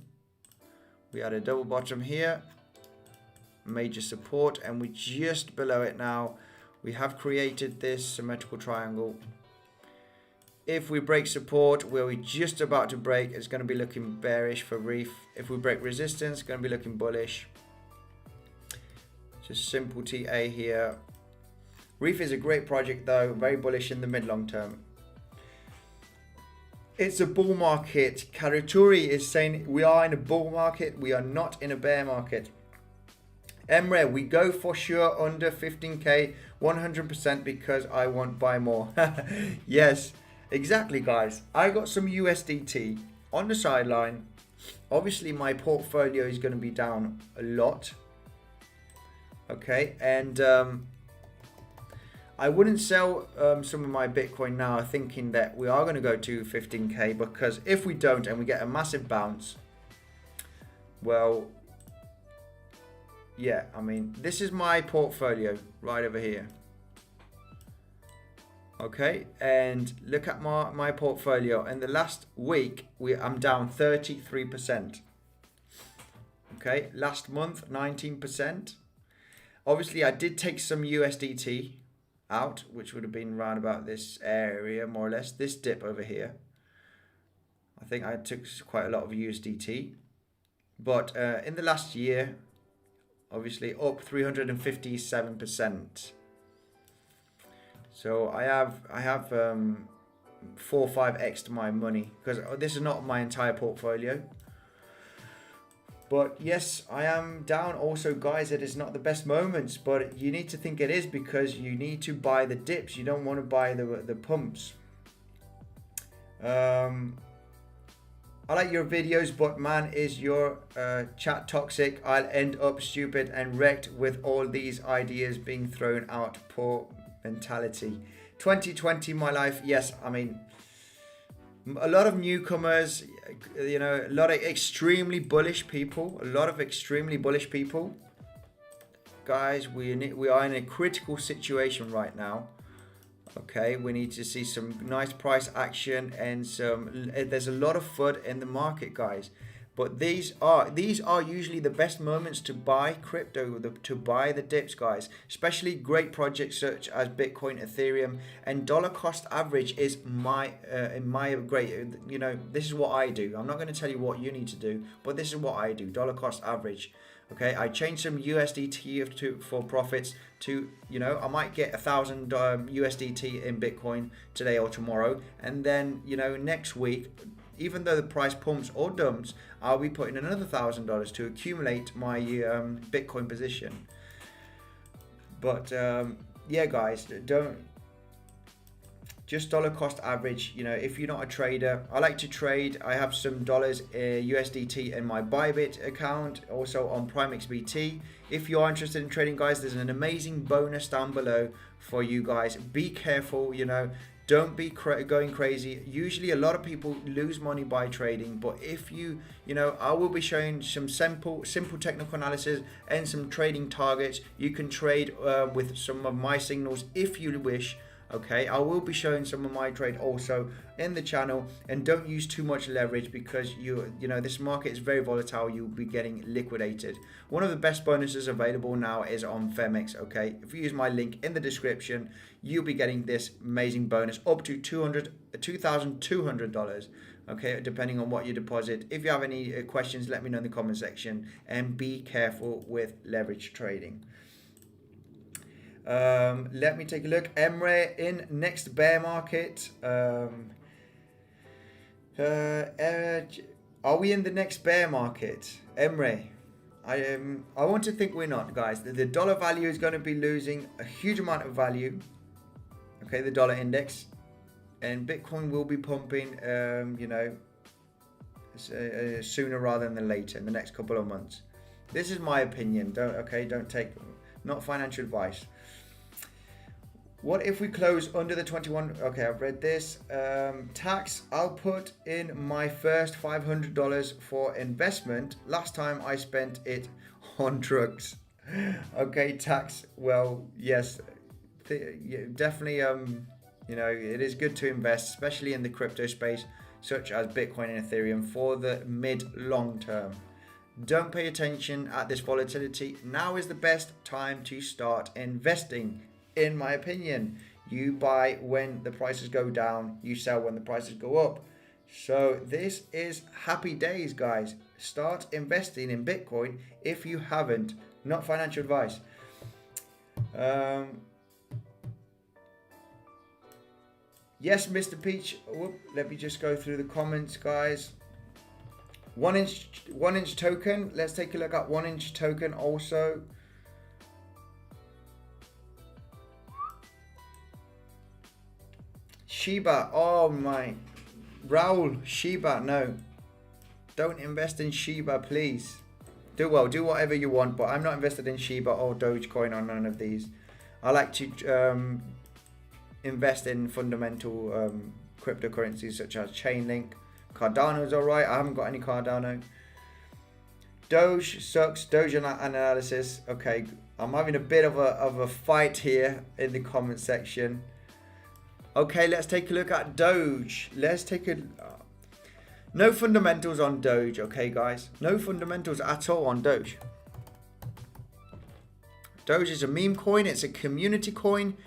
We had a double bottom here. Major support, and we're just below it now. We have created this symmetrical triangle. If we break support where we're just about to break, it's going to be looking bearish for Reef. If we break resistance, it's going to be looking bullish. Just simple TA here. Reef is a great project though, very bullish in the mid-long term. It's a bull market. Karaturi is saying we are in a bull market. We are not in a bear market. Emre, we go for sure under 15k 100% because I want buy more. Yes, exactly guys. I got some USDT on the sideline. Obviously my portfolio is going to be down a lot. Okay, and I wouldn't sell some of my Bitcoin now thinking that we are going to go to 15k, because if we don't and we get a massive bounce, well, yeah, I mean, this is my portfolio right over here. Okay, and look at my portfolio. In the last week, I'm down 33%. Okay, last month, 19%. Obviously, I did take some USDT out, which would have been around about this area, more or less. This dip over here. I think I took quite a lot of USDT. But in the last year, obviously up 357%. So I have 4 or 5x to my money, because this is not my entire portfolio. But yes, I am down also, guys. It is not the best moments, but you need to think it is, because you need to buy the dips. You don't want to buy the pumps. I like your videos, but man, is your chat toxic. I'll end up stupid and wrecked with all these ideas being thrown out. Poor mentality. 2020, my life. Yes, I mean, A lot of newcomers, you know, a lot of extremely bullish people, guys. We are in a critical situation right now. Okay, we need to see some nice price action and there's a lot of FUD in the market, guys. But these are usually the best moments to buy crypto, to buy the dips, guys. Especially great projects such as Bitcoin, Ethereum, and dollar cost average is great. You know, this is what I do. I'm not going to tell you what you need to do, but this is what I do. Dollar cost average. Okay, I changed some USDT for profits to, you know, I might get 1,000 USDT in Bitcoin today or tomorrow, and then, you know, next week, even though the price pumps or dumps, I'll be putting another $1,000 to accumulate my Bitcoin position. But yeah, guys, just dollar cost average. You know, if you're not a trader, I like to trade. I have some dollars USDT in my Bybit account, also on PrimeXbt. If you are interested in trading, guys, there's an amazing bonus down below for you guys. Be careful, you know. Don't be going crazy. Usually a lot of people lose money by trading, but if you know, I will be showing some simple technical analysis and some trading targets. You can trade with some of my signals if you wish. Okay, I will be showing some of my trade also in the channel, and don't use too much leverage because you know this market is very volatile. You'll be getting liquidated. One of the best bonuses available now is on Femex. Okay, if you use my link in the description, you'll be getting this amazing bonus up to $2,200. Okay, depending on what you deposit. If you have any questions, let me know in the comment section, and be careful with leverage trading. Let me take a look. Emre in next bear market. Are we in the next bear market, Emre? I want to think we're not, guys. The dollar value is going to be losing a huge amount of value. Okay, the dollar index, and Bitcoin will be pumping. You know, sooner rather than later, in the next couple of months. This is my opinion. Don't take, not financial advice. What if we close under the 21? Okay, I've read this. Tax, I'll put in my first $500 for investment. Last time I spent it on drugs. Okay, tax. Well, yes, definitely. You know, it is good to invest, especially in the crypto space, such as Bitcoin and Ethereum, for the mid-long term. Don't pay attention at this volatility. Now is the best time to start investing. In my opinion, you buy when the prices go down, you sell when the prices go up. So this is happy days, guys. Start investing in Bitcoin if you haven't. Not financial advice. Yes, Mr. Peach. Whoop, let me just go through the comments, guys. 1 inch token. Let's take a look at 1 inch token also. Shiba, oh my, Raul, Shiba, no, don't invest in Shiba, please. Do whatever you want, but I'm not invested in Shiba or Dogecoin or none of these. I like to invest in fundamental cryptocurrencies such as Chainlink. Cardano's alright, I haven't got any Cardano. Doge sucks, Doge analysis. Okay, I'm having a bit of a fight here in the comment section. Okay, let's take a look at Doge. Let's take a... No fundamentals on Doge, okay, guys? No fundamentals at all on Doge. Doge is a meme coin. It's a community coin.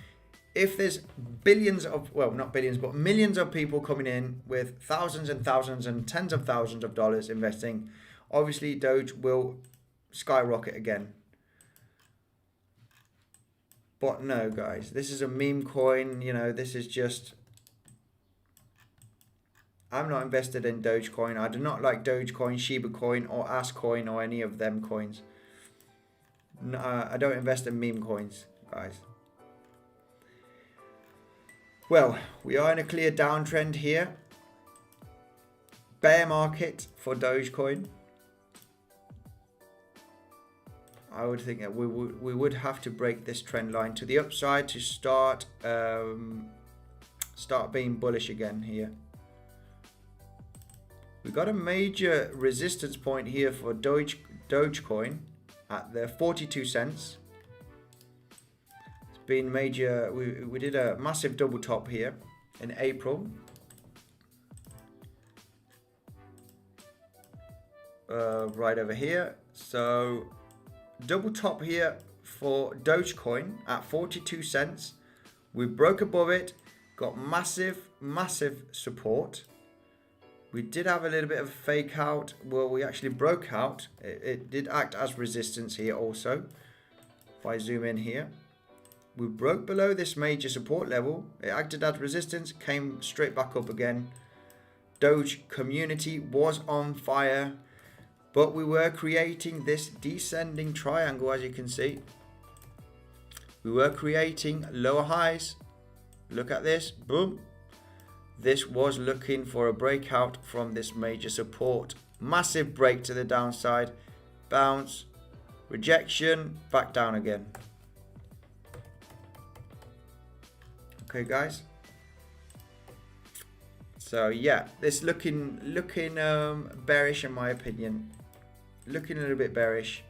If there's billions of... Well, not billions, but millions of people coming in with thousands and thousands and tens of thousands of dollars investing, obviously Doge will skyrocket again. But no, guys, this is a meme coin. You know, this is just... I'm not invested in Dogecoin. I do not like Dogecoin, Shiba Coin, or Ass Coin, or any of them coins. No, I don't invest in meme coins, guys. Well, we are in a clear downtrend here. Bear market for Dogecoin. I would think that we would have to break this trend line to the upside to start being bullish again here. We got a major resistance point here for Dogecoin at the 42 cents. It's been major. We did a massive double top here in April. Right over here. So double top here for Dogecoin at 42 cents. We broke above it, got massive support. We did have a little bit of a fake out. Well, we actually broke out. It did act as resistance here also. If I zoom in here, we broke below this major support level. It acted as resistance, came straight back up again. Doge community was on fire, but we were creating this descending triangle, as you can see. We were creating lower highs. Look at this, boom. This was looking for a breakout from this major support. Massive break to the downside. Bounce, rejection, back down again. Okay, guys. So yeah, this looking bearish in my opinion. Looking a little bit bearish.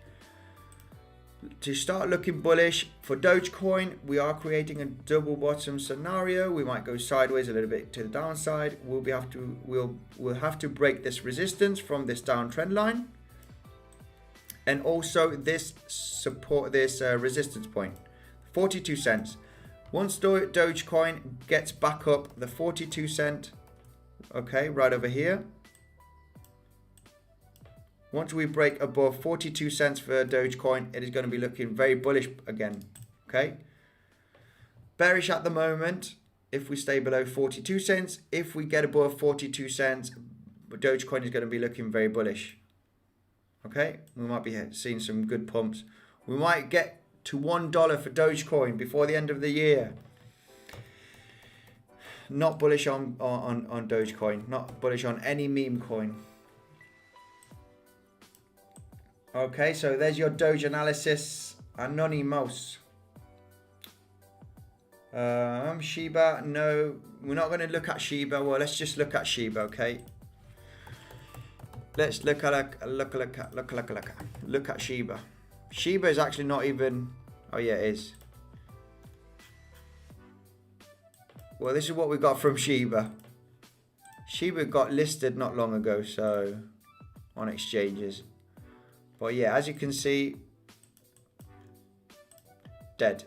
To start looking bullish for Dogecoin, we are creating a double bottom scenario. We might go sideways a little bit to the downside. We'll have to break this resistance from this downtrend line, and also this support, this resistance point, 42 cents. Once Dogecoin gets back up the 42 cent, okay, right over here. Once we break above 42 cents for Dogecoin, it is going to be looking very bullish again. Okay. Bearish at the moment if we stay below 42 cents. If we get above 42 cents, Dogecoin is going to be looking very bullish. Okay. We might be seeing some good pumps. We might get to $1 for Dogecoin before the end of the year. Not bullish on Dogecoin. Not bullish on any meme coin. Okay, so there's your Doge analysis. Anonymous. Shiba, no, we're not going to look at Shiba. Well, let's just look at Shiba, okay? Let's look at Shiba. Shiba is actually not even. Oh yeah, it is. Well, this is what we got from Shiba. Shiba got listed not long ago, so on exchanges. But yeah, as you can see, dead.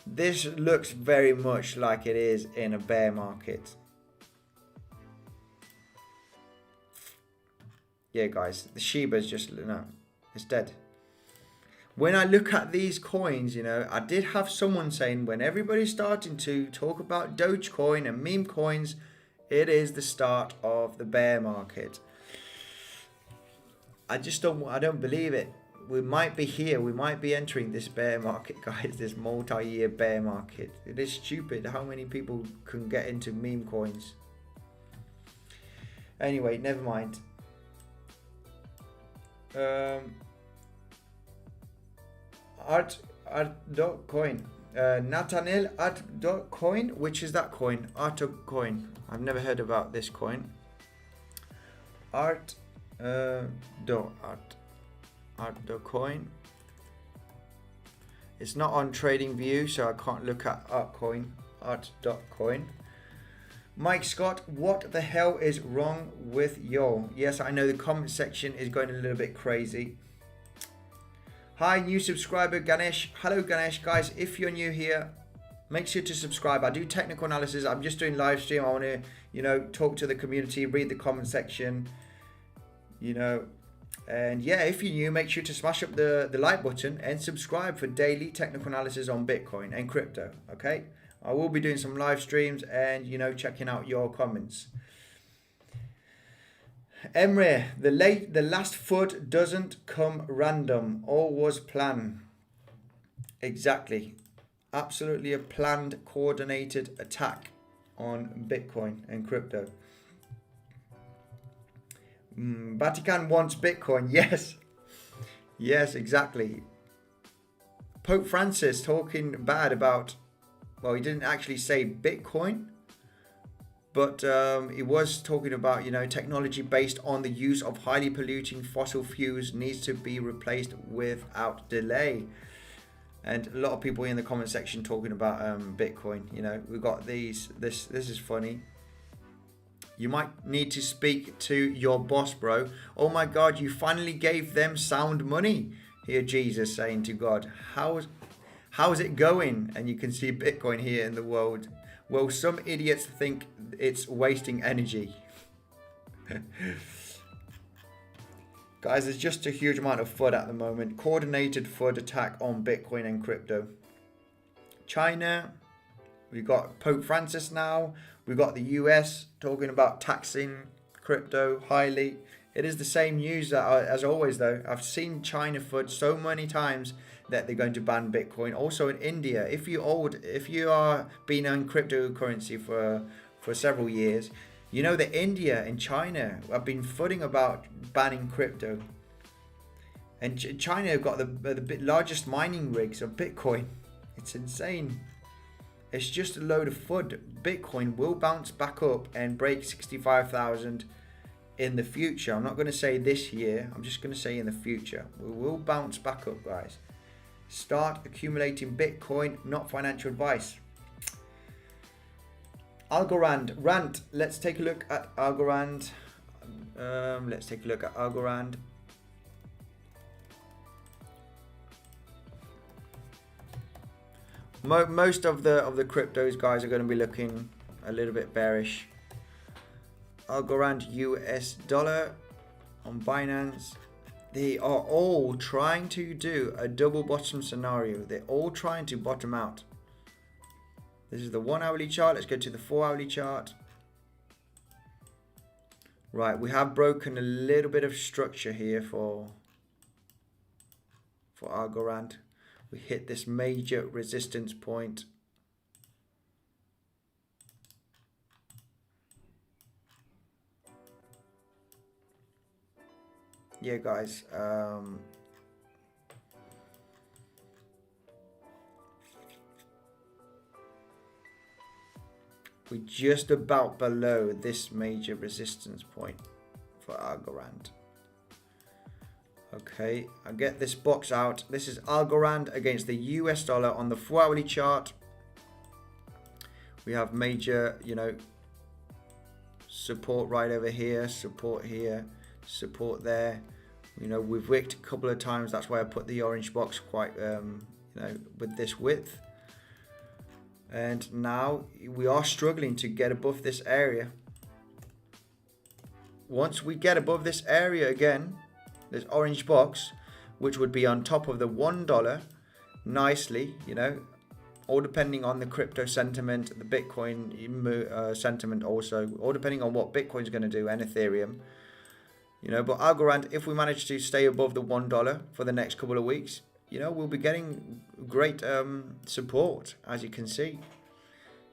This looks very much like it is in a bear market. Yeah, guys, the Shiba is just, no, it's dead. When I look at these coins, you know, I did have someone saying when everybody's starting to talk about Dogecoin and meme coins, it is the start of the bear market. I don't believe it. We might be here. We might be entering this bear market, guys. This multi-year bear market. It is stupid how many people can get into meme coins. Anyway, never mind. Art.coin. Nathaniel Art.coin. Which is that coin? Art.coin. I've never heard about this coin. Art.coin. It's not on TradingView, so I can't look at Altcoin. Art.coin. Mike Scott, what the hell is wrong with y'all? Yes, I know the comment section is going a little bit crazy. Hi, new subscriber Ganesh. Hello Ganesh, guys. If you're new here, make sure to subscribe. I do technical analysis. I'm just doing live stream. I want to, you know, talk to the community, read the comment section. You know, and yeah, if you're new, make sure to smash up the like button and subscribe for daily technical analysis on Bitcoin and crypto. Okay, I will be doing some live streams and, you know, checking out your comments. Emre, the last FUD doesn't come random, all was planned. Exactly, absolutely a planned, coordinated attack on Bitcoin and crypto. Vatican wants Bitcoin. Yes, exactly. Pope Francis talking bad about, well, he didn't actually say Bitcoin, But he was talking about, you know, technology based on the use of highly polluting fossil fuels needs to be replaced without delay. And a lot of people in the comment section talking about Bitcoin. You know, we've got these. This is funny. You might need to speak to your boss, bro. Oh my God, you finally gave them sound money. Here Jesus saying to God, how's it going? And you can see Bitcoin here in the world. Well, some idiots think it's wasting energy. Guys, there's just a huge amount of FUD at the moment. Coordinated FUD attack on Bitcoin and crypto. China, we've got Pope Francis now. We've got the US talking about taxing crypto highly. It is the same news as always, though. I've seen China FUD so many times that they're going to ban Bitcoin. Also in India, if you are been on cryptocurrency for several years, you know that India and China have been fudding about banning crypto. And China have got the largest mining rigs of Bitcoin. It's insane. It's just a load of FUD. Bitcoin will bounce back up and break 65,000 in the future. I'm not going to say this year. I'm just going to say in the future. We will bounce back up, guys. Start accumulating Bitcoin, not financial advice. Algorand, rant. Let's take a look at Algorand. Most of the cryptos, guys, are going to be looking a little bit bearish. Algorand US dollar on Binance. They are all trying to do a double bottom scenario. They're all trying to bottom out. This is the 1 hourly chart. Let's go to the 4 hourly chart. Right, we have broken a little bit of structure here for Algorand. We hit this major resistance point. Yeah, guys. We're just about below this major resistance point for Algorand. Okay, I'll get this box out. This is Algorand against the US dollar on the 4 hourly chart. We have major, you know, support right over here, support here, support there. You know, we've wicked a couple of times. That's why I put the orange box quite, you know, with this width. And now we are struggling to get above this area. Once we get above this area again, this orange box, which would be on top of the $1 nicely, you know, all depending on the crypto sentiment, the Bitcoin sentiment also, all depending on what Bitcoin's going to do, and Ethereum, you know. But Algorand, if we manage to stay above the $1 for the next couple of weeks, you know, we'll be getting great support, as you can see.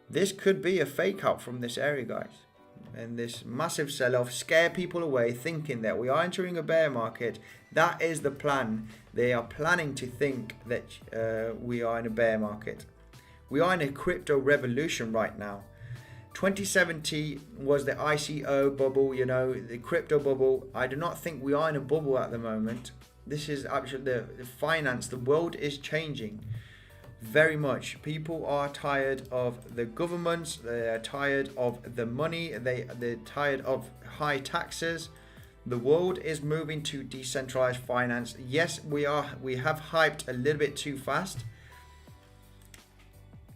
This could be a fake out from this area, guys. And this massive sell-off scare people away, thinking that we are entering a bear market. That is the plan. They are planning to think that we are in a bear market. We are in a crypto revolution right now. 2070 was the ICO bubble, you know, the crypto bubble. I do not think we are in a bubble at the moment. This is actually the finance. The world is changing very much. People are tired of the governments. They are tired of the money. They're tired of high taxes. The world is moving to decentralized finance. Yes, we have hyped a little bit too fast,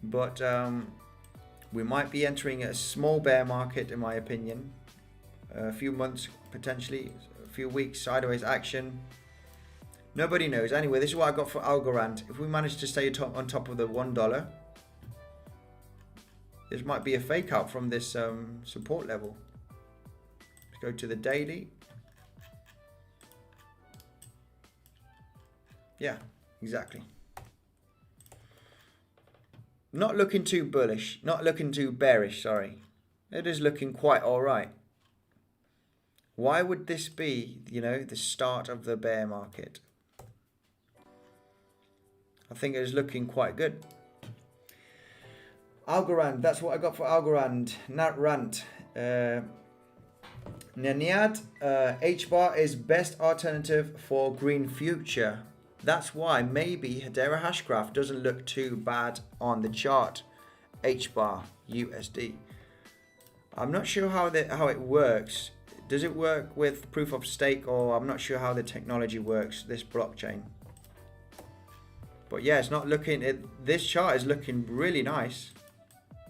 but we might be entering a small bear market, in my opinion. A few months, potentially a few weeks sideways action. Nobody knows. Anyway, this is what I got for Algorand. If we manage to stay on top of the $1, this might be a fake out from this support level. Let's go to the daily. Yeah, exactly. Not looking too bullish, not looking too bearish, sorry. It is looking quite all right. Why would this be, you know, the start of the bear market? I think it is looking quite good. Algorand, that's what I got for Algorand. Nat rant. Naniad, HBAR is best alternative for green future. That's why maybe Hedera Hashgraph doesn't look too bad on the chart. HBAR USD. I'm not sure how it works. Does it work with proof of stake, or I'm not sure how the technology works, this blockchain. But yeah, it's not looking, this chart is looking really nice.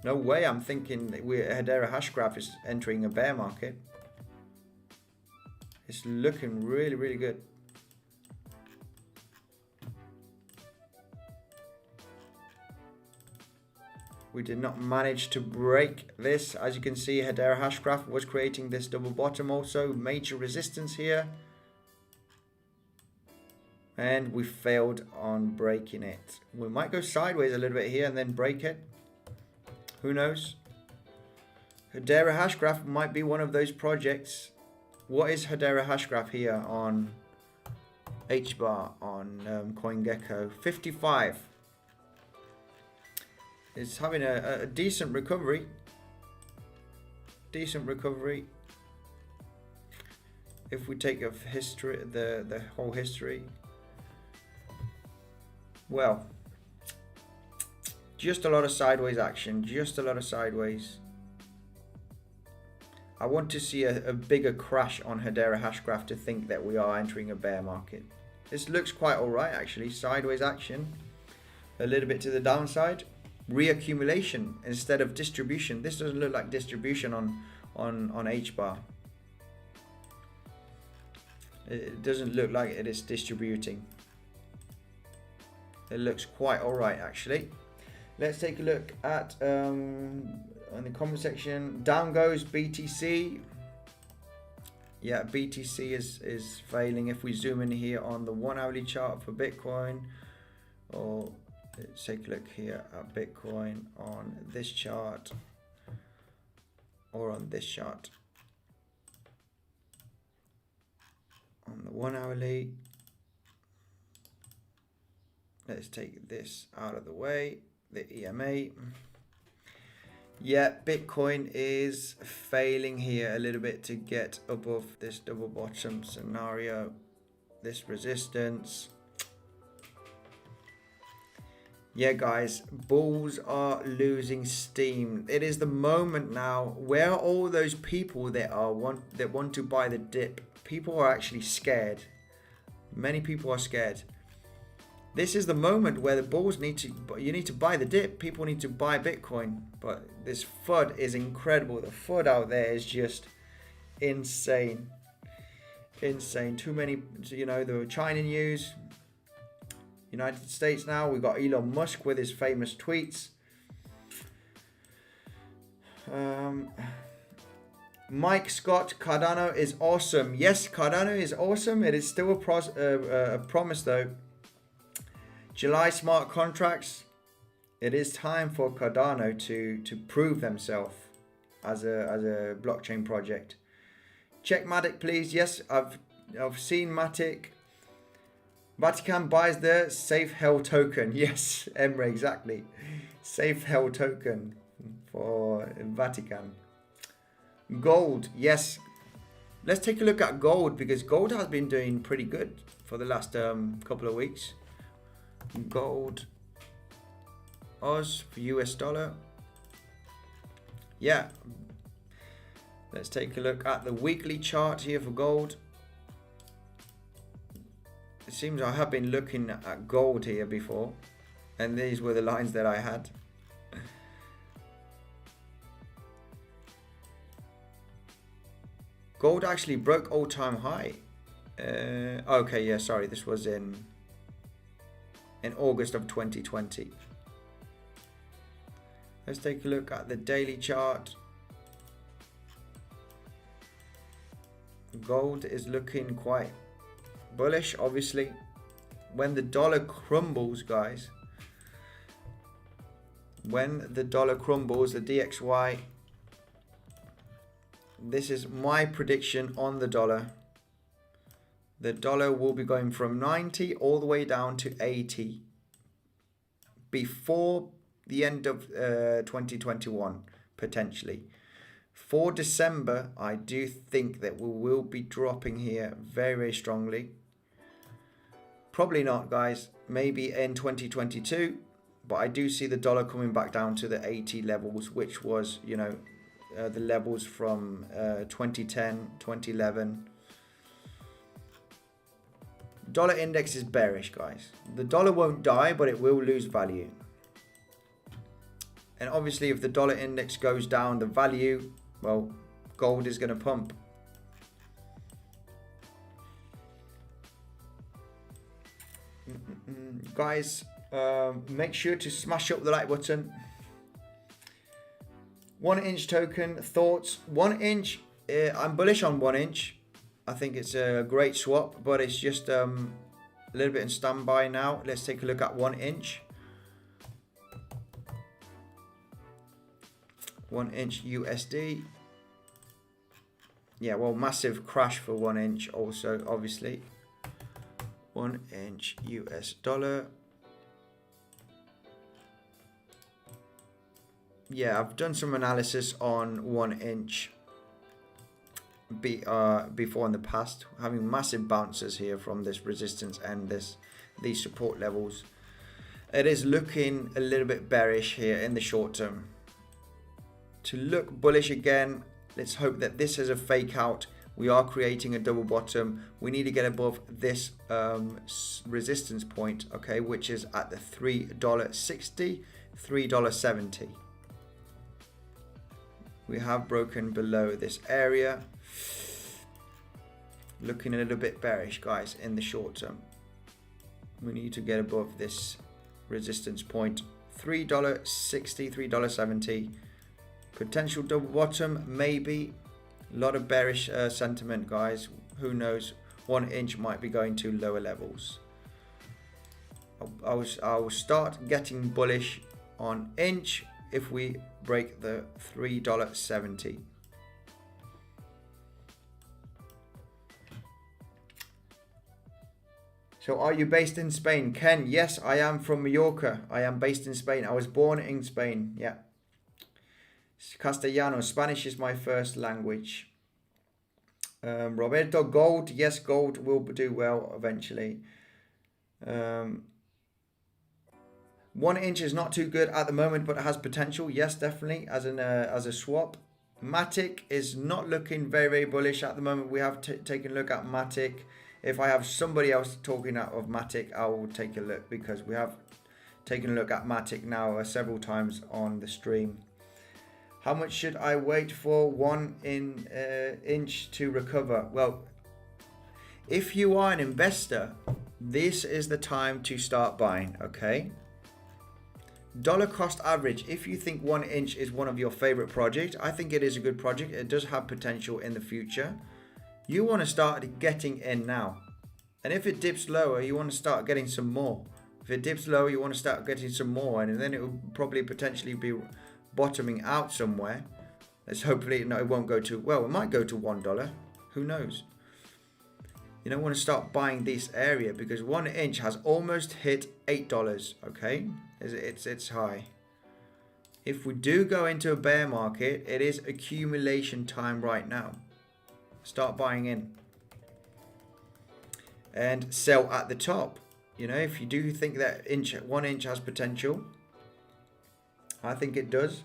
No way I'm thinking that Hedera Hashgraph is entering a bear market. It's looking really, really good. We did not manage to break this. As you can see, Hedera Hashgraph was creating this double bottom also. Major resistance here. And we failed on breaking it. We might go sideways a little bit here and then break it. Who knows? Hedera Hashgraph might be one of those projects. What is Hedera Hashgraph here on HBAR, on CoinGecko? 55. It's having a decent recovery. Decent recovery. If we take a history, the whole history. Well, just a lot of sideways action. Just a lot of sideways. I want to see a bigger crash on Hedera Hashgraph to think that we are entering a bear market. This looks quite alright actually. Sideways action. A little bit to the downside. Reaccumulation instead of distribution. This doesn't look like distribution on HBAR. It doesn't look like it is distributing. It looks quite alright actually. Let's take a look at on the comment section. Down goes BTC. Yeah, BTC is failing. If we zoom in here on the 1 hourly chart for Bitcoin, or let's take a look here at Bitcoin on this chart or on this chart. On the 1 hourly, let's take this out of the way, the EMA. Yeah, Bitcoin is failing here a little bit to get above this double bottom scenario, this resistance. Yeah, guys, bulls are losing steam. It is the moment now. Where are all those people that want to buy the dip? People are actually scared. Many people are scared. This is the moment where the bulls need to buy the dip. People need to buy Bitcoin. But this FUD is incredible. The FUD out there is just insane. Insane. Too many, you know, the China news. United States now. We've got Elon Musk with his famous tweets. Mike Scott, Cardano is awesome. Yes, Cardano is awesome. It is still a promise though. July smart contracts. It is time for Cardano to prove themselves as a blockchain project. Check MATIC, please. Yes, I've seen MATIC. Vatican buys the Safe Hell token. Yes, Emre, exactly. Safe Hell token for Vatican. Gold, yes. Let's take a look at gold, because gold has been doing pretty good for the last couple of weeks. Gold, Oz for US dollar. Yeah. Let's take a look at the weekly chart here for gold. It seems I have been looking at gold here before, and these were the lines that I had. Gold actually broke all-time high. Okay, yeah, sorry, this was in August of 2020. Let's take a look at the daily chart. Gold is looking quite bullish, obviously. When the dollar crumbles, guys, when the dollar crumbles, the DXY, this is my prediction on the dollar. The dollar will be going from 90 all the way down to 80 before the end of 2021, potentially. For December, I do think that we will be dropping here very, very strongly. Probably not, guys. Maybe in 2022. But I do see the dollar coming back down to the 80 levels, which was, you know, the levels from 2010, 2011. Dollar index is bearish, guys. The dollar won't die, but it will lose value. And obviously, if the dollar index goes down, the value, well, gold is going to pump. Guys, make sure to smash up the like button. 1 inch token thoughts. 1 inch, I'm bullish on 1 inch. I think it's a great swap, but it's just a little bit in standby now. Let's take a look at 1 inch. 1 inch USD. Yeah, well, massive crash for 1 inch also, obviously. 1 inch US dollar. Yeah, I've done some analysis on 1 inch before in the past, having massive bounces here from this resistance and these support levels. It is looking a little bit bearish here in the short term. To look bullish again, let's hope that this is a fake out. We are creating a double bottom. We need to get above this resistance point, okay, which is at the $3.60, $3.70. We have broken below this area. Looking a little bit bearish, guys, in the short term. We need to get above this resistance point, $3.60, $3.70. Potential double bottom, maybe. A lot of bearish sentiment, guys. Who knows? 1 inch might be going to lower levels. I will start getting bullish on inch if we break the $3.70. So are you based in Spain? Ken, yes, I am from Mallorca. I am based in Spain. I was born in Spain, yeah. Castellano, Spanish is my first language. Roberto, gold. Yes, gold will do well eventually. 1 inch is not too good at the moment, but it has potential. Yes, definitely as a swap. MATIC is not looking very, very bullish at the moment. We have taken a look at MATIC. If I have somebody else talking out of MATIC, I will take a look, because we have taken a look at MATIC now several times on the stream. How much should I wait for 1 inch to recover? Well, if you are an investor, this is the time to start buying, okay? Dollar cost average. If you think 1 inch is one of your favorite projects, I think it is a good project. It does have potential in the future. You want to start getting in now. And if it dips lower, you want to start getting some more. If it dips lower, you want to start getting some more. And then it will probably potentially be bottoming out somewhere. Let's hopefully, no, it won't go to, well, it might go to $1. Who knows? You don't want to start buying this area, because 1 inch has almost hit $8, okay? It's high. If we do go into a bear market, it is accumulation time right now. Start buying in. And sell at the top. You know, if you do think that 1 inch has potential, I think it does.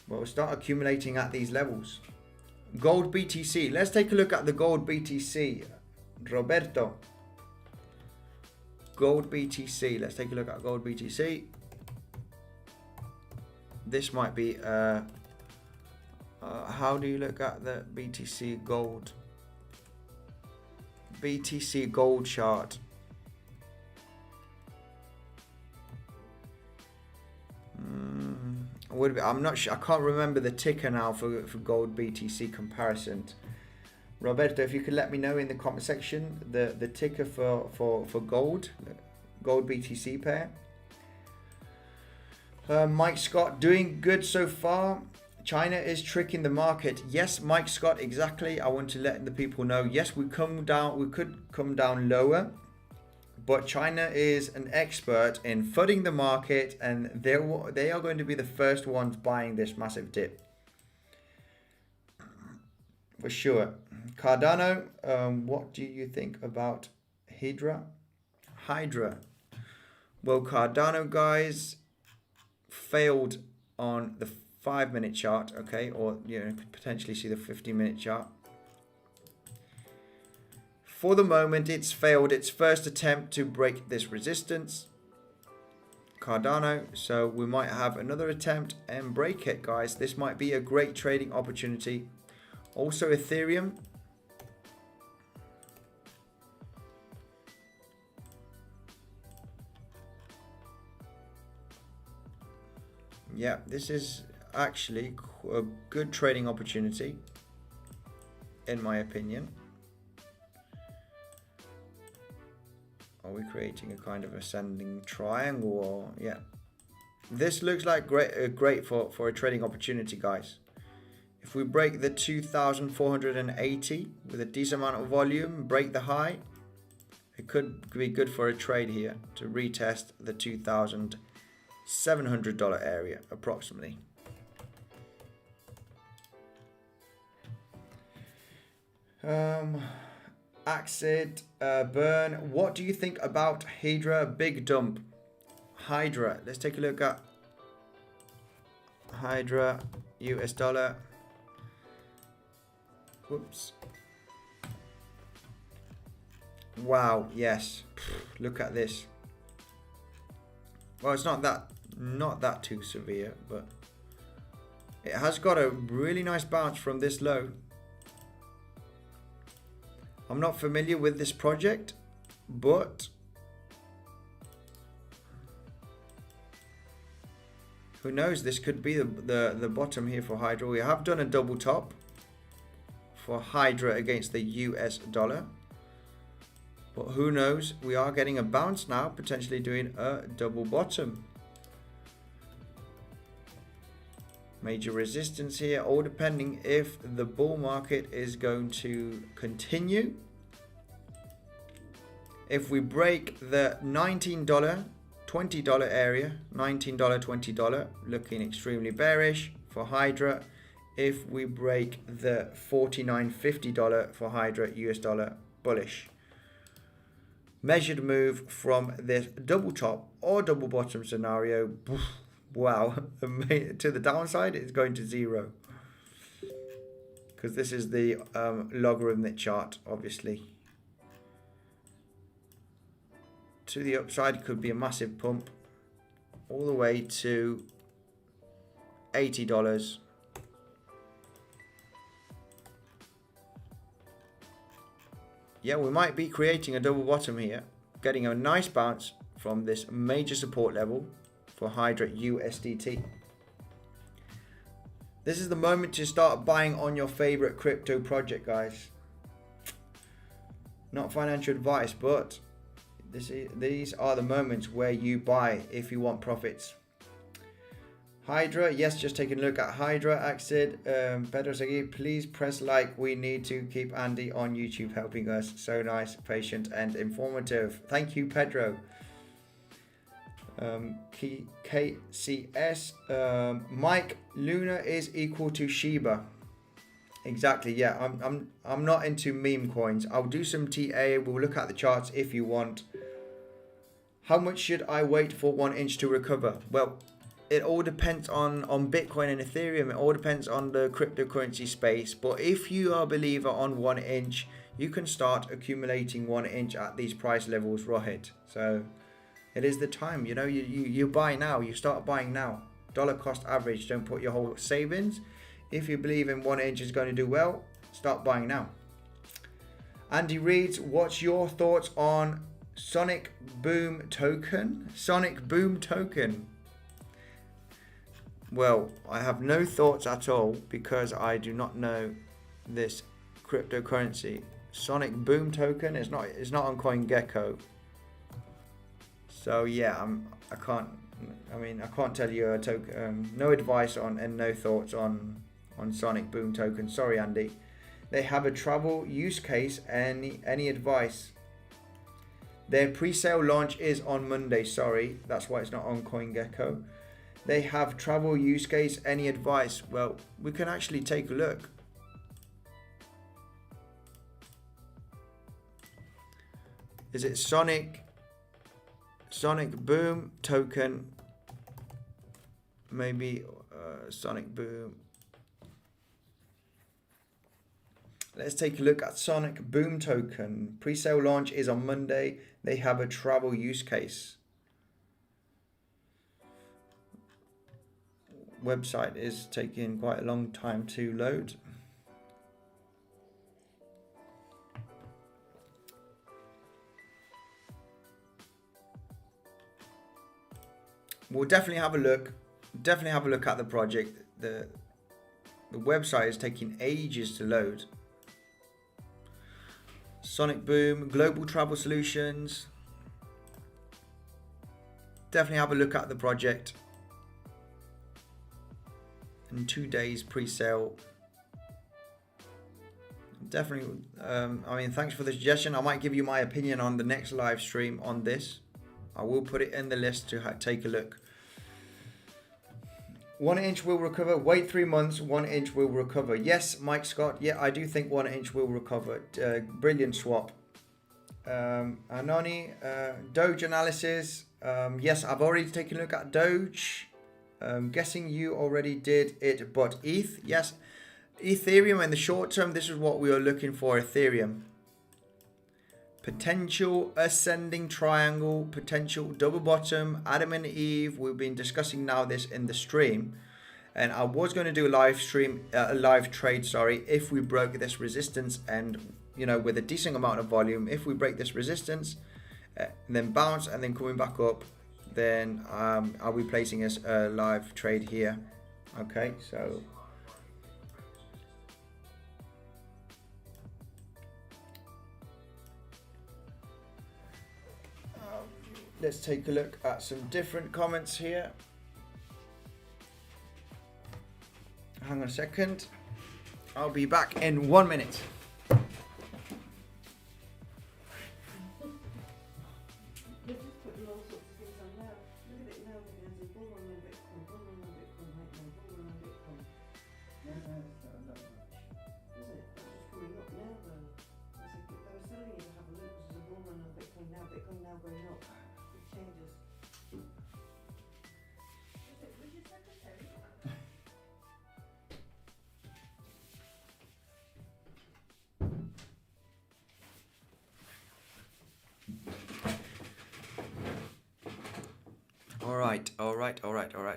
Well, start accumulating at these levels. Gold BTC. Let's take a look at the gold BTC. Roberto. Gold BTC. Let's take a look at gold BTC. This might be how do you look at the BTC gold? BTC gold chart. I'm not sure. I can't remember the ticker now for gold BTC comparison. Roberto, if you could let me know in the comment section the ticker for gold BTC pair. Mike Scott, doing good so far. China is tricking the market. Yes, Mike Scott, exactly. I want to let the people know. Yes, we could come down lower, but China is an expert in flooding the market, and they are going to be the first ones buying this massive dip. for sure. Cardano, what do you think about Hydra? Well, Cardano, guys, failed on the 5-minute chart, okay, or potentially see the 50-minute chart. For the moment, it's failed its first attempt to break this resistance, Cardano, so we might have another attempt and break it, guys. This might be a great trading opportunity. Also, Ethereum. Yeah, this is actually a good trading opportunity, in my opinion. Are we creating a kind of ascending triangle? Or yeah, this looks like great for a trading opportunity, guys. If we break the 2,480 with a decent amount of volume, break the high, it could be good for a trade here to retest the $2,700 area approximately. Acid burn. What do you think about Hydra? Big dump. Hydra. Let's take a look at Hydra US dollar. Whoops. Wow. Yes. Look at this. Well, it's not that too severe, but it has got a really nice bounce from this low. I'm not familiar with this project, but who knows? This could be the bottom here for Hydra. We have done a double top for Hydra against the US dollar, but who knows? We are getting a bounce now, potentially doing a double bottom. Major resistance here, all depending if the bull market is going to continue. If we break the $19, $20 area, $19, $20, looking extremely bearish for Hydra. If we break the $49, $50 for Hydra US dollar, bullish. Measured move from this double top or double bottom scenario. Wow, to the downside, it's going to 0. Because this is the logarithmic chart, obviously. To the upside could be a massive pump all the way to $80. Yeah, we might be creating a double bottom here, getting a nice bounce from this major support level for Hydra USDT. This is the moment to start buying on your favorite crypto project, guys. Not financial advice, but these are the moments where you buy if you want profits. Hydra, yes, just taking a look at Hydra. Axid, Pedro Segui, please press like. We need to keep Andy on YouTube helping us. So nice, patient, and informative. Thank you, Pedro. KCS, Mike, Luna is equal to Shiba. Exactly, yeah. I'm not into meme coins. I'll do some TA. We'll look at the charts if you want. How much should I wait for 1 inch to recover? Well, it all depends on Bitcoin and Ethereum. It all depends on the cryptocurrency space. But if you are a believer on 1 inch, you can start accumulating 1 inch at these price levels, Rohit. So it is the time. You buy now. You start buying now. Dollar cost average. Don't put your whole savings. If you believe in 1 inch is going to do well, start buying now. Andy reads, what's your thoughts on Sonic Boom token? Sonic Boom token. Well, I have no thoughts at all because I do not know this cryptocurrency. Sonic Boom token is not on CoinGecko. So yeah, I can't tell you a token. No advice on and no thoughts on Sonic Boom token. Sorry, Andy. They have a travel use case. Any advice? Their pre-sale launch is on Monday. Sorry, that's why it's not on CoinGecko. They have travel use case. Any advice? Well, we can actually take a look. Is it Sonic Boom token? Maybe Sonic Boom. Let's take a look at Sonic Boom token. Pre-sale launch is on Monday. They have a travel use case. Website is taking quite a long time to load. We'll definitely have a look. Definitely have a look at the project. The website is taking ages to load. Sonic Boom, Global Travel Solutions. Definitely have a look at the project. In 2 days pre-sale. Definitely, I mean, thanks for the suggestion. I might give you my opinion on the next live stream on this. I will put it in the list to take a look. 1 inch will recover. Wait 3 months. 1 inch will recover. Yes, Mike Scott. Yeah, I do think 1 inch will recover. Brilliant swap. Anoni, Doge analysis. Yes, I've already taken a look at Doge. Guessing you already did it, but ETH, yes. Ethereum in the short term, this is what we are looking for. Ethereum. Potential ascending triangle, potential double bottom, Adam and Eve. We've been discussing now this in the stream, and I was going to do a live stream, a live trade, sorry, if we broke this resistance, and you know, with a decent amount of volume, if we break this resistance, and then bounce, and then coming back up, then I'll be placing a live trade here. Okay, so. Let's take a look at some different comments here. Hang on a second. I'll be back in 1 minute.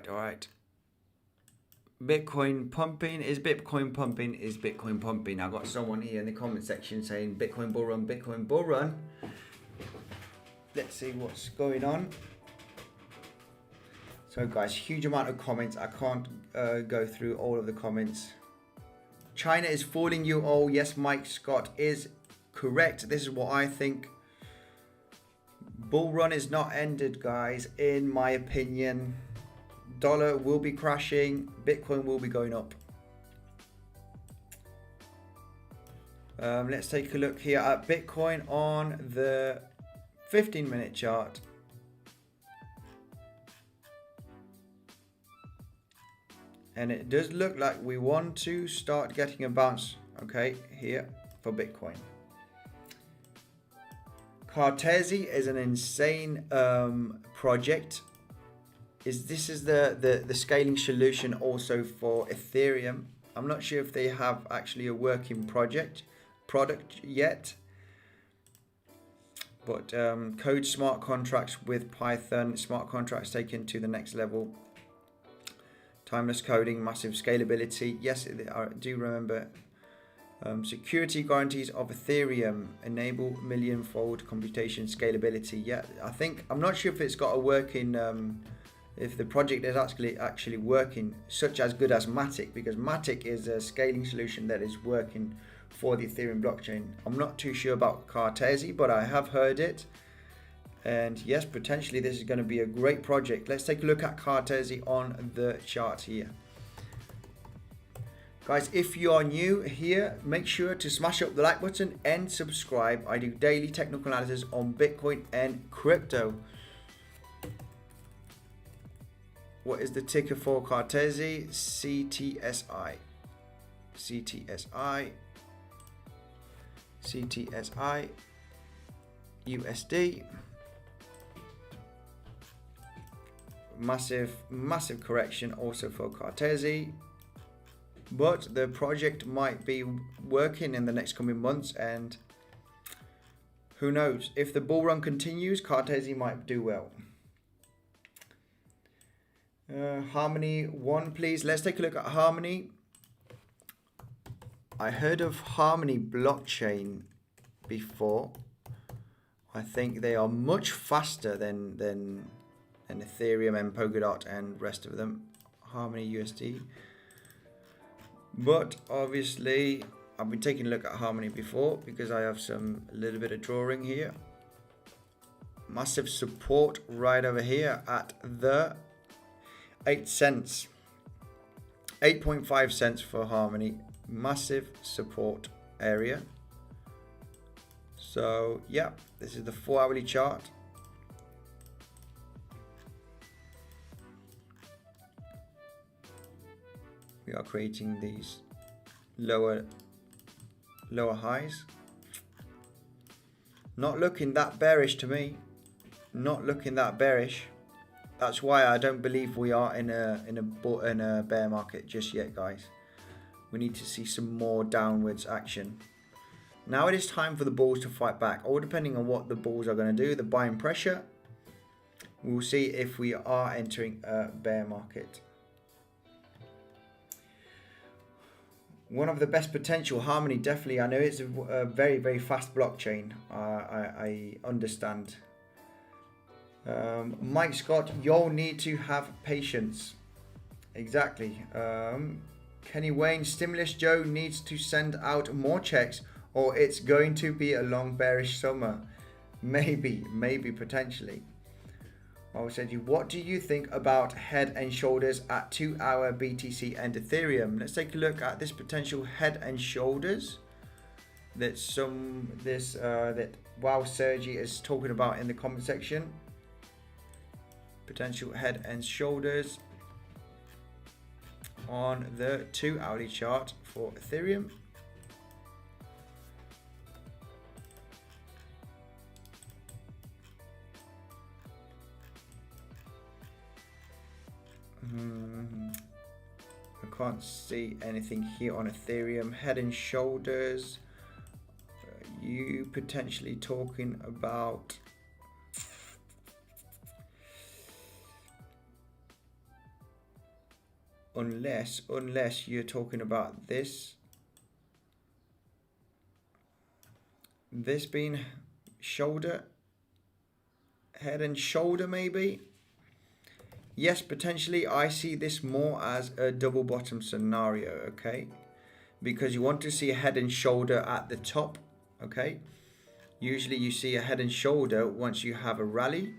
All right. Bitcoin pumping. Is Bitcoin pumping? Is Bitcoin pumping? I got someone here in the comment section saying Bitcoin bull run, Bitcoin bull run. Let's see what's going on. So guys, huge amount of comments. I can't go through all of the comments. China is fooling you all. Yes, Mike Scott is correct. This is what I think. Bull run is not ended, guys, in my opinion. Dollar will be crashing. Bitcoin will be going up. Let's take a look here at Bitcoin on the 15-minute chart. And it does look like we want to start getting a bounce, okay, here for Bitcoin. Cartesi is an insane project. This is the scaling solution also for Ethereum. I'm not sure if they have actually a working product yet. But code smart contracts with Python, smart contracts taken to the next level. Timeless coding, massive scalability. Yes, I do remember. Security guarantees of Ethereum enable million-fold computation scalability. Yeah, I'm not sure if it's got a working, if the project is actually working such as good as MATIC, because MATIC is a scaling solution that is working for the Ethereum blockchain. I'm not too sure about Cartesi, but I have heard it. And yes, potentially this is going to be a great project. Let's take a look at Cartesi on the chart here. Guys, if you are new here, make sure to smash up the like button and subscribe. I do daily technical analysis on Bitcoin and crypto. What is the ticker for Cartesi? CTSI. CTSI. CTSI. USD. Massive correction also for Cartesi. But the project might be working in the next coming months, and who knows, if the bull run continues, Cartesi might do well. Harmony 1, please. Let's take a look at Harmony. I heard of Harmony blockchain before. I think they are much faster than Ethereum and Polkadot and rest of them. Harmony USD. But obviously, I've been taking a look at Harmony before because I have a little bit of drawing here. Massive support right over here at the 8 cents. 8.5 cents for Harmony. Massive support area. So yeah, this is the 4-hourly chart. We are creating these lower highs. Not looking that bearish to me. Not looking that bearish. That's why I don't believe we are in a bear market just yet, guys. We need to see some more downwards action. Now it is time for the bulls to fight back. All depending on what the bulls are going to do, the buying pressure. We'll see if we are entering a bear market. One of the best potential, Harmony, definitely. I know it's a very, very fast blockchain. I understand. Mike Scott, you'll need to have patience. Exactly. Kenny Wayne, Stimulus Joe needs to send out more checks or it's going to be a long bearish summer. Maybe, potentially. I said, what do you think about head and shoulders at 2-hour BTC and Ethereum? Let's take a look at this potential head and shoulders that Wow Sergi is talking about in the comment section. Potential head and shoulders on the 2-hourly chart for Ethereum. I can't see anything here on Ethereum. Head and shoulders. You potentially talking about unless you're talking about this being shoulder, head and shoulder maybe. Yes, potentially I see this more as a double bottom scenario, okay? Because you want to see a head and shoulder at the top, okay? Usually you see a head and shoulder once you have a rally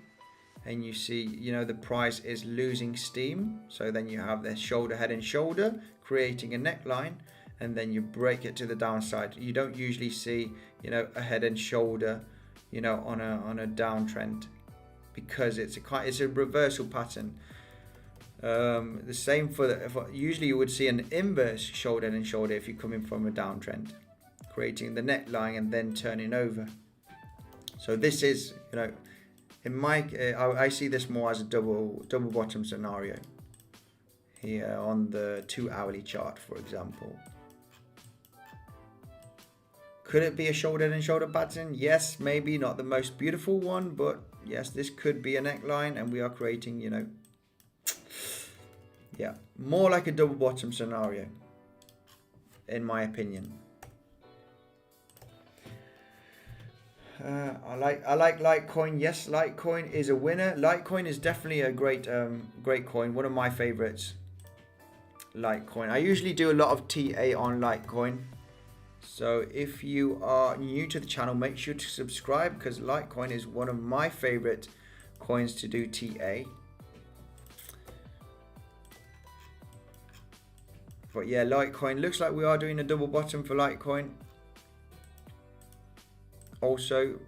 and you see, the price is losing steam. So then you have the shoulder, head and shoulder, creating a neckline, and then you break it to the downside. You don't usually see, a head and shoulder, on a downtrend, because it's a reversal pattern. The same for usually you would see an inverse shoulder and shoulder if you're coming from a downtrend, creating the neckline and then turning over. So this is, I see this more as a double bottom scenario here on the 2-hourly chart, for example. Could it be a shoulder and shoulder pattern? Yes, maybe not the most beautiful one, but yes, this could be a neckline, and we are creating, more like a double bottom scenario, in my opinion. I like Litecoin. Yes, Litecoin is a winner. Litecoin is definitely a great coin. One of my favorites. Litecoin. I usually do a lot of TA on Litecoin. So if you are new to the channel, make sure to subscribe, because Litecoin is one of my favorite coins to do TA. But yeah, Litecoin looks like we are doing a double bottom for Litecoin. Also,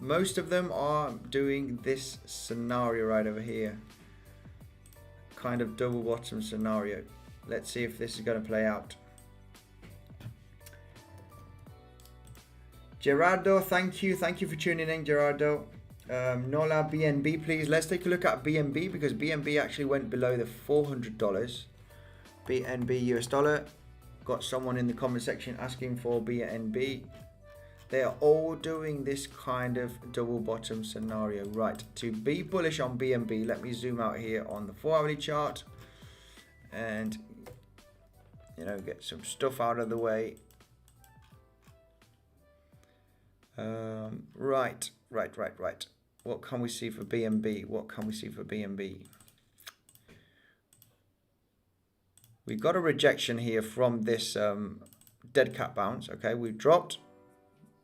most of them are doing this scenario right over here, kind of double bottom scenario. Let's see if this is going to play out. Gerardo, thank you for tuning in, Gerardo. Nola, BNB, please. Let's take a look at BNB because BNB actually went below the $400. BNB US dollar. Got someone in the comment section asking for BNB. They are all doing this kind of double bottom scenario. Right, to be bullish on BNB, let me zoom out here on the 4-hourly chart and, you know, get some stuff out of the way. Right. What can we see for BNB? We got a rejection here from this dead cat bounce. Okay, we dropped,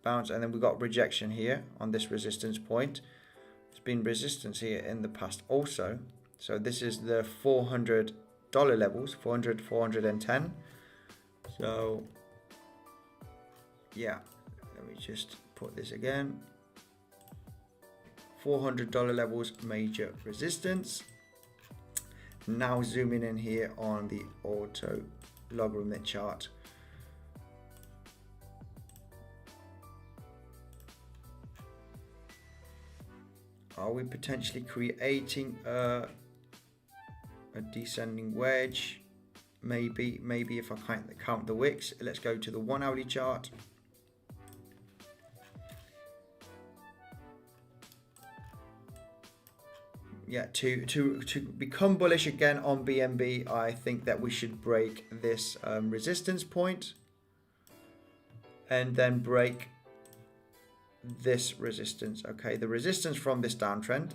bounce, and then we got rejection here on this resistance point. There's been resistance here in the past also. So this is the $400 levels, 400, 410. So yeah, let me just put this again. $400 levels, major resistance. Now zooming in here on the auto logarithmic chart. Are we potentially creating a descending wedge? Maybe if I count the wicks. Let's go to the 1-hourly chart. Yeah, to become bullish again on BNB, I think that we should break this resistance point and then break this resistance. Okay, the resistance from this downtrend,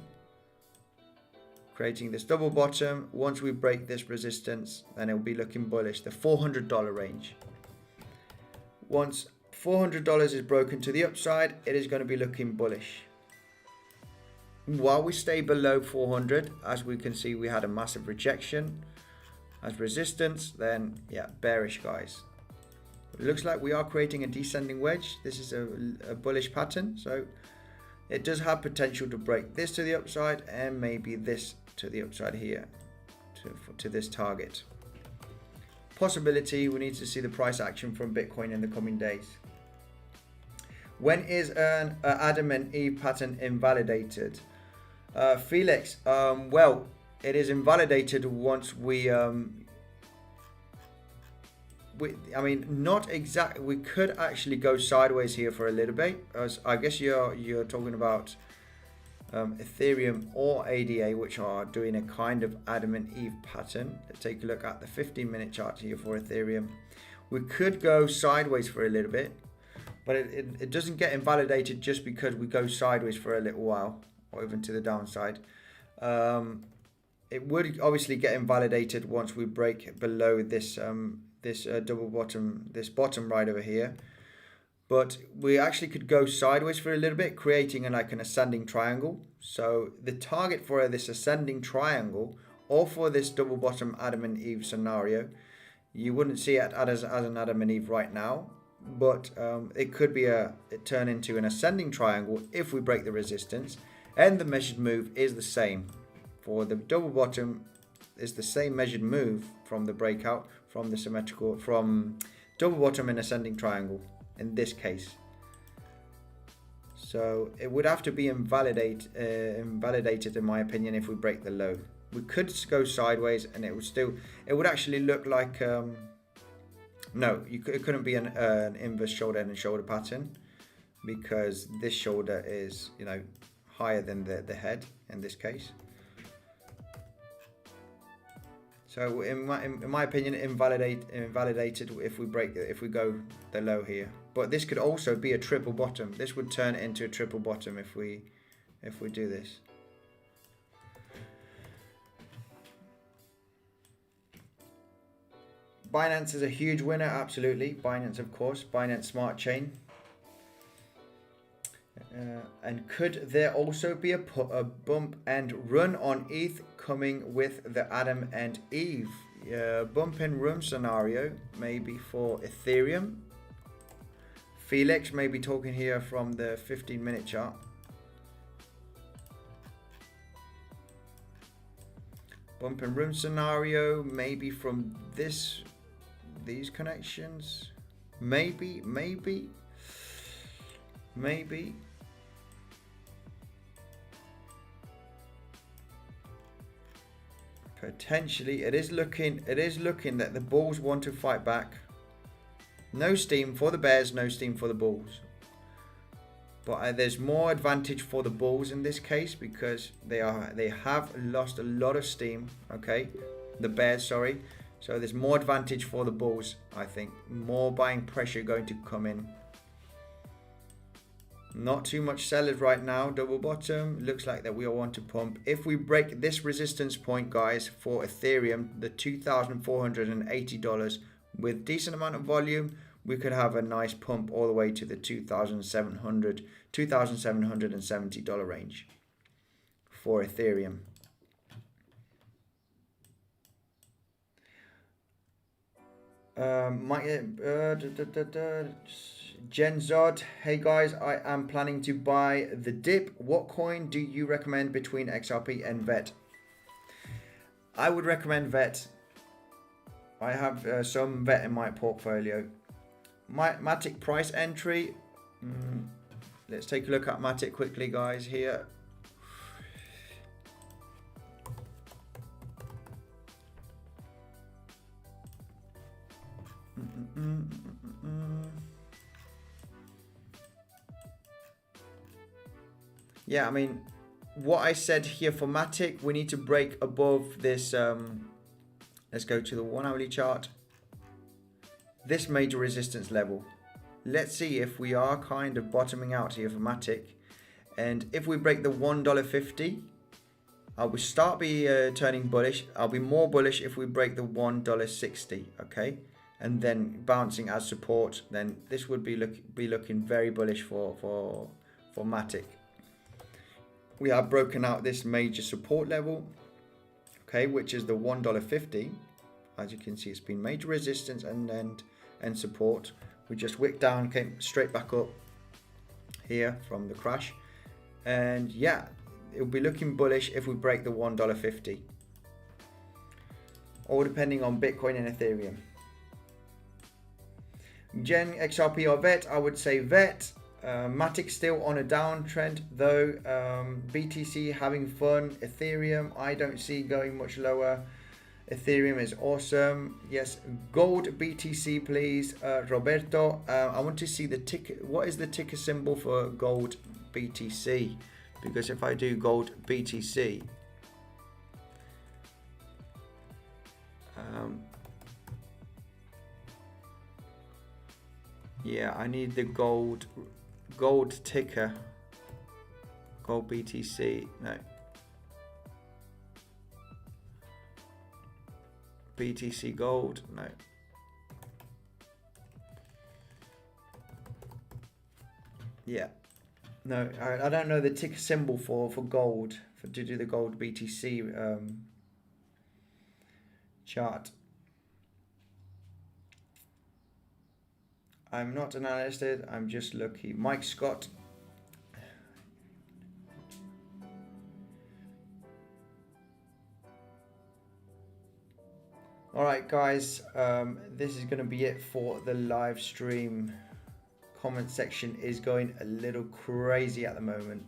creating this double bottom. Once we break this resistance, then it will be looking bullish. The $400 range. Once $400 is broken to the upside, it is going to be looking bullish. While we stay below 400, as we can see, we had a massive rejection as resistance. Then yeah, bearish, guys. It looks like we are creating a descending wedge. This is a bullish pattern, so it does have potential to break this to the upside and maybe this to the upside here to this target. Possibility. We need to see the price action from Bitcoin in the coming days. When is an Adam and Eve pattern invalidated? Felix, well, it is invalidated once we I mean, not exactly. We could actually go sideways here for a little bit. As I guess you're talking about Ethereum or ADA, which are doing a kind of Adam and Eve pattern. Let's take a look at the 15-minute chart here for Ethereum. We could go sideways for a little bit, but it doesn't get invalidated just because we go sideways for a little while or even to the downside. It would obviously get invalidated once we break below this double bottom, this bottom right over here. But we actually could go sideways for a little bit, creating like an ascending triangle. So the target for this ascending triangle or for this double bottom Adam and Eve scenario, you wouldn't see it as an Adam and Eve right now, but it could be it turn into an ascending triangle if we break the resistance, and the measured move is the same. For the double bottom, is the same measured move from the breakout from the symmetrical, from double bottom and ascending triangle in this case. So it would have to be invalidated in my opinion if we break the low. We could go sideways and it would actually look like no, it couldn't be an inverse shoulder and shoulder pattern, because this shoulder is, you know, higher than the head in this case. So in my opinion, invalidated if we go the low here. But this could also be a triple bottom. This would turn into a triple bottom if we do this. Binance is a huge winner, absolutely. Binance, of course, Binance Smart Chain. And could there also be a bump and run on ETH coming with the Adam and Eve bump and run scenario, maybe for Ethereum? Felix may be talking here from the 15-minute chart. Bump and run scenario, maybe from these connections, maybe. maybe. Potentially, it is looking that the bulls want to fight back. No steam for the bears, no steam for the bulls. But there's more advantage for the bulls in this case because they have lost a lot of steam. Okay, the bears, sorry. So there's more advantage for the bulls. I think more buying pressure going to come in. Not too much sellers right now. Double bottom. Looks like that we all want to pump. If we break this resistance point, guys, for Ethereum, the $2,480 with decent amount of volume, we could have a nice pump all the way to the $2,770 range for Ethereum. Gen Zod, hey guys, I am planning to buy the dip. What coin do you recommend between XRP and VET? I would recommend VET. I have some VET in my portfolio. MATIC price entry. Let's take a look at MATIC quickly, guys, here. Yeah, I mean, what I said here for MATIC, we need to break above this. Let's go to the 1 hourly chart. This major resistance level. Let's see if we are kind of bottoming out here for MATIC. And if we break the $1.50, I will start turning bullish. I'll be more bullish if we break the $1.60, okay? And then bouncing as support, then this would be looking very bullish for MATIC. We have broken out this major support level, okay, which is the $1.50. As you can see, it's been major resistance and support. We just wicked down, came straight back up here from the crash, and yeah, it will be looking bullish if we break the $1.50, all depending on Bitcoin and Ethereum. Gen, XRP or VET? I would say VET. MATIC still on a downtrend though. BTC having fun. Ethereum, I don't see going much lower. Ethereum is awesome. Yes, gold BTC, please. Roberto, I want to see the ticker. What is the ticker symbol for gold BTC? Because if I do gold BTC, yeah, I need the gold ticker. Gold BTC. No. BTC gold. No. Yeah. No, I don't know the ticker symbol for gold to do the gold BTC chart. I'm not an analyst, I'm just lucky. Mike Scott. Alright guys, this is going to be it for the live stream. Comment section is going a little crazy at the moment.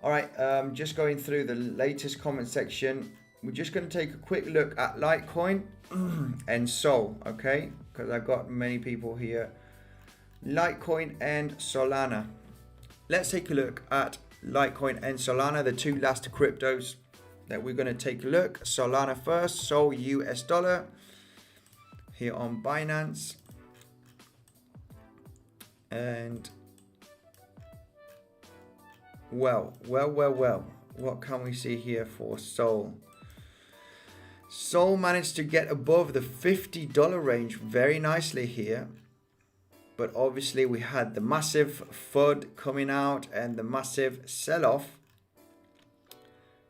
Alright, just going through the latest comment section. We're just going to take a quick look at Litecoin and Sol, okay? Because I've got many people here. Litecoin and Solana. Let's take a look at Litecoin and Solana, the two last cryptos that we're going to take a look. Solana first, Sol US dollar here on Binance. And well, what can we see here for Sol? Sol managed to get above the $50 range very nicely here, but obviously we had the massive FUD coming out and the massive sell-off.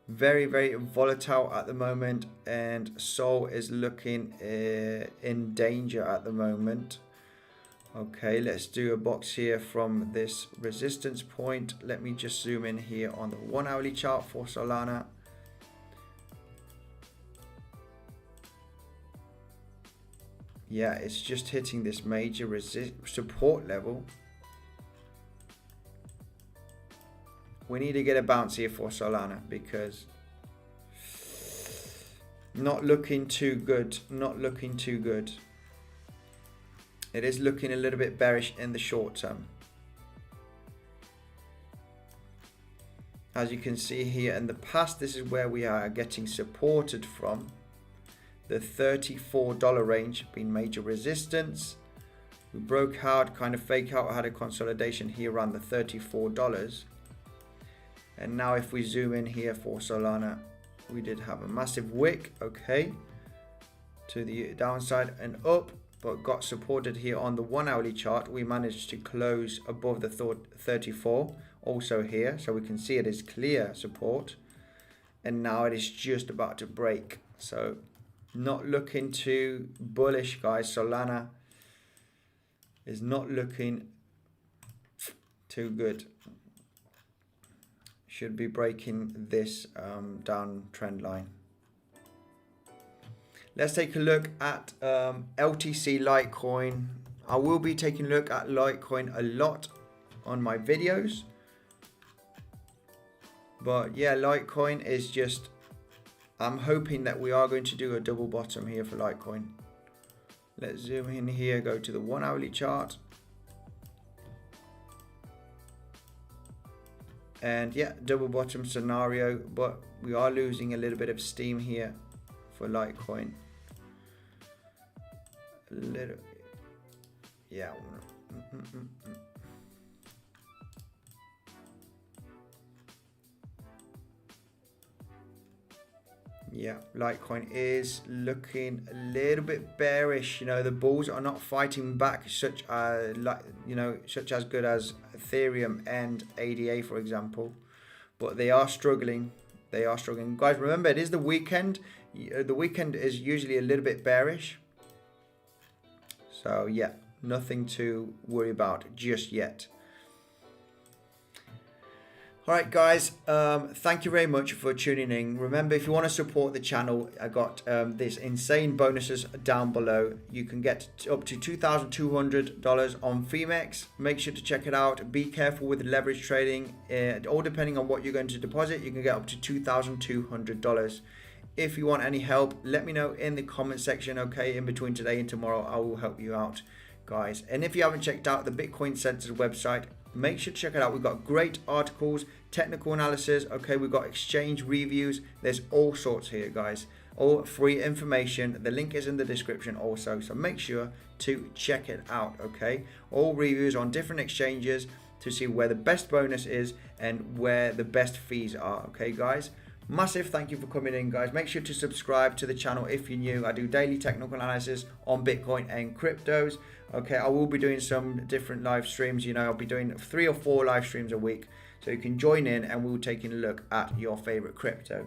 Very, very volatile at the moment, and Sol is looking in danger at the moment. Okay, let's do a box here from this resistance point. Let me just zoom in here on the 1 hourly chart for Solana. Yeah, it's just hitting this major support level. we need to get a bounce here for Solana, because not looking too good. Not looking too good. It is looking a little bit bearish in the short term. As you can see here in the past, this is where we are getting supported from. The $34 range being major resistance. We broke out, kind of fake out, had a consolidation here around the $34. And now if we zoom in here for Solana, we did have a massive wick, okay, to the downside and up, but got supported here on the 1 hourly chart. We managed to close above the 34 also here, so we can see it is clear support, and now it is just about to break. So not looking too bullish, guys. Solana is not looking too good. Should be breaking this down trend line. Let's take a look at LTC Litecoin. I will be taking a look at Litecoin a lot on my videos. But yeah, Litecoin is just, I'm hoping that we are going to do a double bottom here for Litecoin. Let's zoom in here, go to the 1 hourly chart. And yeah, double bottom scenario, but we are losing a little bit of steam here for Litecoin. A little, yeah. Yeah, Litecoin is looking a little bit bearish. You know, the bulls are not fighting back such as good as Ethereum and ADA, for example, but they are struggling. They are struggling, guys. Remember, it is the weekend. The weekend is usually a little bit bearish. So yeah, nothing to worry about just yet. Alright guys, thank you very much for tuning in. Remember, if you want to support the channel, I got this insane bonuses down below. You can get up to $2,200 on PrimeXbt. Make sure to check it out. Be careful with leverage trading. All depending on what you're going to deposit, you can get up to $2,200. If you want any help, let me know in the comment section, okay? In between today and tomorrow, I will help you out, guys. And if you haven't checked out the Bitcoin Center's website, make sure to check it out. We've got great articles, technical analysis, okay, we've got exchange reviews. There's all sorts here, guys, all free information. The link is in the description also, so make sure to check it out, okay? All reviews on different exchanges to see where the best bonus is and where the best fees are, okay, guys? Massive thank you for coming in, guys. Make sure to subscribe to the channel if you're new. I do daily technical analysis on Bitcoin and cryptos. Okay, I will be doing some different live streams. You know, I'll be doing 3 or 4 live streams a week. So you can join in and we'll take a look at your favorite crypto.